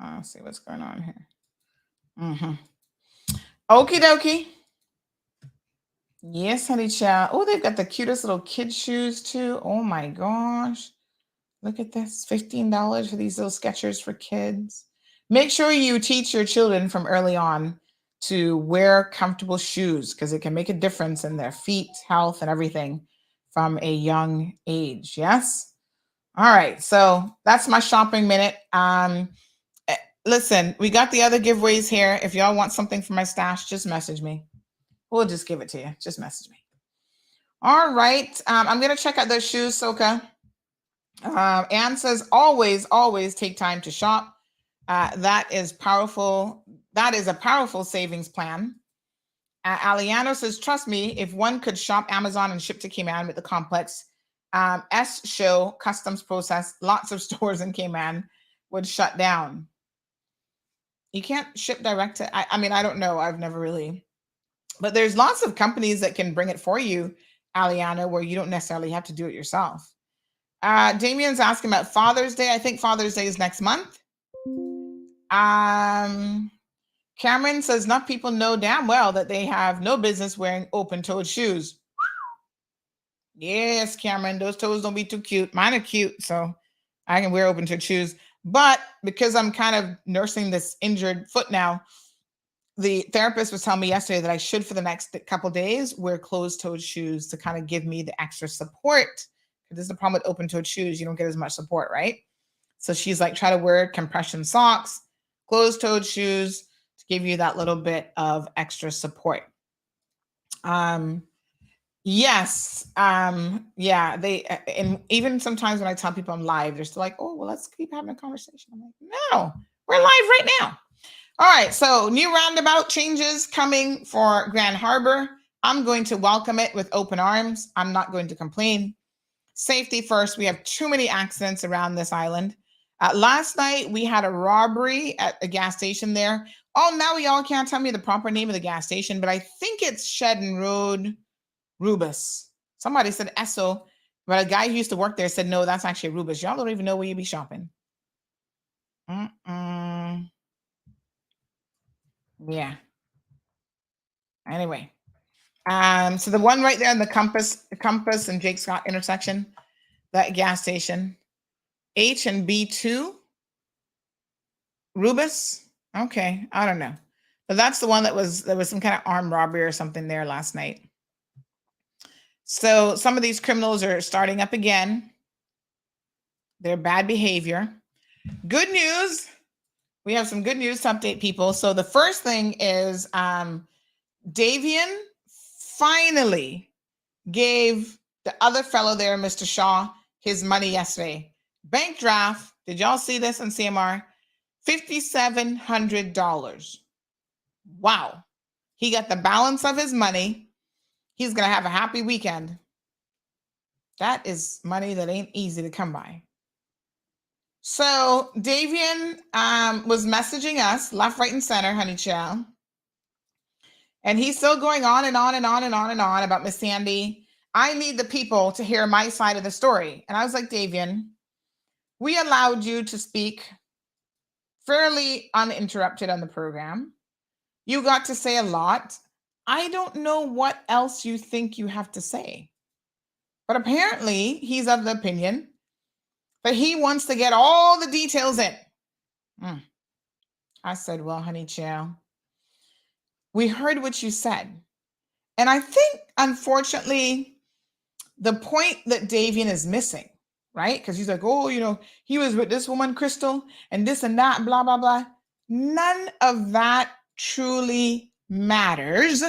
Let's see what's going on here. Okie dokie. Yes, honey child. Oh, they've got the cutest little kid shoes too. Oh my gosh. Look at this. $15 for these little Skechers for kids. Make sure you teach your children from early on to wear comfortable shoes because it can make a difference in their feet, health, and everything from a young age. Yes? All right. So that's my shopping minute. Listen, we got the other giveaways here. If y'all want something for my stash, just message me. We'll just give it to you. Just message me. All right. I'm going to check out those shoes, Soka. Anne says, always, always take time to shop. That is powerful. That is a powerful savings plan. Aliano says, trust me, if one could shop Amazon and ship to Cayman with the complex show customs process, lots of stores in Cayman would shut down. You can't ship direct to, I mean, I don't know. I've never really, but there's lots of companies that can bring it for you, Aliana, where you don't necessarily have to do it yourself. Damien's asking about Father's Day. I think Father's Day is next month. Cameron says, enough people know damn well that they have no business wearing open-toed shoes. Yes, Cameron, those toes don't be too cute. Mine are cute, so I can wear open-toed shoes. But because I'm kind of nursing this injured foot now, the therapist was telling me yesterday that I should, for the next couple days, wear closed-toed shoes to kind of give me the extra support. This is the problem with open-toed shoes. You don't get as much support, right? So she's like, try to wear compression socks, closed-toed shoes to give you that little bit of extra support. Yes. Yeah, and even sometimes when I tell people I'm live, they're still like, oh, well, let's keep having a conversation. I'm like, no, we're live right now. All right, so new roundabout changes coming for Grand Harbour. I'm going to welcome it with open arms. I'm not going to complain. Safety first. We have too many accidents around this island. Last night, we had a robbery at a gas station there. Oh, now y'all can't tell me the proper name of the gas station, but I think it's Shedden Road, Rubus. Somebody said Esso, but a guy who used to work there said, no, that's actually Rubus. Y'all don't even know where you be shopping. Yeah. Anyway. So the one right there in the Compass and Jake Scott intersection, that gas station, H and B2, Rubus. Okay, I don't know, but that's the one there was some kind of armed robbery or something there last night. So some of these criminals are starting up again. Their bad behavior. Good news. We have some good news to update people. So the first thing is Davian finally gave the other fellow there, Mr. Shaw, his money yesterday. Bank draft. Did y'all see this on CMR? $5,700. Wow. He got the balance of his money. He's going to have a happy weekend. That is money that ain't easy to come by. So Davian was messaging us left, right, and center, honey child. And he's still going on and on and on and on and on about Miss Sandy. I need the people to hear my side of the story. And I was like, Davian, we allowed you to speak fairly uninterrupted on the program. You got to say a lot. I don't know what else you think you have to say. But apparently, he's of the opinion that he wants to get all the details in. I said, well, honey child, we heard what you said. And I think, unfortunately, the point that Davian is missing, right? Because he's like, oh, you know, he was with this woman, Crystal, and this and that, blah, blah, blah. None of that truly matters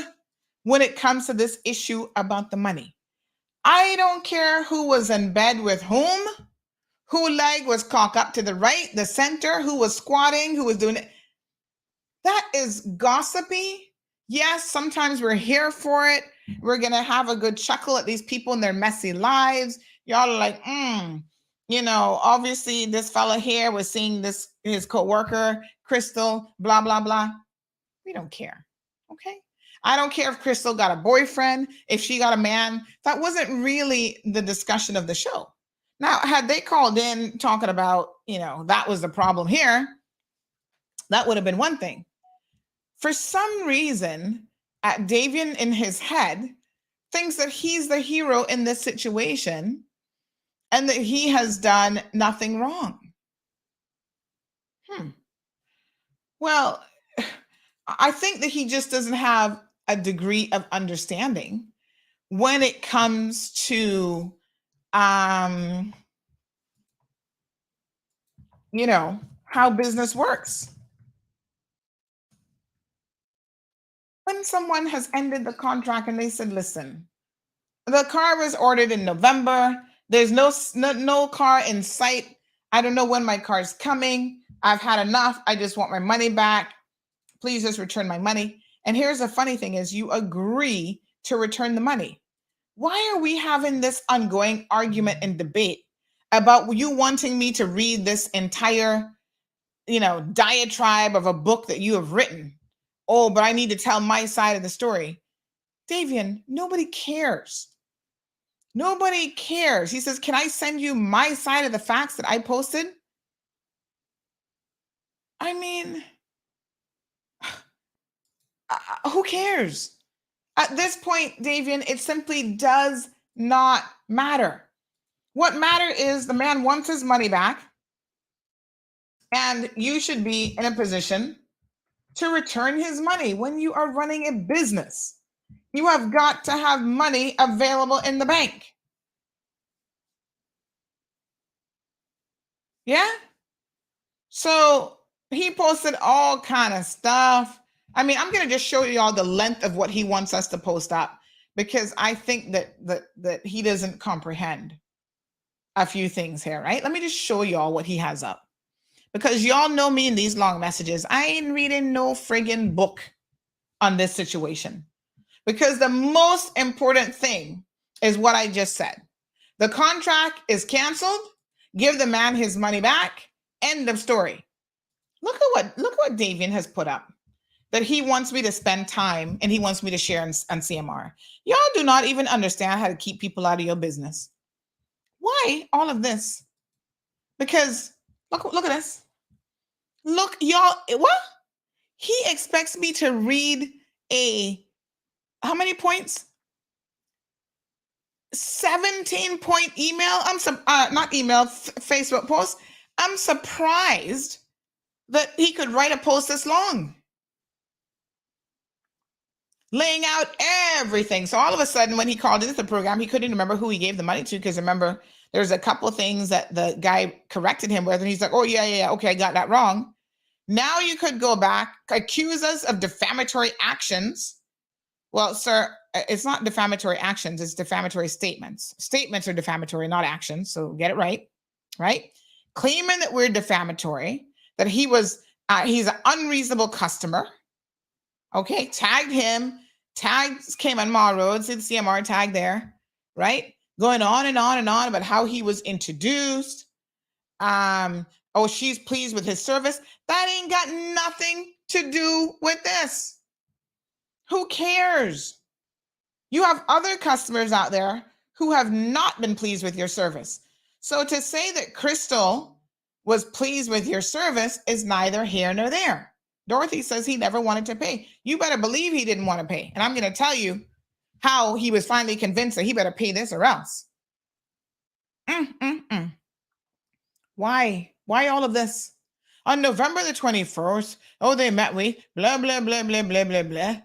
when it comes to this issue about the money. I don't care who was in bed with whom, who leg was cocked up to the right, the center, who was squatting, who was doing it. That is gossipy. Yes, sometimes we're here for it. We're going to have a good chuckle at these people in their messy lives. Y'all are like, you know, obviously this fella here was seeing this, his coworker, Crystal, blah, blah, blah. We don't care. Okay. I don't care if Crystal got a boyfriend, if she got a man. That wasn't really the discussion of the show. Now, had they called in talking about, you know, that was the problem here, that would have been one thing. For some reason, Davian in his head thinks that he's the hero in this situation and that he has done nothing wrong. Well, I think that he just doesn't have a degree of understanding when it comes to, you know, how business works. When someone has ended the contract and they said, listen, the car was ordered in November. There's no car in sight. I don't know when my car's coming. I've had enough. I just want my money back. Please just return my money. And here's the funny thing is you agree to return the money. Why are we having this ongoing argument and debate about you wanting me to read this entire, you know, diatribe of a book that you have written? Oh, but I need to tell my side of the story. Davian, nobody cares. Nobody cares. He says, can I send you my side of the facts that I posted? I mean, who cares? At this point, Davian, it simply does not matter. What matters is the man wants his money back, and you should be in a position to return his money. When you are running a business, you have got to have money available in the bank. Yeah. So he posted all kind of stuff. I mean, I'm going to just show you all the length of what he wants us to post up, because I think that he doesn't comprehend a few things here, right? Let me just show y'all what he has up, because y'all know me in these long messages. I ain't reading no friggin' book on this situation, because the most important thing is what I just said. The contract is canceled. Give the man his money back. End of story. Look at what Davian has put up, that he wants me to spend time and he wants me to share on CMR. Y'all do not even understand how to keep people out of your business. Why all of this? Because look at this. Look, y'all, what? He expects me to read how many points? 17-point email. Not email, Facebook post. I'm surprised that he could write a post this long, laying out everything. So all of a sudden, when he called into the program, he couldn't remember who he gave the money to, because remember, there's a couple of things that the guy corrected him with, and he's like, oh, yeah, okay, I got that wrong. Now you could go back, accuse us of defamatory actions. Well, sir, it's not defamatory actions, it's defamatory statements. Statements are defamatory, not actions, so get it right? Claiming that we're defamatory, that he's an unreasonable customer. Okay, tagged him, tagged Cayman Mall Road, see the CMR tag there, right? Going on and on and on about how he was introduced. Oh, she's pleased with his service. That ain't got nothing to do with this. Who cares? You have other customers out there who have not been pleased with your service. So to say that Crystal was pleased with your service is neither here nor there. Dorothy says he never wanted to pay. You better believe he didn't want to pay. And I'm going to tell you how he was finally convinced that he better pay this or else. Why? Why all of this? On November the 21st, they met with blah, blah, blah, blah, blah, blah, blah.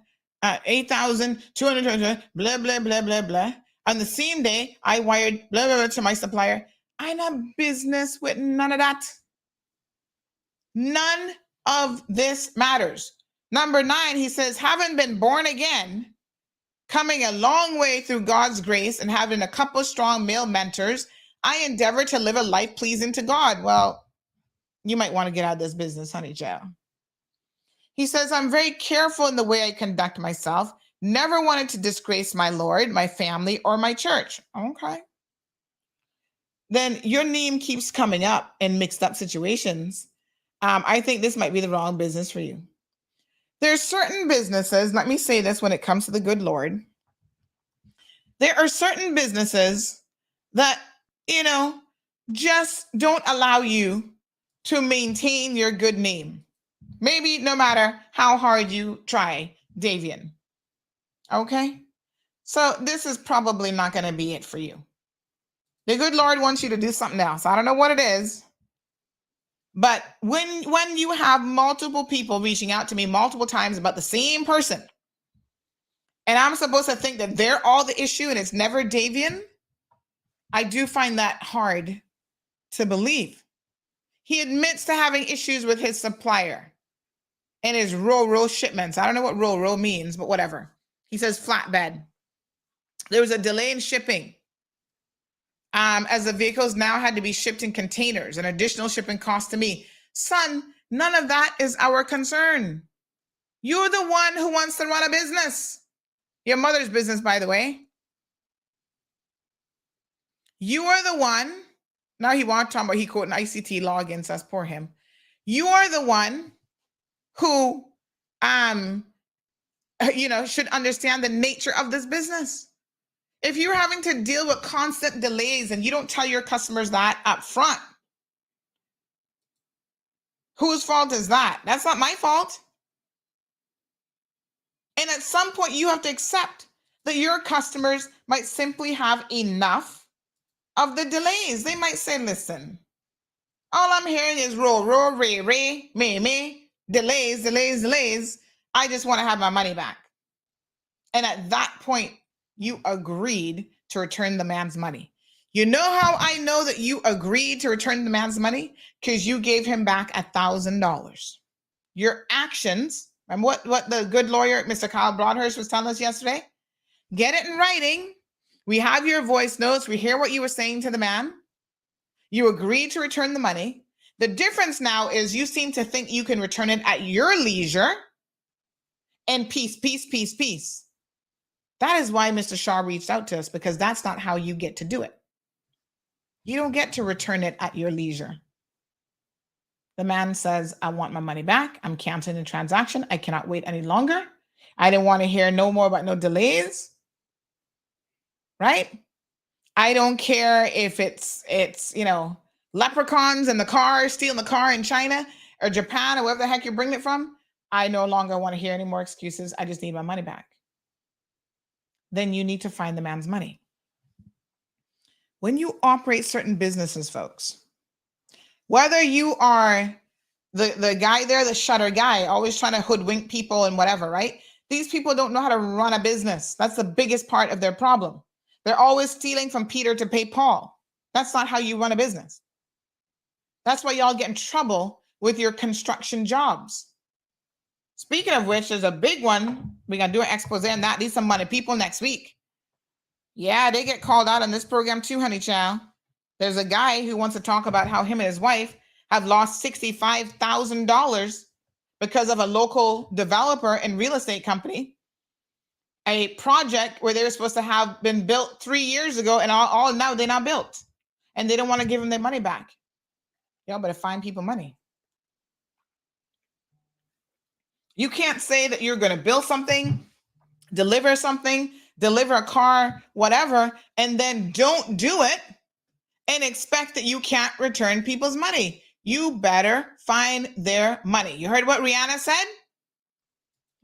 8,200, blah, blah, blah, blah, blah. On the same day, I wired blah, blah, blah to my supplier. I have business with none of that. None of this matters. Number 9, he says, having been born again, coming a long way through God's grace and having a couple strong male mentors, I endeavor to live a life pleasing to God. Well, you might want to get out of this business, honey child. He says, I'm very careful in the way I conduct myself. Never wanted to disgrace my Lord, my family, or my church. Okay. Then your name keeps coming up in mixed up situations. I think this might be the wrong business for you. There's certain businesses, let me say this when it comes to the good Lord. There are certain businesses that, just don't allow you to maintain your good name. Maybe no matter how hard you try, Davian. Okay? So this is probably not going to be it for you. The good Lord wants you to do something else. I don't know what it is. But when you have multiple people reaching out to me multiple times about the same person, and I'm supposed to think that they're all the issue and it's never Davian, I do find that hard to believe. He admits to having issues with his supplier and his roll shipments. I don't know what roll means, but whatever. He says flatbed. There was a delay in shipping. As the vehicles now had to be shipped in containers, an additional shipping cost to me. Son, none of that is our concern. You're the one who wants to run a business. Your mother's business, by the way. You are the one. Now he wants to talk about he quote an ICT law against us. Poor him. You are the one who, should understand the nature of this business. If you're having to deal with constant delays and you don't tell your customers that up front, whose fault is that? That's not my fault. And at some point, you have to accept that your customers might simply have enough of the delays. They might say, listen, all I'm hearing is roll, ray, me, delays. I just want to have my money back. And at that point, you agreed to return the man's money. You know how I know that you agreed to return the man's money? Because you gave him back $1,000. Your actions, and what the good lawyer, Mr. Kyle Broadhurst, was telling us yesterday, get it in writing. We have your voice notes. We hear what you were saying to the man. You agreed to return the money. The difference now is you seem to think you can return it at your leisure and peace, peace, peace, peace. That is why Mr. Shaw reached out to us, because that's not how you get to do it. You don't get to return it at your leisure. The man says, I want my money back. I'm canceling the transaction. I cannot wait any longer. I didn't want to hear no more about no delays. Right? I don't care if it's leprechauns in the car, stealing the car in China or Japan or wherever the heck you're bringing it from. I no longer want to hear any more excuses. I just need my money back. Then you need to find the man's money. When you operate certain businesses, folks, whether you are the guy there, the shutter guy, always trying to hoodwink people and whatever, right? These people don't know how to run a business. That's the biggest part of their problem. They're always stealing from Peter to pay Paul. That's not how you run a business. That's why y'all get in trouble with your construction jobs. Speaking of which, there's a big one. We're going to do an expose on that. Need some money people next week. Yeah, they get called out on this program too, honey child. There's a guy who wants to talk about how him and his wife have lost $65,000 because of a local developer and real estate company. A project where they were supposed to have been built 3 years ago, and all now they're not built. And they don't want to give them their money back. Y'all better find people money. You can't say that you're going to build something, deliver a car, whatever, and then don't do it and expect that you can't return people's money. You better find their money. You heard what Rihanna said?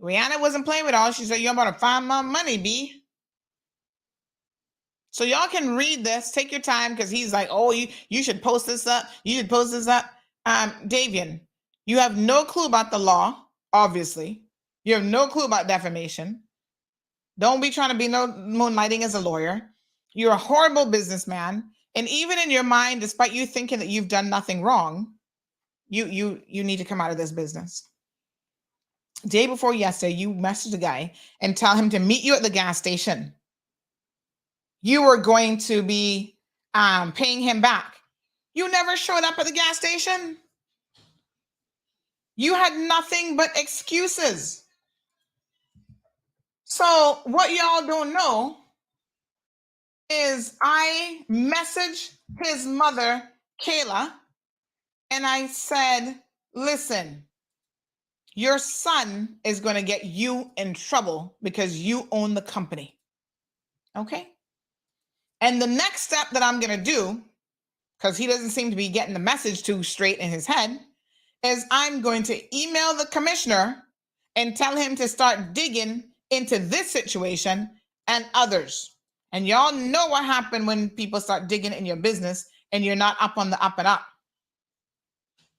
Rihanna wasn't playing with all. She said, you're about to find my money, B. So y'all can read this. Take your time, because he's like, oh, you should post this up. You should post this up. Davian, you have no clue about the law, obviously. You have no clue about defamation. Don't be trying to be no moonlighting as a lawyer. You're a horrible businessman. And even in your mind, despite you thinking that you've done nothing wrong, you need to come out of this business. Day before yesterday, you messaged a guy and tell him to meet you at the gas station. You were going to be paying him back. You never showed up at the gas station. You had nothing but excuses. So what y'all don't know is I messaged his mother, Kayla, and I said, listen, your son is going to get you in trouble because you own the company. Okay? And the next step that I'm going to do, because he doesn't seem to be getting the message too straight in his head, is I'm going to email the commissioner and tell him to start digging into this situation and others. And y'all know what happened when people start digging in your business and you're not up on the up and up.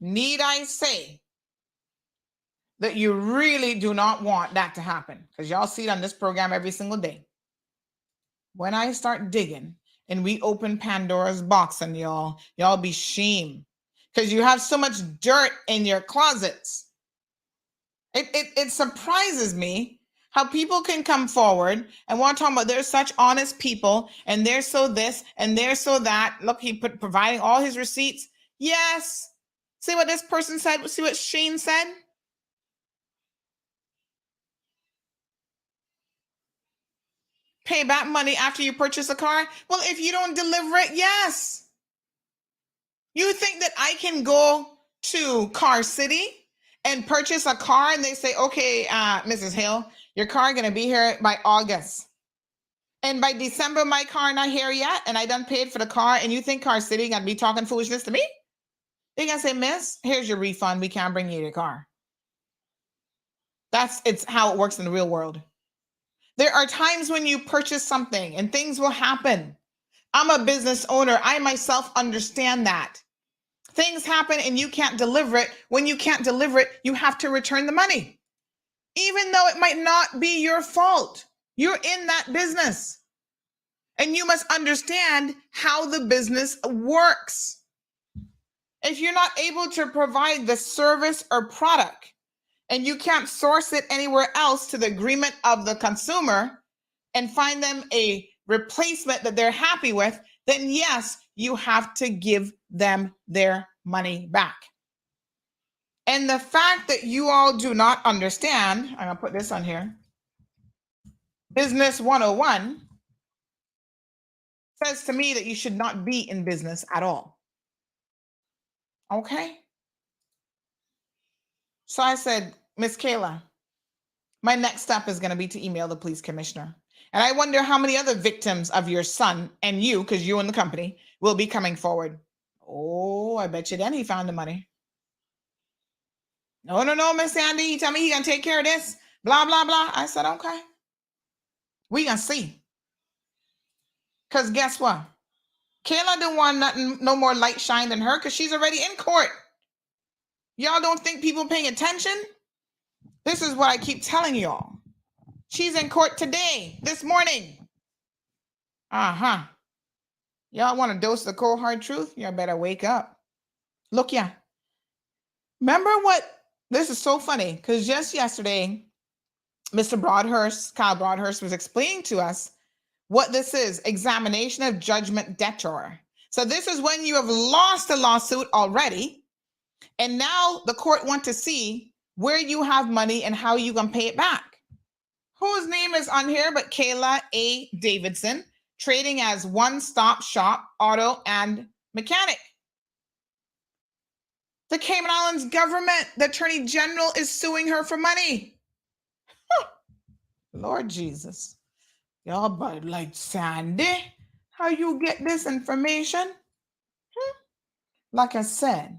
Need I say that you really do not want that to happen? Because y'all see it on this program every single day. When I start digging and we open Pandora's box and y'all be shamed because you have so much dirt in your closets. It surprises me how people can come forward and want to talk about they're such honest people and they're so this and they're so that. Look, he providing all his receipts. Yes. See what this person said? See what Shane said? Pay back money after you purchase a car? Well, if you don't deliver it, yes. You think that I can go to Car City and purchase a car and they say, okay, Mrs. Hill, your car going to be here by August. And by December, my car not here yet, and I done paid for the car, and you think Car City going to be talking foolishness to me? They're going to say, miss, here's your refund. We can't bring you your car. It's how it works in the real world. There are times when you purchase something and things will happen. I'm a business owner. I myself understand that. Things happen and you can't deliver it. When you can't deliver it, you have to return the money. Even though it might not be your fault. You're in that business. And you must understand how the business works. If you're not able to provide the service or product and you can't source it anywhere else to the agreement of the consumer and find them a replacement that they're happy with, then yes, you have to give them their money back. And the fact that you all do not understand, I'm going to put this on here, Business 101 says to me that you should not be in business at all. Okay? So I said, Miss Kayla, my next step is going to be to email the police commissioner. And I wonder how many other victims of your son and you, because you and the company, will be coming forward. Oh, I bet you then he found the money. No, Miss Sandy, he told me he going to take care of this, blah, blah, blah. I said, okay. We going to see. Because guess what? Kayla don't want nothing, no more light shine than her because she's already in court. Y'all don't think people paying attention? This is what I keep telling y'all. She's in court today, this morning. Uh-huh. Y'all want a dose of the cold hard truth? Y'all better wake up. Look, yeah. Remember what? This is so funny because just yesterday, Mr. Broadhurst, Kyle Broadhurst, was explaining to us what this is, examination of judgment debtor. So this is when you have lost a lawsuit already, and now the court wants to see where you have money and how you can pay it back. Whose name is on here but Kayla A. Davidson, trading as One Stop Shop Auto and Mechanic. The Cayman Islands government, the Attorney General, is suing her for money. Lord Jesus. Y'all, but like Sandy, how you get this information? Like I said,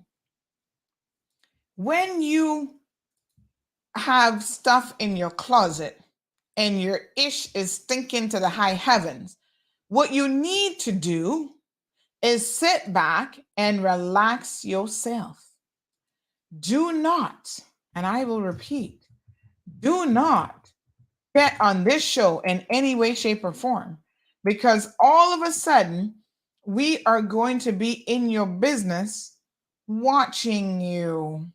when you have stuff in your closet and your ish is stinking to the high heavens, what you need to do is sit back and relax yourself. Do not, and I will repeat, do not bet on this show in any way, shape, or form, because all of a sudden we are going to be in your business watching you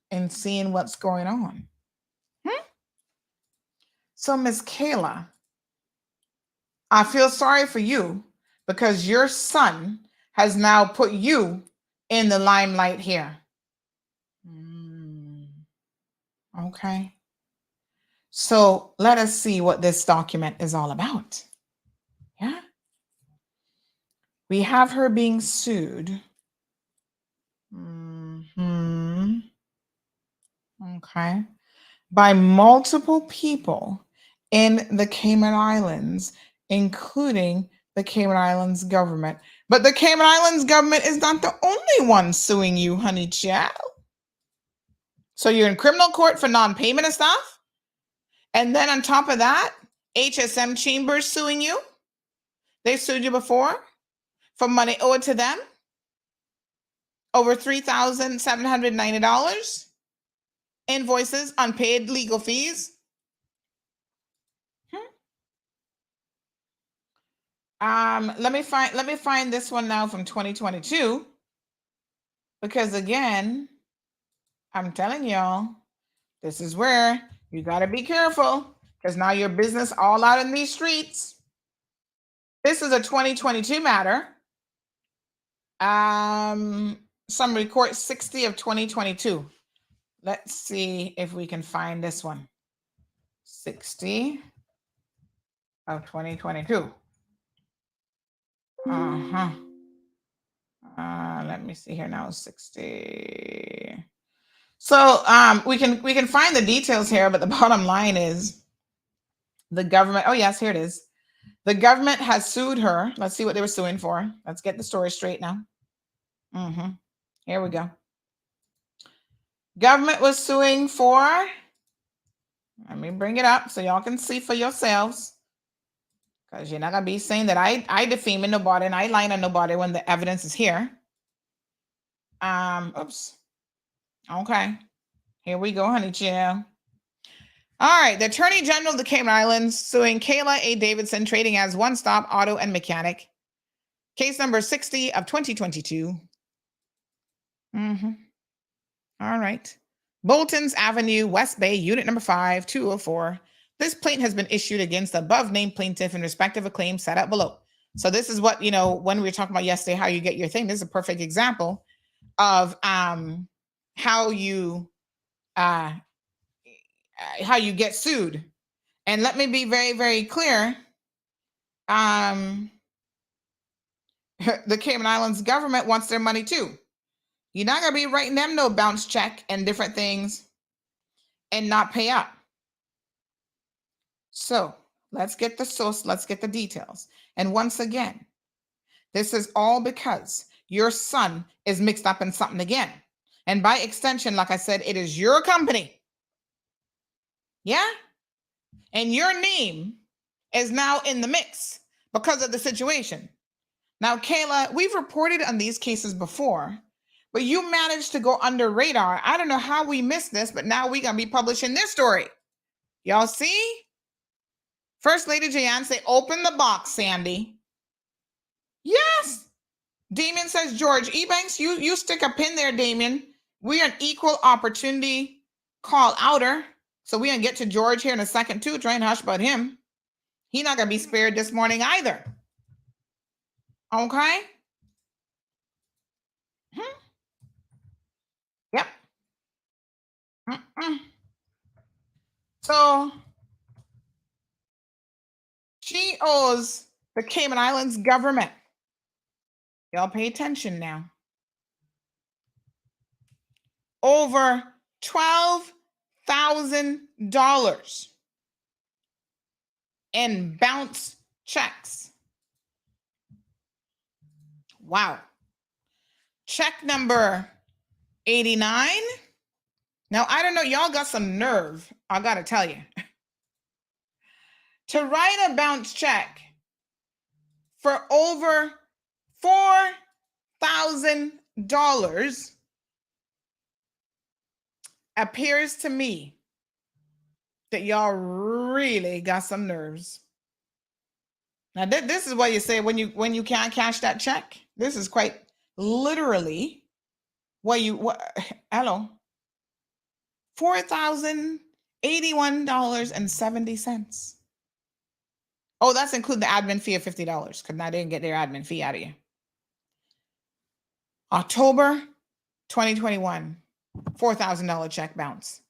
and seeing what's going on. So, Miss Kayla, I feel sorry for you because your son has now put you in the limelight here. Okay. So let us see what this document is all about. Yeah. We have her being sued. Okay. By multiple people in the Cayman Islands, including the Cayman Islands government. But the Cayman Islands government is not the only one suing you, honey child. So you're in criminal court for non-payment of stuff? And then on top of that, HSM Chambers suing you. They sued you before for money owed to them. Over $3,790. Invoices, unpaid legal fees. Let me find this one now from 2022. Because again, I'm telling y'all, this is where you got to be careful because now your business all out in these streets. This is a 2022 matter. Summary Court 60 of 2022. Let's see if we can find this one. 60 of 2022. Let me see here now. 60. So we can find the details here, but the bottom line is the government. Oh yes, here it is. The government has sued her. Let's see what they were suing for. Let's get the story straight now. Here we go. Government was suing for. Let me bring it up so y'all can see for yourselves. Because you're not gonna be saying that I defaming nobody and I lying on nobody when the evidence is here. Oops. Okay. Here we go, honey chill. All right. The Attorney General of the Cayman Islands suing Kayla A. Davidson, trading as One Stop Auto and Mechanic. Case number 60 of 2022. All right. Bolton's Avenue, West Bay, Unit number 5, 204. This plaint has been issued against the above named plaintiff in respect of a claim set out below. So this is what, when we were talking about yesterday, how you get your thing. This is a perfect example of how you get sued. And let me be very, very clear. The Cayman Islands government wants their money too. You're not going to be writing them no bounce check and different things and not pay up. So let's get the source. Let's get the details. And once again, this is all because your son is mixed up in something again. And by extension, like I said, it is your company. Yeah? And your name is now in the mix because of the situation. Now, Kayla, we've reported on these cases before, but you managed to go under radar. I don't know how we missed this, but now we're going to be publishing this story. Y'all see? First Lady Jayan say, open the box, Sandy. Yes. Damien says, George, Ebanks, you stick a pin there, Damien. We're an equal opportunity call outer. So we're going to get to George here in a second too. Try and hush about him. He's not going to be spared this morning either. Okay? Yep. So she owes the Cayman Islands government. Y'all pay attention now. Over $12,000 in bounce checks. Wow. Check number 89. Now, I don't know, y'all got some nerve, I gotta tell you. To write a bounce check for over $4,000 appears to me that y'all really got some nerves. Now, this is what you say when you can't cash that check. This is quite literally hello. $4,081.70. Oh, that's including the admin fee of $50 because I didn't get their admin fee out of you. October 2021, $4,000 check bounce.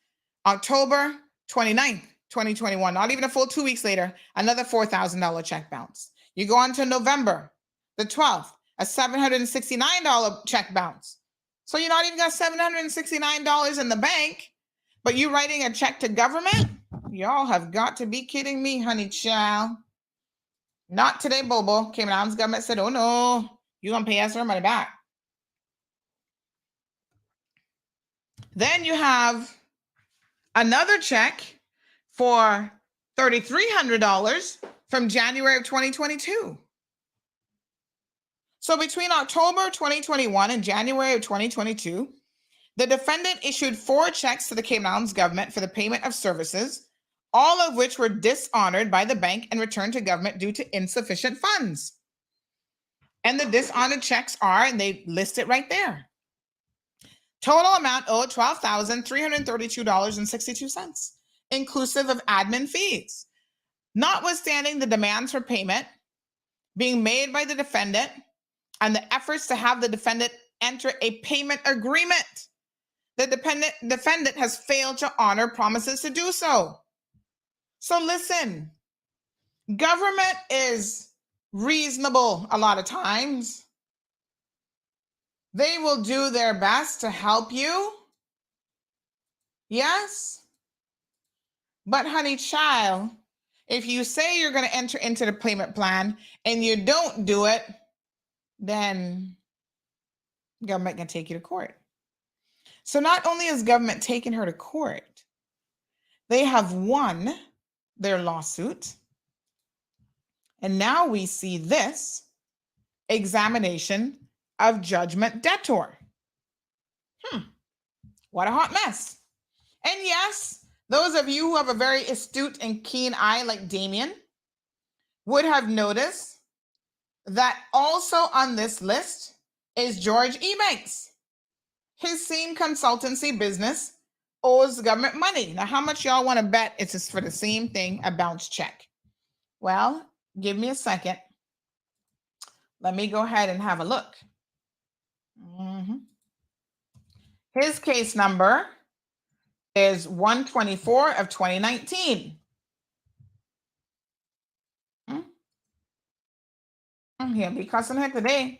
October 29th, 2021, not even a full 2 weeks later, another $4,000 check bounce. You go on to November the 12th, a $769 check bounce. So you're not even got $769 in the bank, but you writing a check to government? Y'all have got to be kidding me, honey child. Not today, Bobo. Cayman Islands government said, oh no, you're going to pay us our money back. Then you have another check for $3,300 from January of 2022. So between October 2021 and January of 2022, the defendant issued 4 checks to the Cayman Islands government for the payment of services, all of which were dishonored by the bank and returned to government due to insufficient funds. And the dishonored checks are, and they list it right there. Total amount owed $12,332.62, inclusive of admin fees. Notwithstanding the demands for payment being made by the defendant and the efforts to have the defendant enter a payment agreement, the defendant has failed to honor promises to do so. So listen, government is reasonable a lot of times. They will do their best to help you. Yes. But honey child, if you say you're going to enter into the payment plan and you don't do it, then government can take you to court. So not only is government taking her to court, they have won their lawsuit. And now we see this examination of judgment debtor. What a hot mess. And yes, Those of you who have a very astute and keen eye like Damien would have noticed that also on this list is George Ebanks. His same consultancy business owes government money. Now, how much y'all want to bet it's just for the same thing, a bounce check? Well, give me a second. Let me go ahead and have a look. His case number is 124 of 2019. He'll be cussing her today.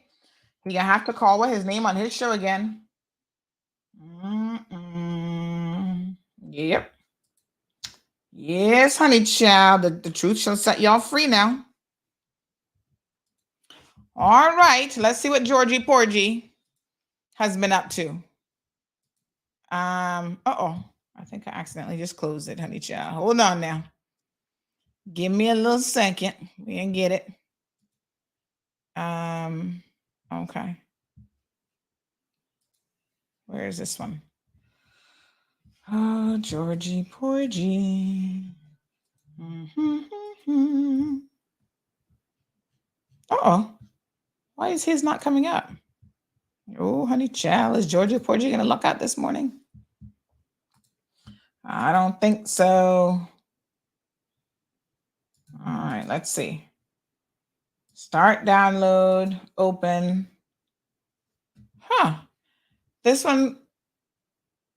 He gonna have to call with his name on his show again. Yep. Yes, honey child. The truth shall set y'all free now. All right. Let's see what Georgie Porgy has been up to. Uh-oh. I think I accidentally just closed it, honey child. Hold on now. Give me a little second. We can get it. Okay. Where is this one? Oh, Georgie Porgy. Uh-oh. Why is his not coming up? Oh, honey child, is Georgie Porgy going to luck out this morning? I don't think so. All right, let's see. Start download, open. This one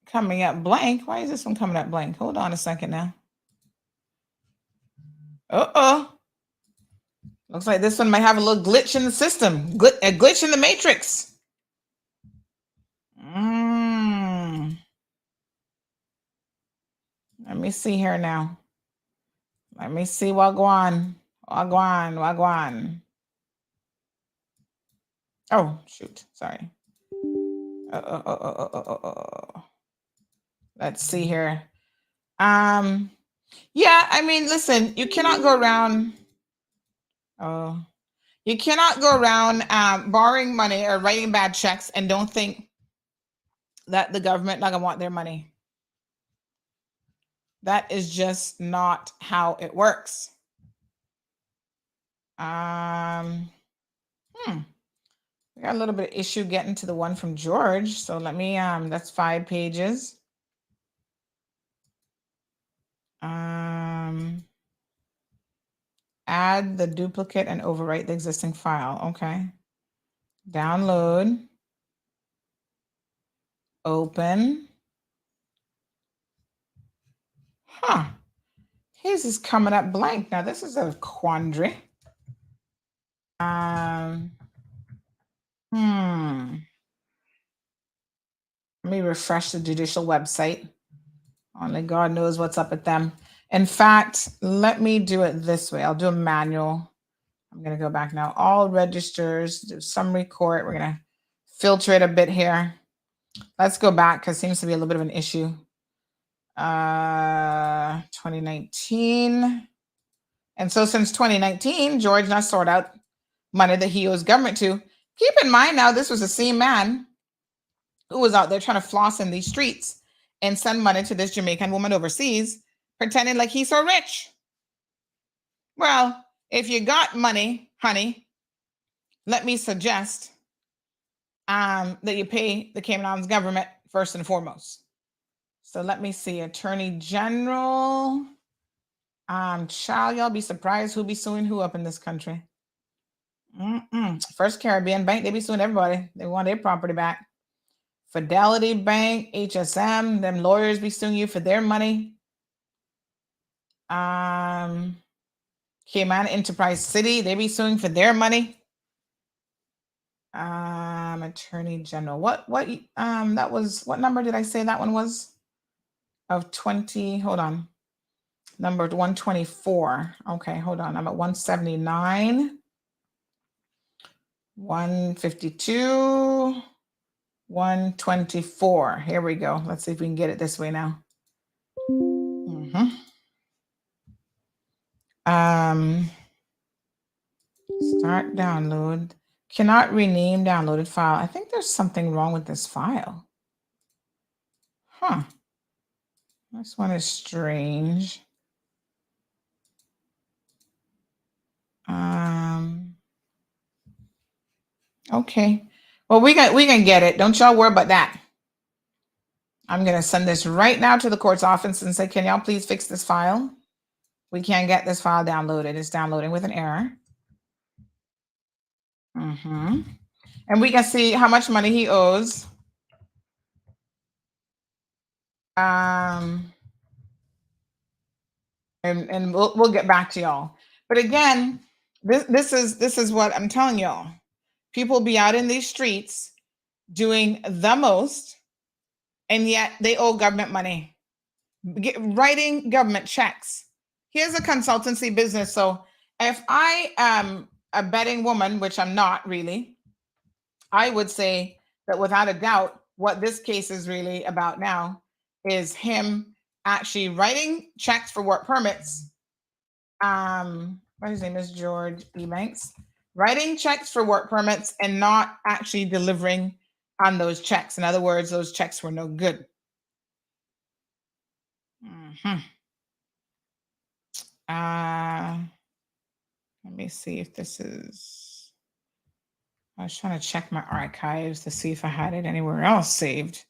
coming up blank. Why is this one coming up blank? Hold on a second now. Uh-oh. Looks like this one might have a little glitch in the system. A glitch in the matrix. Let me see here now. Let me see Wagwan. Oh, shoot. Sorry. Let's see here. Yeah, I mean, listen, you cannot go around. You cannot go around borrowing money or writing bad checks and don't think that the government not gonna want their money. That is just not how it works. We got a little bit of issue getting to the one from George. So let me, that's 5 pages. Add the duplicate and overwrite the existing file. Okay. Download. Open. His is coming up blank. Now this is a quandary. Let me refresh the judicial website. Only God knows what's up with them. In fact, let me do it this way. I'll do a manual. I'm going to go back now. All registers, do summary court. We're going to filter it a bit here. Let's go back because it seems to be a little bit of an issue. 2019. And so since 2019, George not sort out money that he owes government to. Keep in mind now, this was the same man who was out there trying to floss in these streets and send money to this Jamaican woman overseas, pretending like he's so rich. Well, if you got money, honey, let me suggest that you pay the Cayman Islands government first and foremost. So let me see, Attorney General. Child, y'all be surprised who be suing who up in this country. First Caribbean Bank, they be suing everybody. They want their property back. Fidelity Bank, HSM, them lawyers be suing you for their money. Cayman Enterprise City, they be suing for their money. Attorney General, what that was, what number did I say that one was? Of 20, hold on. Number 124. Okay, hold on. I'm at 179. 152. 124. Here we go. Let's see if we can get it this way now. Start download. Cannot rename downloaded file. I think there's something wrong with this file. This one is strange. Okay. Well, we can get it. Don't y'all worry about that. I'm gonna send this right now to the court's office and say, can y'all please fix this file? We can't get this file downloaded. It's downloading with an error. And we can see how much money he owes. And we'll get back to y'all. But again, this is what I'm telling y'all. People be out in these streets doing the most, and yet they owe government money. Writing government checks. Here's a consultancy business. So if I am a betting woman, which I'm not really, I would say that without a doubt, what this case is really about now is him actually writing checks for work permits. What his name is, George Ebanks, writing checks for work permits and not actually delivering on those checks. In other words, those checks were no good. Let me see if this is. I was trying to check my archives to see if I had it anywhere else saved.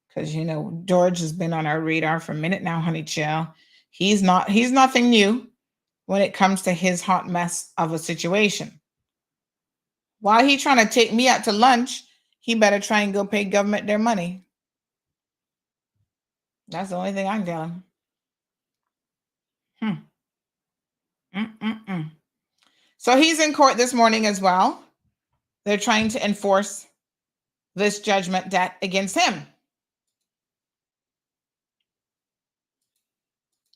Because, you know, George has been on our radar for a minute now, honey chill. He's nothing new when it comes to his hot mess of a situation. While he's trying to take me out to lunch, he better try and go pay government their money. That's the only thing I can tell him. So he's in court this morning as well. They're trying to enforce this judgment debt against him.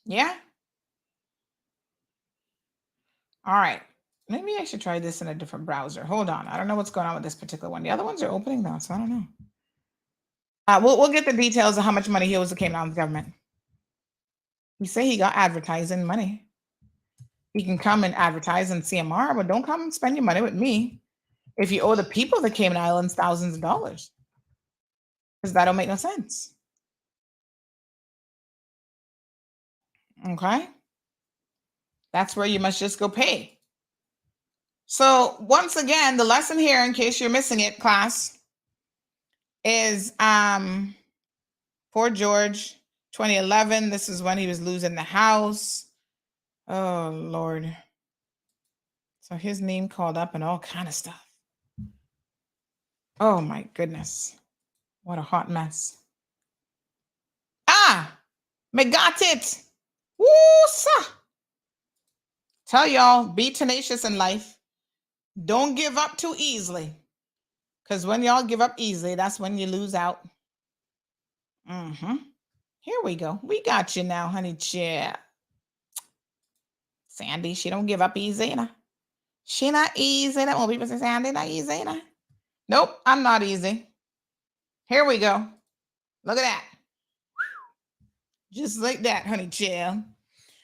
Yeah. All right. Maybe I should try this in a different browser. Hold on. I don't know what's going on with this particular one. The other ones are opening though, so I don't know. We'll get the details of how much money he owes the Cayman Islands government. You say he got advertising money. He can come and advertise in CMR, but don't come and spend your money with me if you owe the people of the Cayman Islands thousands of dollars. Because that don't make no sense. Okay? That's where you must just go pay. So once again, the lesson here, in case you're missing it, class, is poor George, 2011. This is when he was losing the house. Oh, Lord. So his name called up and all kind of stuff. Oh, my goodness. What a hot mess. Me got it. Woo, sir. Tell y'all, be tenacious in life. Don't give up too easily. Because when y'all give up easily, that's when you lose out. Here we go. We got you now, honey. Yeah. Sandy, she don't give up easy, you know. She not easy. That won't people say, Sandy, not easy, you know. Nope, I'm not easy. Here we go. Look at that. Just like that, honey. Chill.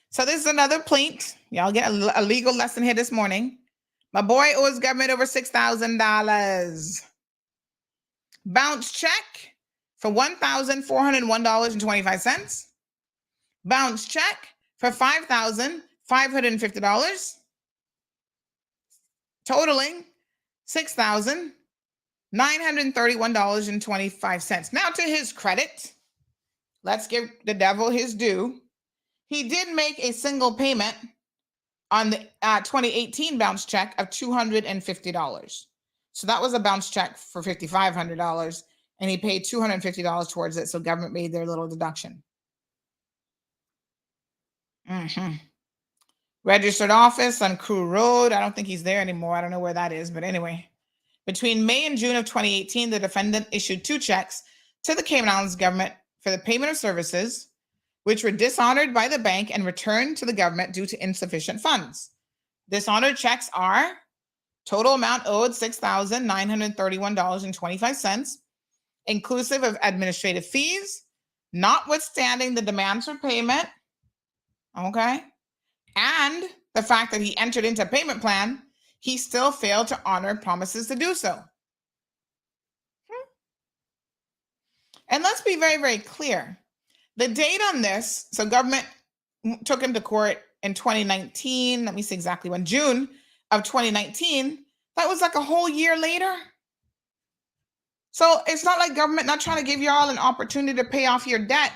So this is another plaint. Y'all get a legal lesson here this morning. My boy owes government over $6,000. Bounce check for $1,401.25. Bounce check for $5,550. Totaling $6,931.25. Now, to his credit, let's give the devil his due. He did make a single payment on the 2018 bounce check of $250. So that was a bounce check for $5,500, and he paid $250 towards it. So government made their little deduction. Registered office on Crew Road. I don't think he's there anymore. I don't know where that is, but anyway. Between May and June of 2018, the defendant issued 2 checks to the Cayman Islands government for the payment of services, which were dishonored by the bank and returned to the government due to insufficient funds. Dishonored checks are total amount owed $6,931.25, inclusive of administrative fees, notwithstanding the demands for payment, okay, and the fact that he entered into a payment plan, he still failed to honor promises to do so. And let's be very, very clear. The date on this, so government took him to court in 2019. Let me see exactly when. June of 2019. That was like a whole year later. So it's not like government not trying to give you all an opportunity to pay off your debt.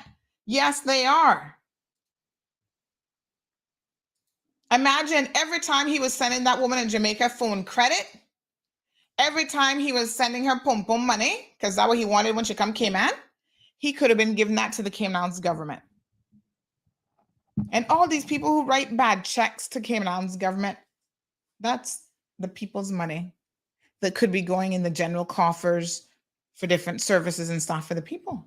Yes, they are. Imagine every time he was sending that woman in Jamaica phone credit, every time he was sending her pum pum money, because that's what he wanted when she come Cayman, he could have been giving that to the Cayman Islands government. And all these people who write bad checks to Cayman Islands government, that's the people's money that could be going in the general coffers for different services and stuff for the people.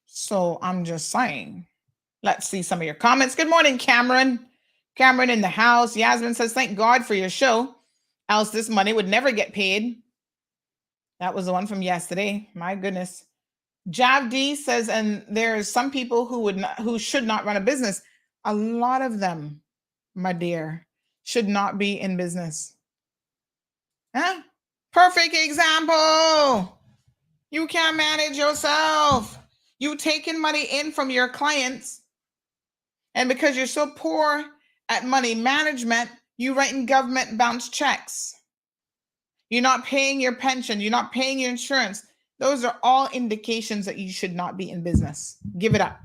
So I'm just saying. Let's see some of your comments. Good morning, Cameron. Cameron in the house. Yasmin says, thank God for your show. Else this money would never get paid. That was the one from yesterday. My goodness. Javdi says, and there's some people who should not run a business. A lot of them, my dear, should not be in business. Huh? Perfect example. You can't manage yourself. You taking money in from your clients. And because you're so poor at money management, you writing government bounce checks. You're not paying your pension. You're not paying your insurance. Those are all indications that you should not be in business. Give it up.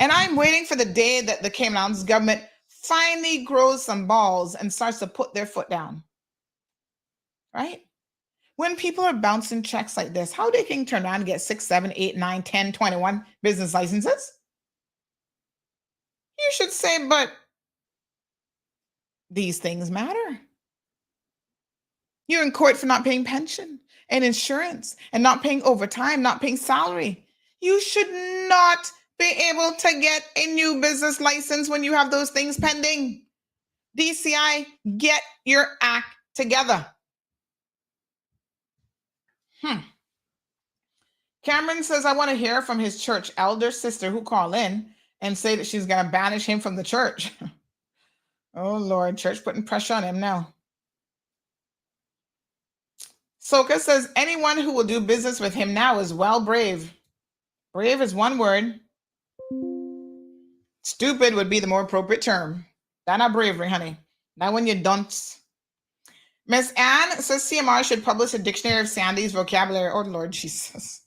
And I'm waiting for the day that the Cayman Islands government finally grows some balls and starts to put their foot down. Right? When people are bouncing checks like this, how they can turn around and get 6, 7, 8, 9, 10, 21 business licenses? You should say, but these things matter. You're in court for not paying pension and insurance and not paying overtime, not paying salary. You should not be able to get a new business license when you have those things pending. DCI, get your act together. Cameron says, I want to hear from his church elder sister who called in and say that she's going to banish him from the church. Oh, Lord, church putting pressure on him now. Soka says, anyone who will do business with him now is well brave. Brave is one word. Stupid would be the more appropriate term. That's not bravery, honey. Not when you dunce. Miss Anne says CMR should publish a dictionary of Sandy's vocabulary. Oh, Lord Jesus.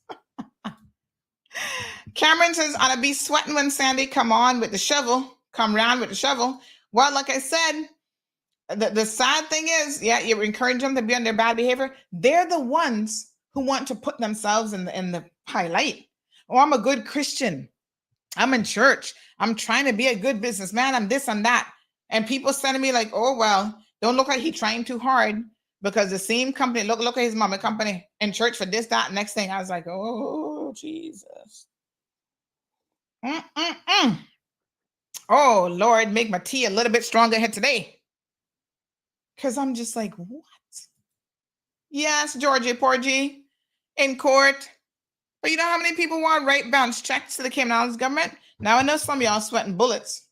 Cameron says, I'll be sweating when Sandy come round with the shovel. Well, like I said, the sad thing is, yeah, you encourage them to be on their bad behavior. They're the ones who want to put themselves in the highlight. Oh, I'm a good Christian. I'm in church. I'm trying to be a good businessman. I'm this and that. And people sending me like, oh, well, don't look like he's trying too hard because the same company, look at his mama company in church for this, that, next thing. I was like, oh, Jesus. Oh, Lord, make my tea a little bit stronger here today. Because I'm just like, what? Yes, Georgie Porgy in court. But you know how many people want to write bounce checks to the Cayman Islands government? Now, I know some of y'all sweating bullets.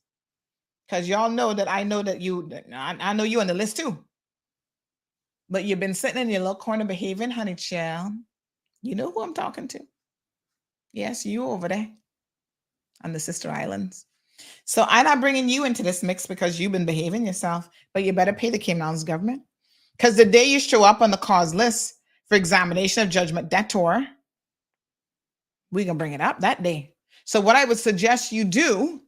Because y'all know that I know you on the list too. But you've been sitting in your little corner behaving, honey child. You know who I'm talking to. Yes, you over there on the Sister Islands. So I'm not bringing you into this mix because you've been behaving yourself, but you better pay the Cayman Islands government. Because the day you show up on the cause list for examination of judgment debtor, we can bring it up that day. So what I would suggest you do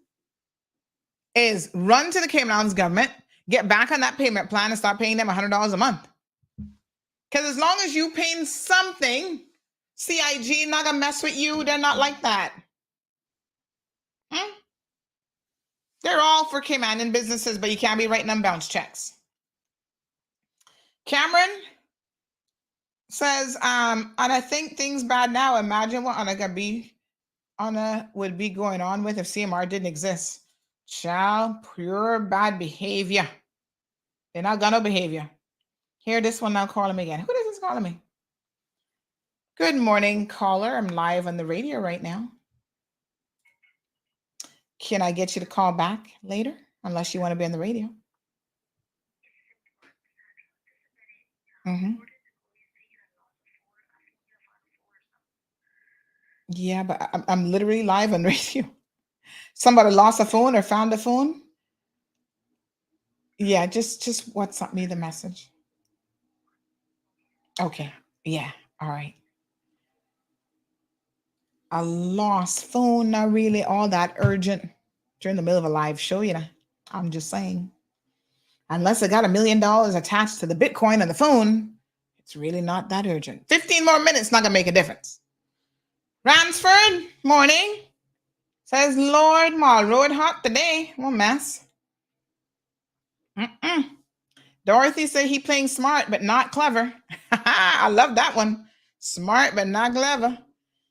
is run to the Cayman Islands government, get back on that payment plan and start paying them $100 a month. Because as long as you paying something, CIG not gonna mess with you. They're not like that. They're all for Cayman and businesses, but you can't be writing them bounce checks. Cameron says, and I think things bad now. Imagine what Anna would be going on with if CMR didn't exist. Child, pure bad behavior. They're not gonna behavior. Here, this one now calling me again. Who is this calling me? Good morning, caller. I'm live on the radio right now. Can I get you to call back later? Unless you want to be on the radio. Yeah, but I'm literally live on radio. Somebody lost a phone or found a phone. Yeah, just WhatsApp me the message. Okay. Yeah. All right. A lost phone, not really all that urgent during the middle of a live show, you know. I'm just saying. Unless I got $1 million attached to the Bitcoin on the phone, it's really not that urgent. 15 more minutes, not gonna make a difference. Ransford, morning. Says Lord Ma, road hot today. What a mess. Dorothy said he playing smart but not clever. I love that one. Smart but not clever.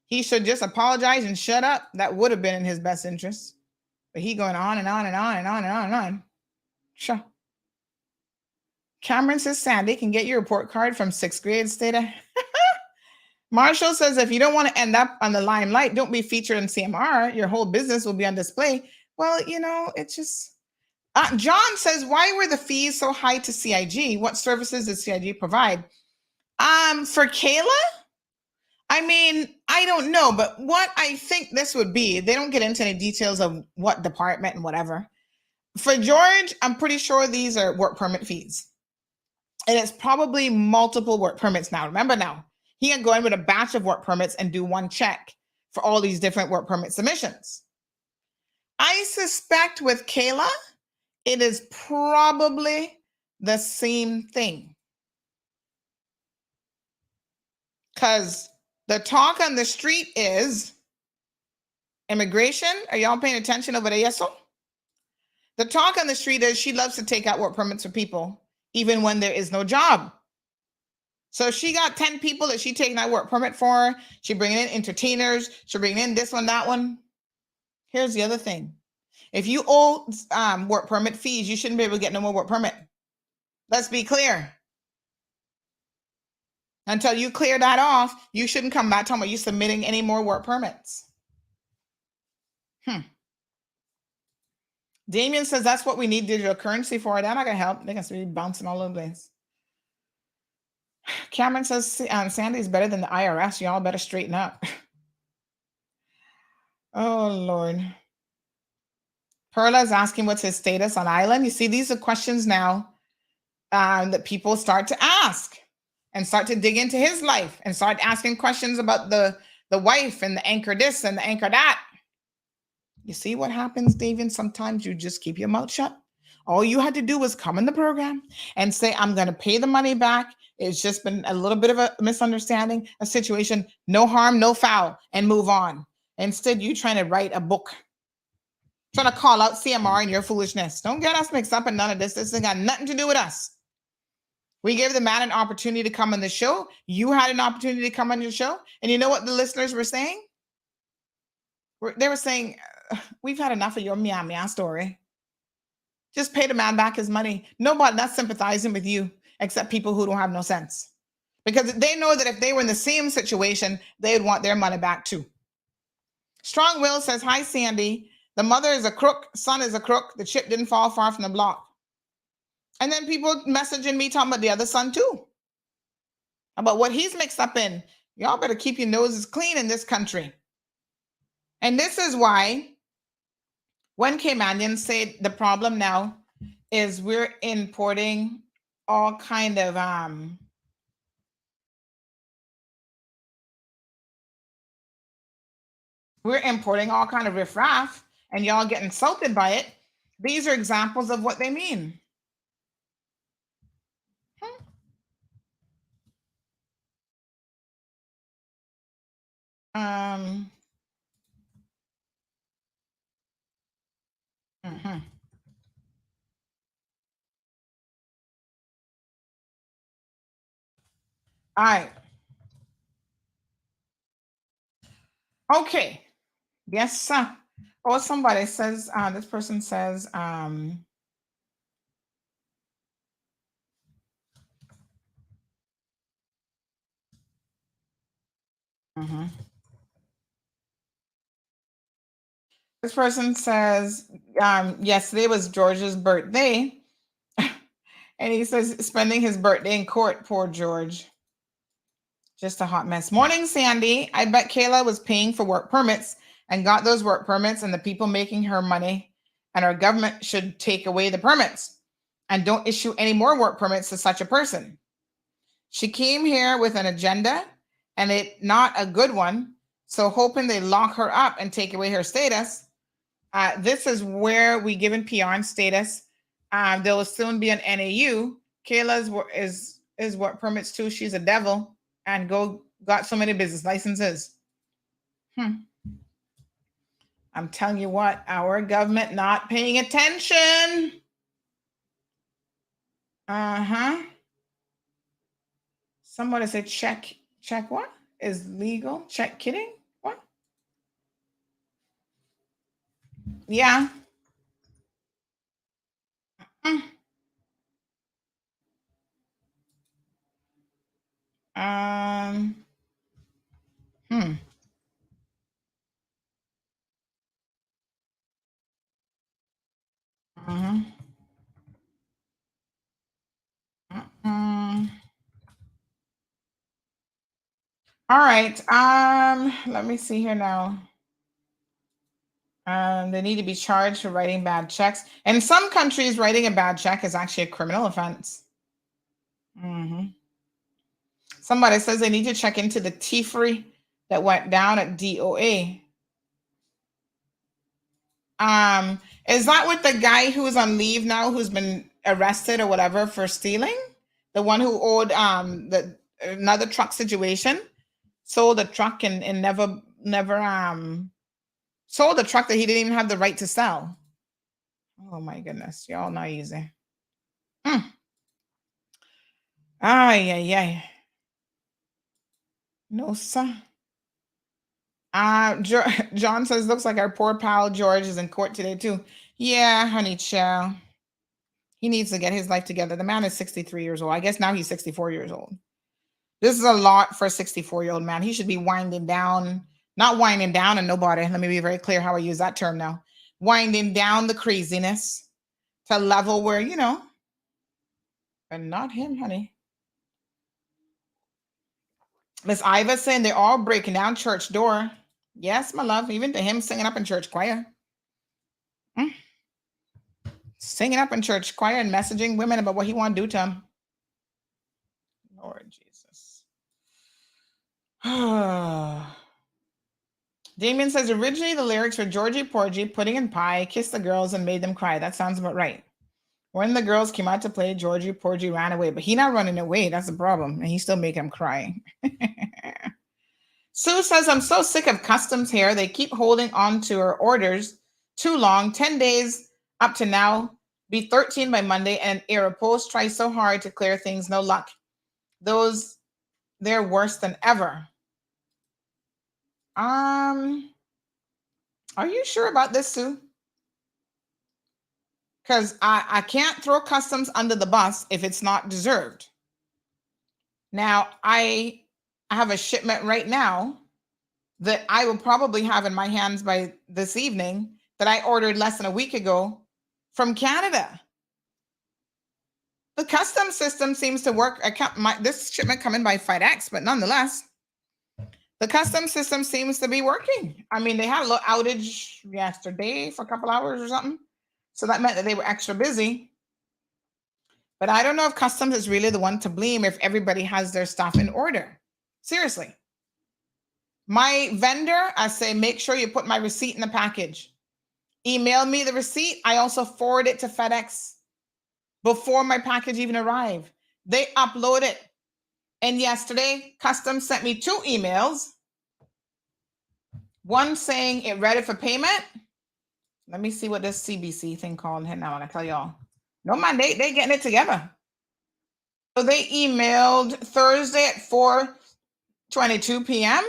He should just apologize and shut up. That would have been in his best interest. But he going on and on and on and on and on and on. Sure. Cameron says Sandy can get your report card from 6th grade. Marshall says if you don't want to end up on the limelight, don't be featured in CMR. Your whole business will be on display. Well, you know, it's just... John says, why were the fees so high to CIG? What services does CIG provide? For Kayla? I mean, I don't know, but what I think this would be, they don't get into any details of what department and whatever. For George, I'm pretty sure these are work permit fees. And it's probably multiple work permits now. Remember now, he can go in with a batch of work permits and do one check for all these different work permit submissions. I suspect with Kayla, it is probably the same thing. Because the talk on the street is immigration. Are y'all paying attention over there? Yes, sir? The talk on the street is she loves to take out work permits for people, even when there is no job. So she got 10 people that she taking out work permit for. She bringing in entertainers. She bringing in this one, that one. Here's the other thing. If you owe work permit fees, you shouldn't be able to get no more work permit. Let's be clear. Until you clear that off, you shouldn't come back talking about you submitting any more work permits. Damien says that's what we need digital currency for. That not gonna help. They're gonna be bouncing all over the place. Cameron says Sandy's better than the IRS. Y'all better straighten up. Oh Lord. Perla is asking what's his status on island. You see, these are questions now that people start to ask and start to dig into his life and start asking questions about the wife and the anchor this and the anchor that. You see what happens, David? Sometimes you just keep your mouth shut. All you had to do was come in the program and say, I'm going to pay the money back. It's just been a little bit of a misunderstanding, a situation, no harm, no foul, and move on. Instead, you trying to write a book, trying to call out CMR and your foolishness. Don't get us mixed up in none of this. This ain't got nothing to do with us. We gave the man an opportunity to come on the show. You had an opportunity to come on your show. And you know what the listeners were saying? They were saying, we've had enough of your meow story. Just pay the man back his money. Nobody that's sympathizing with you except people who don't have no sense. Because they know that if they were in the same situation, they'd want their money back too. Strong Will says, hi, Sandy. The mother is a crook, son is a crook. The chip didn't fall far from the block. And then people messaging me talking about the other son too. About what he's mixed up in. Y'all better keep your noses clean in this country. And this is why when Caymanians say the problem now is we're importing all kind of riffraff and y'all get insulted by it. These are examples of what they mean. All right. Okay. Yes, sir. Or somebody says, this person says, this person says, yesterday was George's birthday. And he says spending his birthday in court, poor George. Just a hot mess. Morning, Sandy. I bet Kayla was paying for work permits and got those work permits, and the people making her money, and our government should take away the permits and don't issue any more work permits to such a person. She came here with an agenda and it not a good one. So hoping they lock her up and take away her status. This is where we given peon status. There will soon be an NAU. Kayla's is work permits too. She's a devil and got so many business licenses. I'm telling you what, our government not paying attention. Somebody said check what is legal? Check kidding? What? Yeah. All right. Let me see here now. They need to be charged for writing bad checks. In some countries, writing a bad check is actually a criminal offense. Somebody says they need to check into the thievery that went down at DOA. Is that with the guy who's on leave now, who's been arrested or whatever for stealing? The one who owed another truck situation, sold a truck and never sold a truck that he didn't even have the right to sell. Oh my goodness, y'all not easy. Ay. No, sir. John says, looks like our poor pal George is in court today too. Yeah, honey child. He needs to get his life together. The man is 63 years old. I guess now he's 64 years old. This is a lot for a 64-year-old man. He should be winding down, not winding down and nobody. Let me be very clear how I use that term now. Winding down the craziness to a level where, but not him, honey. Miss Iva saying they're all breaking down church door. Yes, my love, even to him singing up in church choir. Singing up in church choir and messaging women about what he want to do to them. Lord Jesus. Damien says, originally the lyrics were Georgie Porgy, pudding and pie, kissed the girls and made them cry. That sounds about right. When the girls came out to play, Georgie Porgy ran away. But he not running away. That's the problem. And he still make them cry. Sue says, I'm so sick of customs here. They keep holding on to our orders too long. 10 days up to now. Be 13 by Monday. And Aeropost tries so hard to clear things. No luck. They're worse than ever. Are you sure about this, Sue? Because I can't throw customs under the bus if it's not deserved. Now, I have a shipment right now that I will probably have in my hands by this evening that I ordered less than a week ago from Canada. The customs system seems to work. This shipment coming by FedEx, but nonetheless, the customs system seems to be working. I mean, they had a little outage yesterday for a couple hours or something. So that meant that they were extra busy. But I don't know if customs is really the one to blame if everybody has their stuff in order. Seriously. My vendor, I say, make sure you put my receipt in the package. Email me the receipt. I also forward it to FedEx before my package even arrived. They upload it. And yesterday, customs sent me 2 emails. One saying it ready for payment. Let me see what this CBC thing called here now, and I tell y'all. No, man, they getting it together. So they emailed Thursday at 4:22 p.m.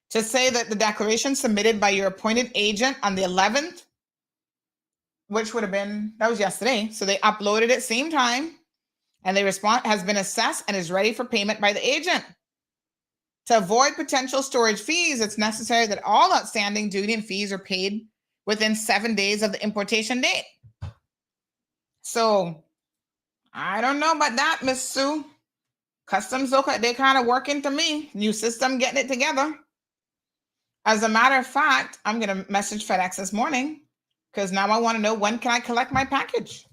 to say that the declaration submitted by your appointed agent on the 11th, which would have been, that was yesterday. So they uploaded it same time, and the response has been assessed and is ready for payment by the agent. To avoid potential storage fees, it's necessary that all outstanding duty and fees are paid within 7 days of the importation date. So I don't know about that, Miss Sue. Customs, okay, they kind of working to me. New system getting it together. As a matter of fact, I'm going to message FedEx this morning because now I want to know when can I collect my package.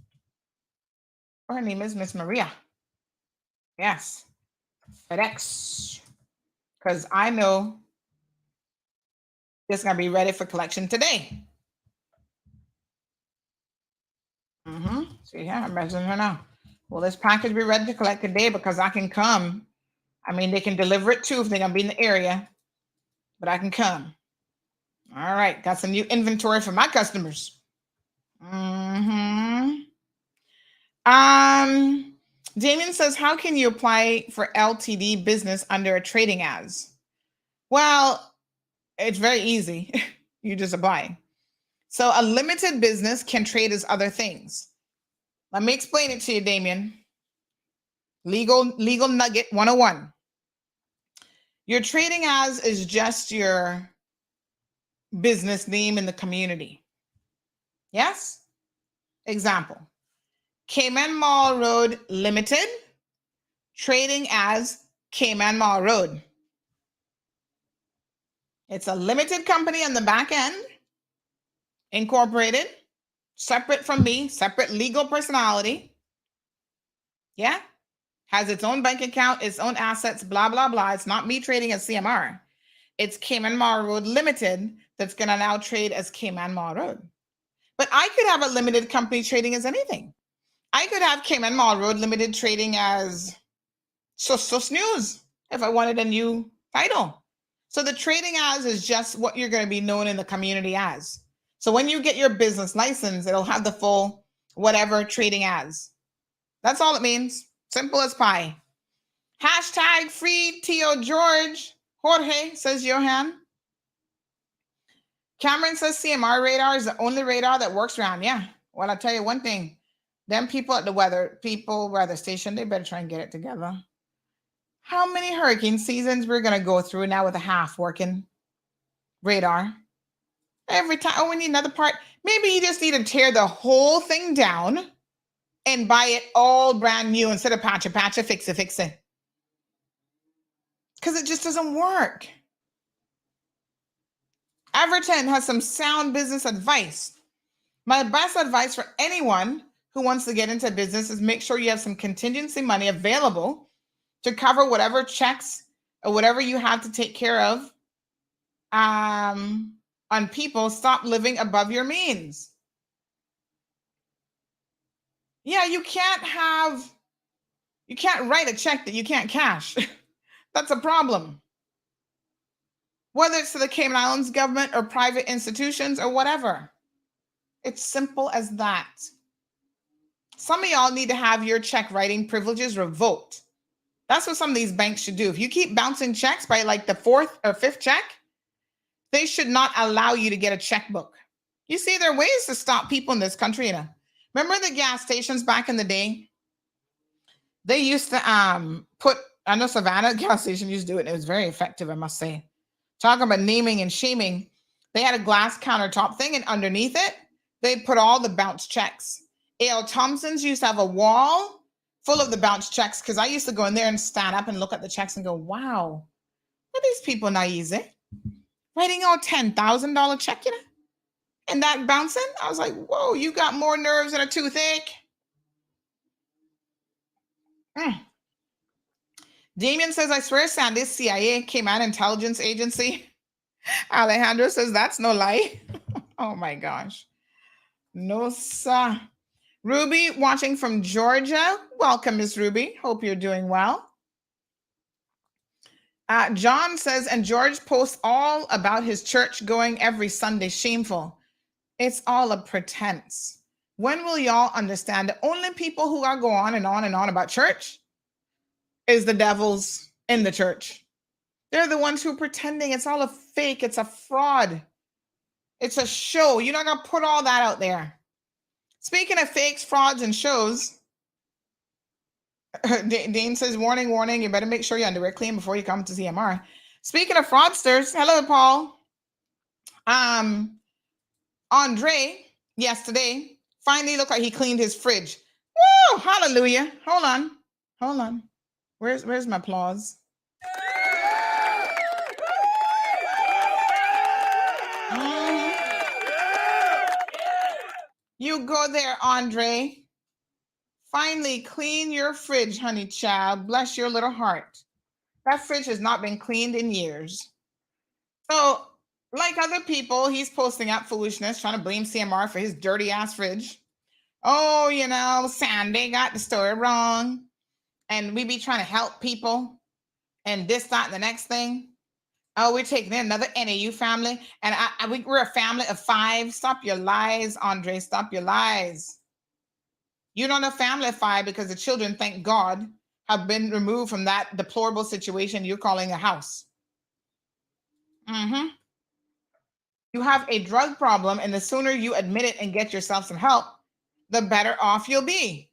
Her name is Miss Maria. Yes, FedEx. Because I know it's going to be ready for collection today. See, yeah, I'm messaging her now. Will this package be ready to collect today? Because I can come. I mean, they can deliver it too if they're going to be in the area, but I can come. All right, got some new inventory for my customers. Damien says, how can you apply for LTD business under a trading as? Well, it's very easy. You just apply. So a limited business can trade as other things. Let me explain it to you, Damien. Legal nugget 101. Your trading as is just your business name in the community. Yes? Example. Cayman Mall Road Limited, trading as Cayman Mall Road. It's a limited company on the back end, incorporated, separate from me, separate legal personality. Yeah? Has its own bank account, its own assets, blah, blah, blah. It's not me trading as CMR. It's Cayman Mall Road Limited that's going to now trade as Cayman Mall Road. But I could have a limited company trading as anything. I could have Cayman Mall Road Limited trading as Sus News if I wanted a new title. So the trading as is just what you're going to be known in the community as. So when you get your business license, it'll have the full whatever trading as. That's all it means. Simple as pie. Hashtag free Tio George. Jorge, says Johan. Cameron says CMR radar is the only radar that works around. Yeah. Well, I'll tell you one thing. Them people at the weather station, they better try and get it together. How many hurricane seasons we're going to go through now with a half working radar? Every time. Oh, we need another part. Maybe you just need to tear the whole thing down and buy it all brand new instead of patch it, fix it. Because it just doesn't work. Everton has some sound business advice. My best advice for anyone who wants to get into business is make sure you have some contingency money available to cover whatever checks or whatever you have to take care of on people. Stop living above your means. Yeah, you can't write a check that you can't cash. That's a problem. Whether it's to the Cayman Islands government or private institutions or whatever. It's simple as that. Some of y'all need to have your check writing privileges revoked. That's what some of these banks should do. If you keep bouncing checks by like the fourth or fifth check, they should not allow you to get a checkbook. You see, there are ways to stop people in this country. Remember the gas stations back in the day? They used to I know Savannah gas station used to do it, and it was very effective, I must say. Talking about naming and shaming, they had a glass countertop thing, and underneath it, they put all the bounce checks. A.L. Thompson's used to have a wall full of the bounce checks, because I used to go in there and stand up and look at the checks and go, wow, are these people not easy? Writing out $10,000 check, and that bouncing? I was like, whoa, you got more nerves than a toothache. Damien says, I swear Sandy's CIA, Cayman Intelligence Agency. Alejandro says, that's no lie. Oh my gosh. No, sir. Ruby watching from Georgia. Welcome, Miss Ruby. Hope you're doing well. John says, and George posts all about his church going every Sunday. Shameful. It's all a pretense. When will y'all understand the only people who are going on and on and on about church is the devils in the church? They're the ones who are pretending. It's all a fake. It's a fraud. It's a show. You're not going to put all that out there. Speaking of fakes, frauds, and shows, Dane says, warning, warning, you better make sure your underwear clean before you come to CMR. Speaking of fraudsters, hello, Paul. Andre, yesterday, finally looked like he cleaned his fridge. Woo, hallelujah. Hold on. Where's my applause? You go there, Andre. Finally, clean your fridge, honey child. Bless your little heart. That fridge has not been cleaned in years. So, like other people, he's posting up foolishness, trying to blame CMR for his dirty ass fridge. Oh, you know, Sandy got the story wrong. And we be trying to help people. And this, that, and the next thing. Oh, we're taking in another NAU family. And we're a family of 5. Stop your lies, Andre. Stop your lies. You're not a family of 5 because the children, thank God, have been removed from that deplorable situation you're calling a house. You have a drug problem, and the sooner you admit it and get yourself some help, the better off you'll be.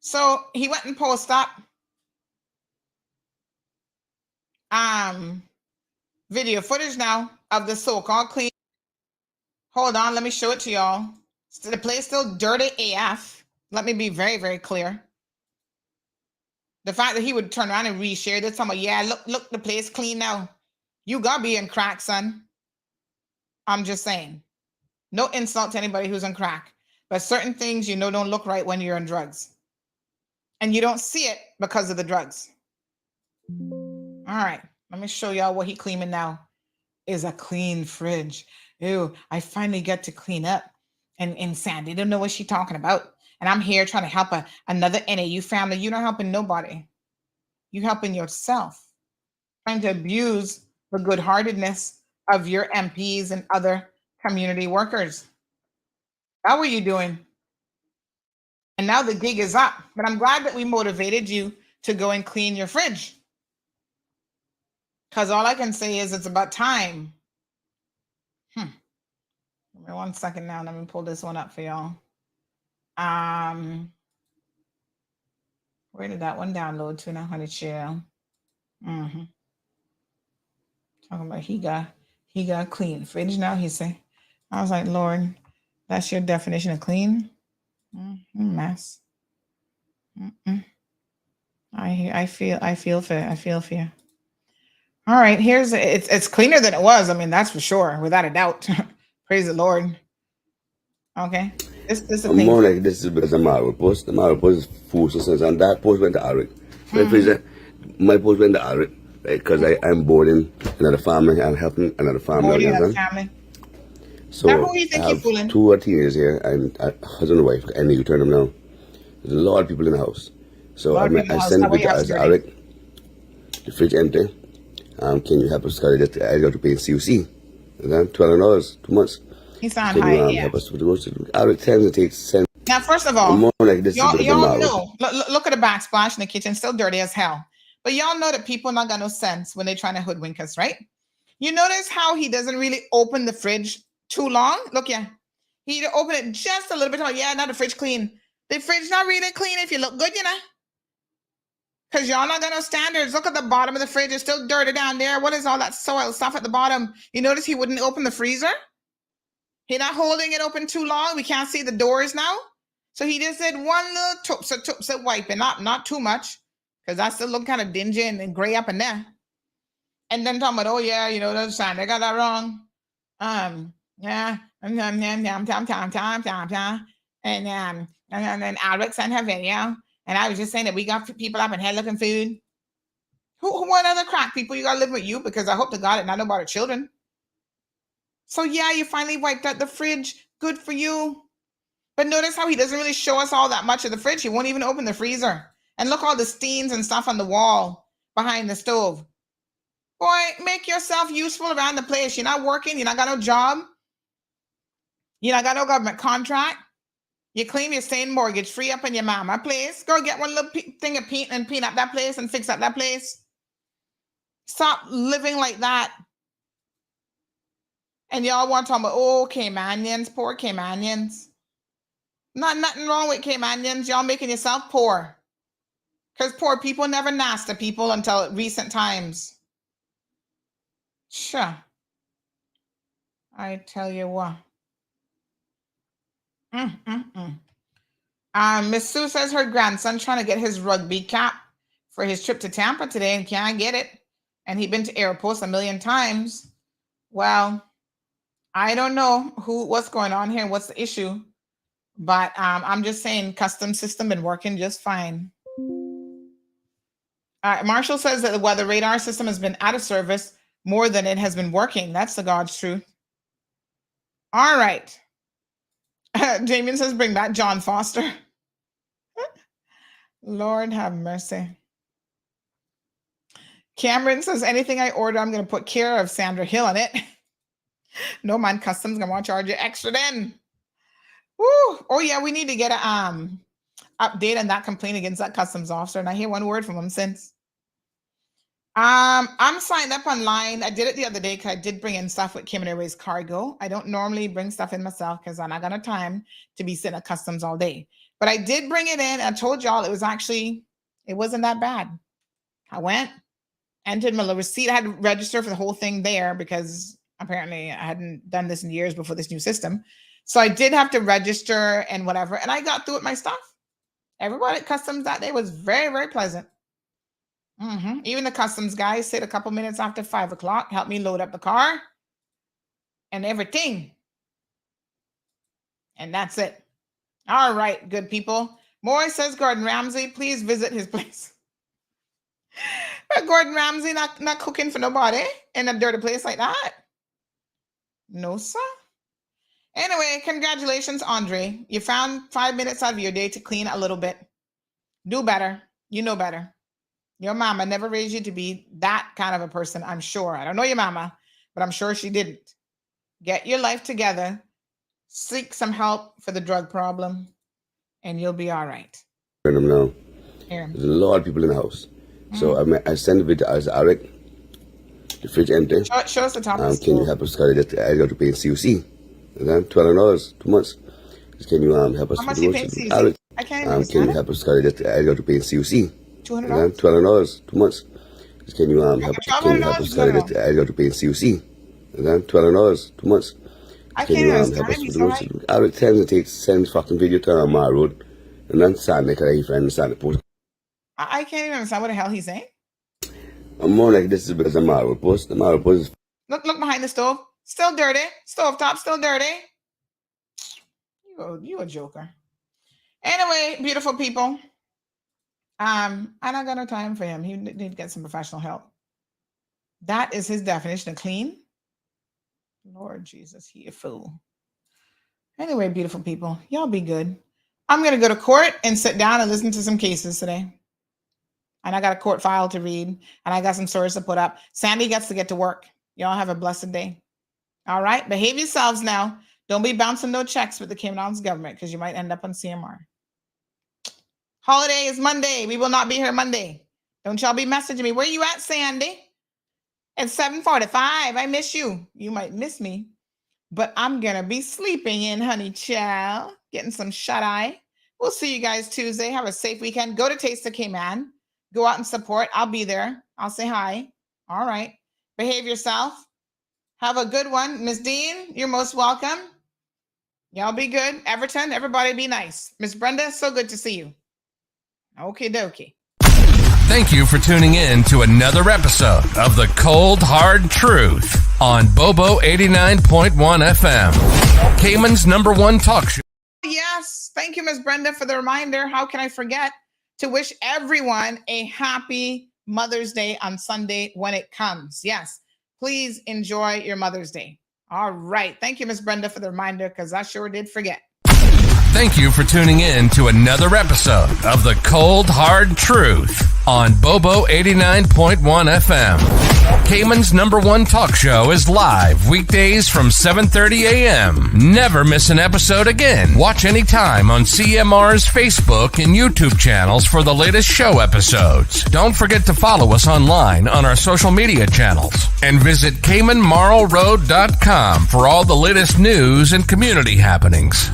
So he went and posted up video footage now of the so-called clean. Hold on, let me show it to y'all. The place still dirty AF. Let me be very, very clear. The fact that he would turn around and reshare this, I'm like, yeah, look, the place clean now. You gotta be in crack, son. I'm just saying. No insult to anybody who's on crack, but certain things you know don't look right when you're on drugs. And you don't see it because of the drugs. All right, let me show y'all what he cleaning now. Is a clean fridge. Ew, I finally get to clean up. And Sandy don't know what she's talking about. And I'm here trying to help another NAU family. You're not helping nobody. You're helping yourself. Trying to abuse the good-heartedness of your MPs and other community workers. How are you doing? And now the gig is up. But I'm glad that we motivated you to go and clean your fridge. Because all I can say is it's about time. Give me 1 second now. Let me pull this one up for y'all. Where did that one download to now, honey chill? Talking about he got clean fridge now, he say. I was like, Lord, that's your definition of clean? Mess. I feel for you. All right, it's cleaner than it was. I mean, that's for sure, without a doubt. Praise the Lord. Okay. This is a thing. More like this is because I'm out post. The Mara post is full since and that post went to Eric. My post went to Eric, right? Because I'm boarding another family. I'm helping another family. So now, who do you think I have fooling? 2 teenagers here and a husband and wife, and you turn them down. There's a lot of people in the house. So I sent a video to Eric. The fridge empty. Can you help us? Because I got to pay CUC. $1,200, 2 months. He's on high. Help us with the groceries? Eric tends to take cents. Now, first of all, more like this y'all know. Look at the backsplash in the kitchen, still dirty as hell. But y'all know that people not got no sense when they're trying to hoodwink us, right? You notice how he doesn't really open the fridge too long? Look, yeah. He open it just a little bit. Yeah, now the fridge clean. The fridge not really clean if you look good, you know? Because y'all not got no standards. Look at the bottom of the fridge. It's still dirty down there. What is all that soil stuff at the bottom? You notice he wouldn't open the freezer? He not holding it open too long. We can't see the doors now. So he just did one little tupsa wiping, not too much, because that still look kind of dingy and gray up in there. And then talking about, oh yeah, you know, that's fine. They got that wrong. Yeah. And then Alex sent her video. And I was just saying that we got people up in here looking food. What other crack people you got to live with you? Because I hope to God it not about our children. So yeah, you finally wiped out the fridge. Good for you. But notice how he doesn't really show us all that much of the fridge. He won't even open the freezer. And look all the stains and stuff on the wall behind the stove. Boy, make yourself useful around the place. You're not working. You're not got no job. You not got no government contract. You claim you're staying mortgage free up in your mama place. Go get one little thing of paint and paint up that place and fix up that place. Stop living like that. And y'all want to talk about, oh, Caymanians, poor Caymanians. Nothing wrong with Caymanians. Y'all making yourself poor. Because poor people never nasty people until recent times. Sure. I tell you what. Miss Sue says her grandson trying to get his rugby cap for his trip to Tampa today and can't get it. And he'd been to airports 1 million times. Well, I don't know what's going on here. What's the issue? But I'm just saying customs system been working just fine. Marshall says that the weather radar system has been out of service more than it has been working. That's the God's truth. All right. Damien says bring back John Foster. Lord have mercy. Cameron says anything I order, I'm going to put care of Sandra Hill on it. No man, customs going to want to charge you extra then. Woo. Oh yeah, we need to get a update on that complaint against that customs officer. And I hear one word from him since. I'm signed up online. I did it the other day because I did bring in stuff with Cayman Airways Cargo. I don't normally bring stuff in myself because I'm not going to have time to be sitting at customs all day. But I did bring it in. I told y'all it wasn't that bad. I went, entered my receipt. I had to register for the whole thing there because apparently I hadn't done this in years before this new system. So I did have to register and whatever. And I got through with my stuff. Everybody at customs that day was very, very pleasant. Even the customs guys stayed a couple minutes after 5 o'clock, helped me load up the car and everything. And that's it. All right, good people. Moy says Gordon Ramsay, please visit his place. Gordon Ramsay not cooking for nobody in a dirty place like that. No, sir. Anyway, congratulations, Andre. You found 5 minutes out of your day to clean a little bit. Do better. You know better. Your mama never raised you to be that kind of a person, I'm sure. I don't know your mama, but I'm sure she didn't. Get your life together. Seek some help for the drug problem, and you'll be all right. There's a lot of people in the house. So I send a video as Eric. The fridge empty. Show us the top. Can you help us? Because I got to pay in COC. $12, 2 months. Can you help us? How much you pay in COC? I can't even Can you help us? Because I got to pay in COC. $200? $12, 2 months. Can you help us? Can you help us? Because I got to pay in COC. $12, 2 months. Can you help us? Eric sends fucking video to my road. And then stand there because I understand the post. I can't even understand what the hell he's saying. I'm more like this is because of my post. The my post is. Look behind the stove. Still dirty. Stove top still dirty. You a joker. Anyway, beautiful people. I not got no time for him. He need to get some professional help. That is his definition of clean. Lord Jesus, he a fool. Anyway, beautiful people, y'all be good. I'm going to go to court and sit down and listen to some cases today. And I got a court file to read, and I got some stories to put up. Sandy gets to get to work. Y'all have a blessed day. All right, behave yourselves now. Don't be bouncing no checks with the Cayman Islands government because you might end up on CMR. Holiday is Monday. We will not be here Monday. Don't y'all be messaging me. Where you at, Sandy? It's 7:45. I miss you. You might miss me, but I'm going to be sleeping in, honey child, getting some shut-eye. We'll see you guys Tuesday. Have a safe weekend. Go to Taste of Cayman. Go out and support. I'll be there. I'll say hi. All right. Behave yourself. Have a good one. Miss Dean, you're most welcome. Y'all be good. Everton, everybody be nice. Miss Brenda, so good to see you. Okie dokie. Thank you for tuning in to another episode of The Cold Hard Truth on Bobo 89.1 FM, Cayman's #1 talk show. Yes. Thank you, Miss Brenda, for the reminder. How can I forget to wish everyone a happy Mother's Day on Sunday when it comes. Yes. Please enjoy your Mother's Day. All right. Thank you, Miss Brenda, for the reminder because I sure did forget. Thank you for tuning in to another episode of The Cold Hard Truth on Bobo 89.1 FM. Cayman's #1 talk show is live weekdays from 7:30 a.m. Never miss an episode again. Watch anytime on CMR's Facebook and YouTube channels for the latest show episodes. Don't forget to follow us online on our social media channels and visit CaymanMarlRoad.com for all the latest news and community happenings.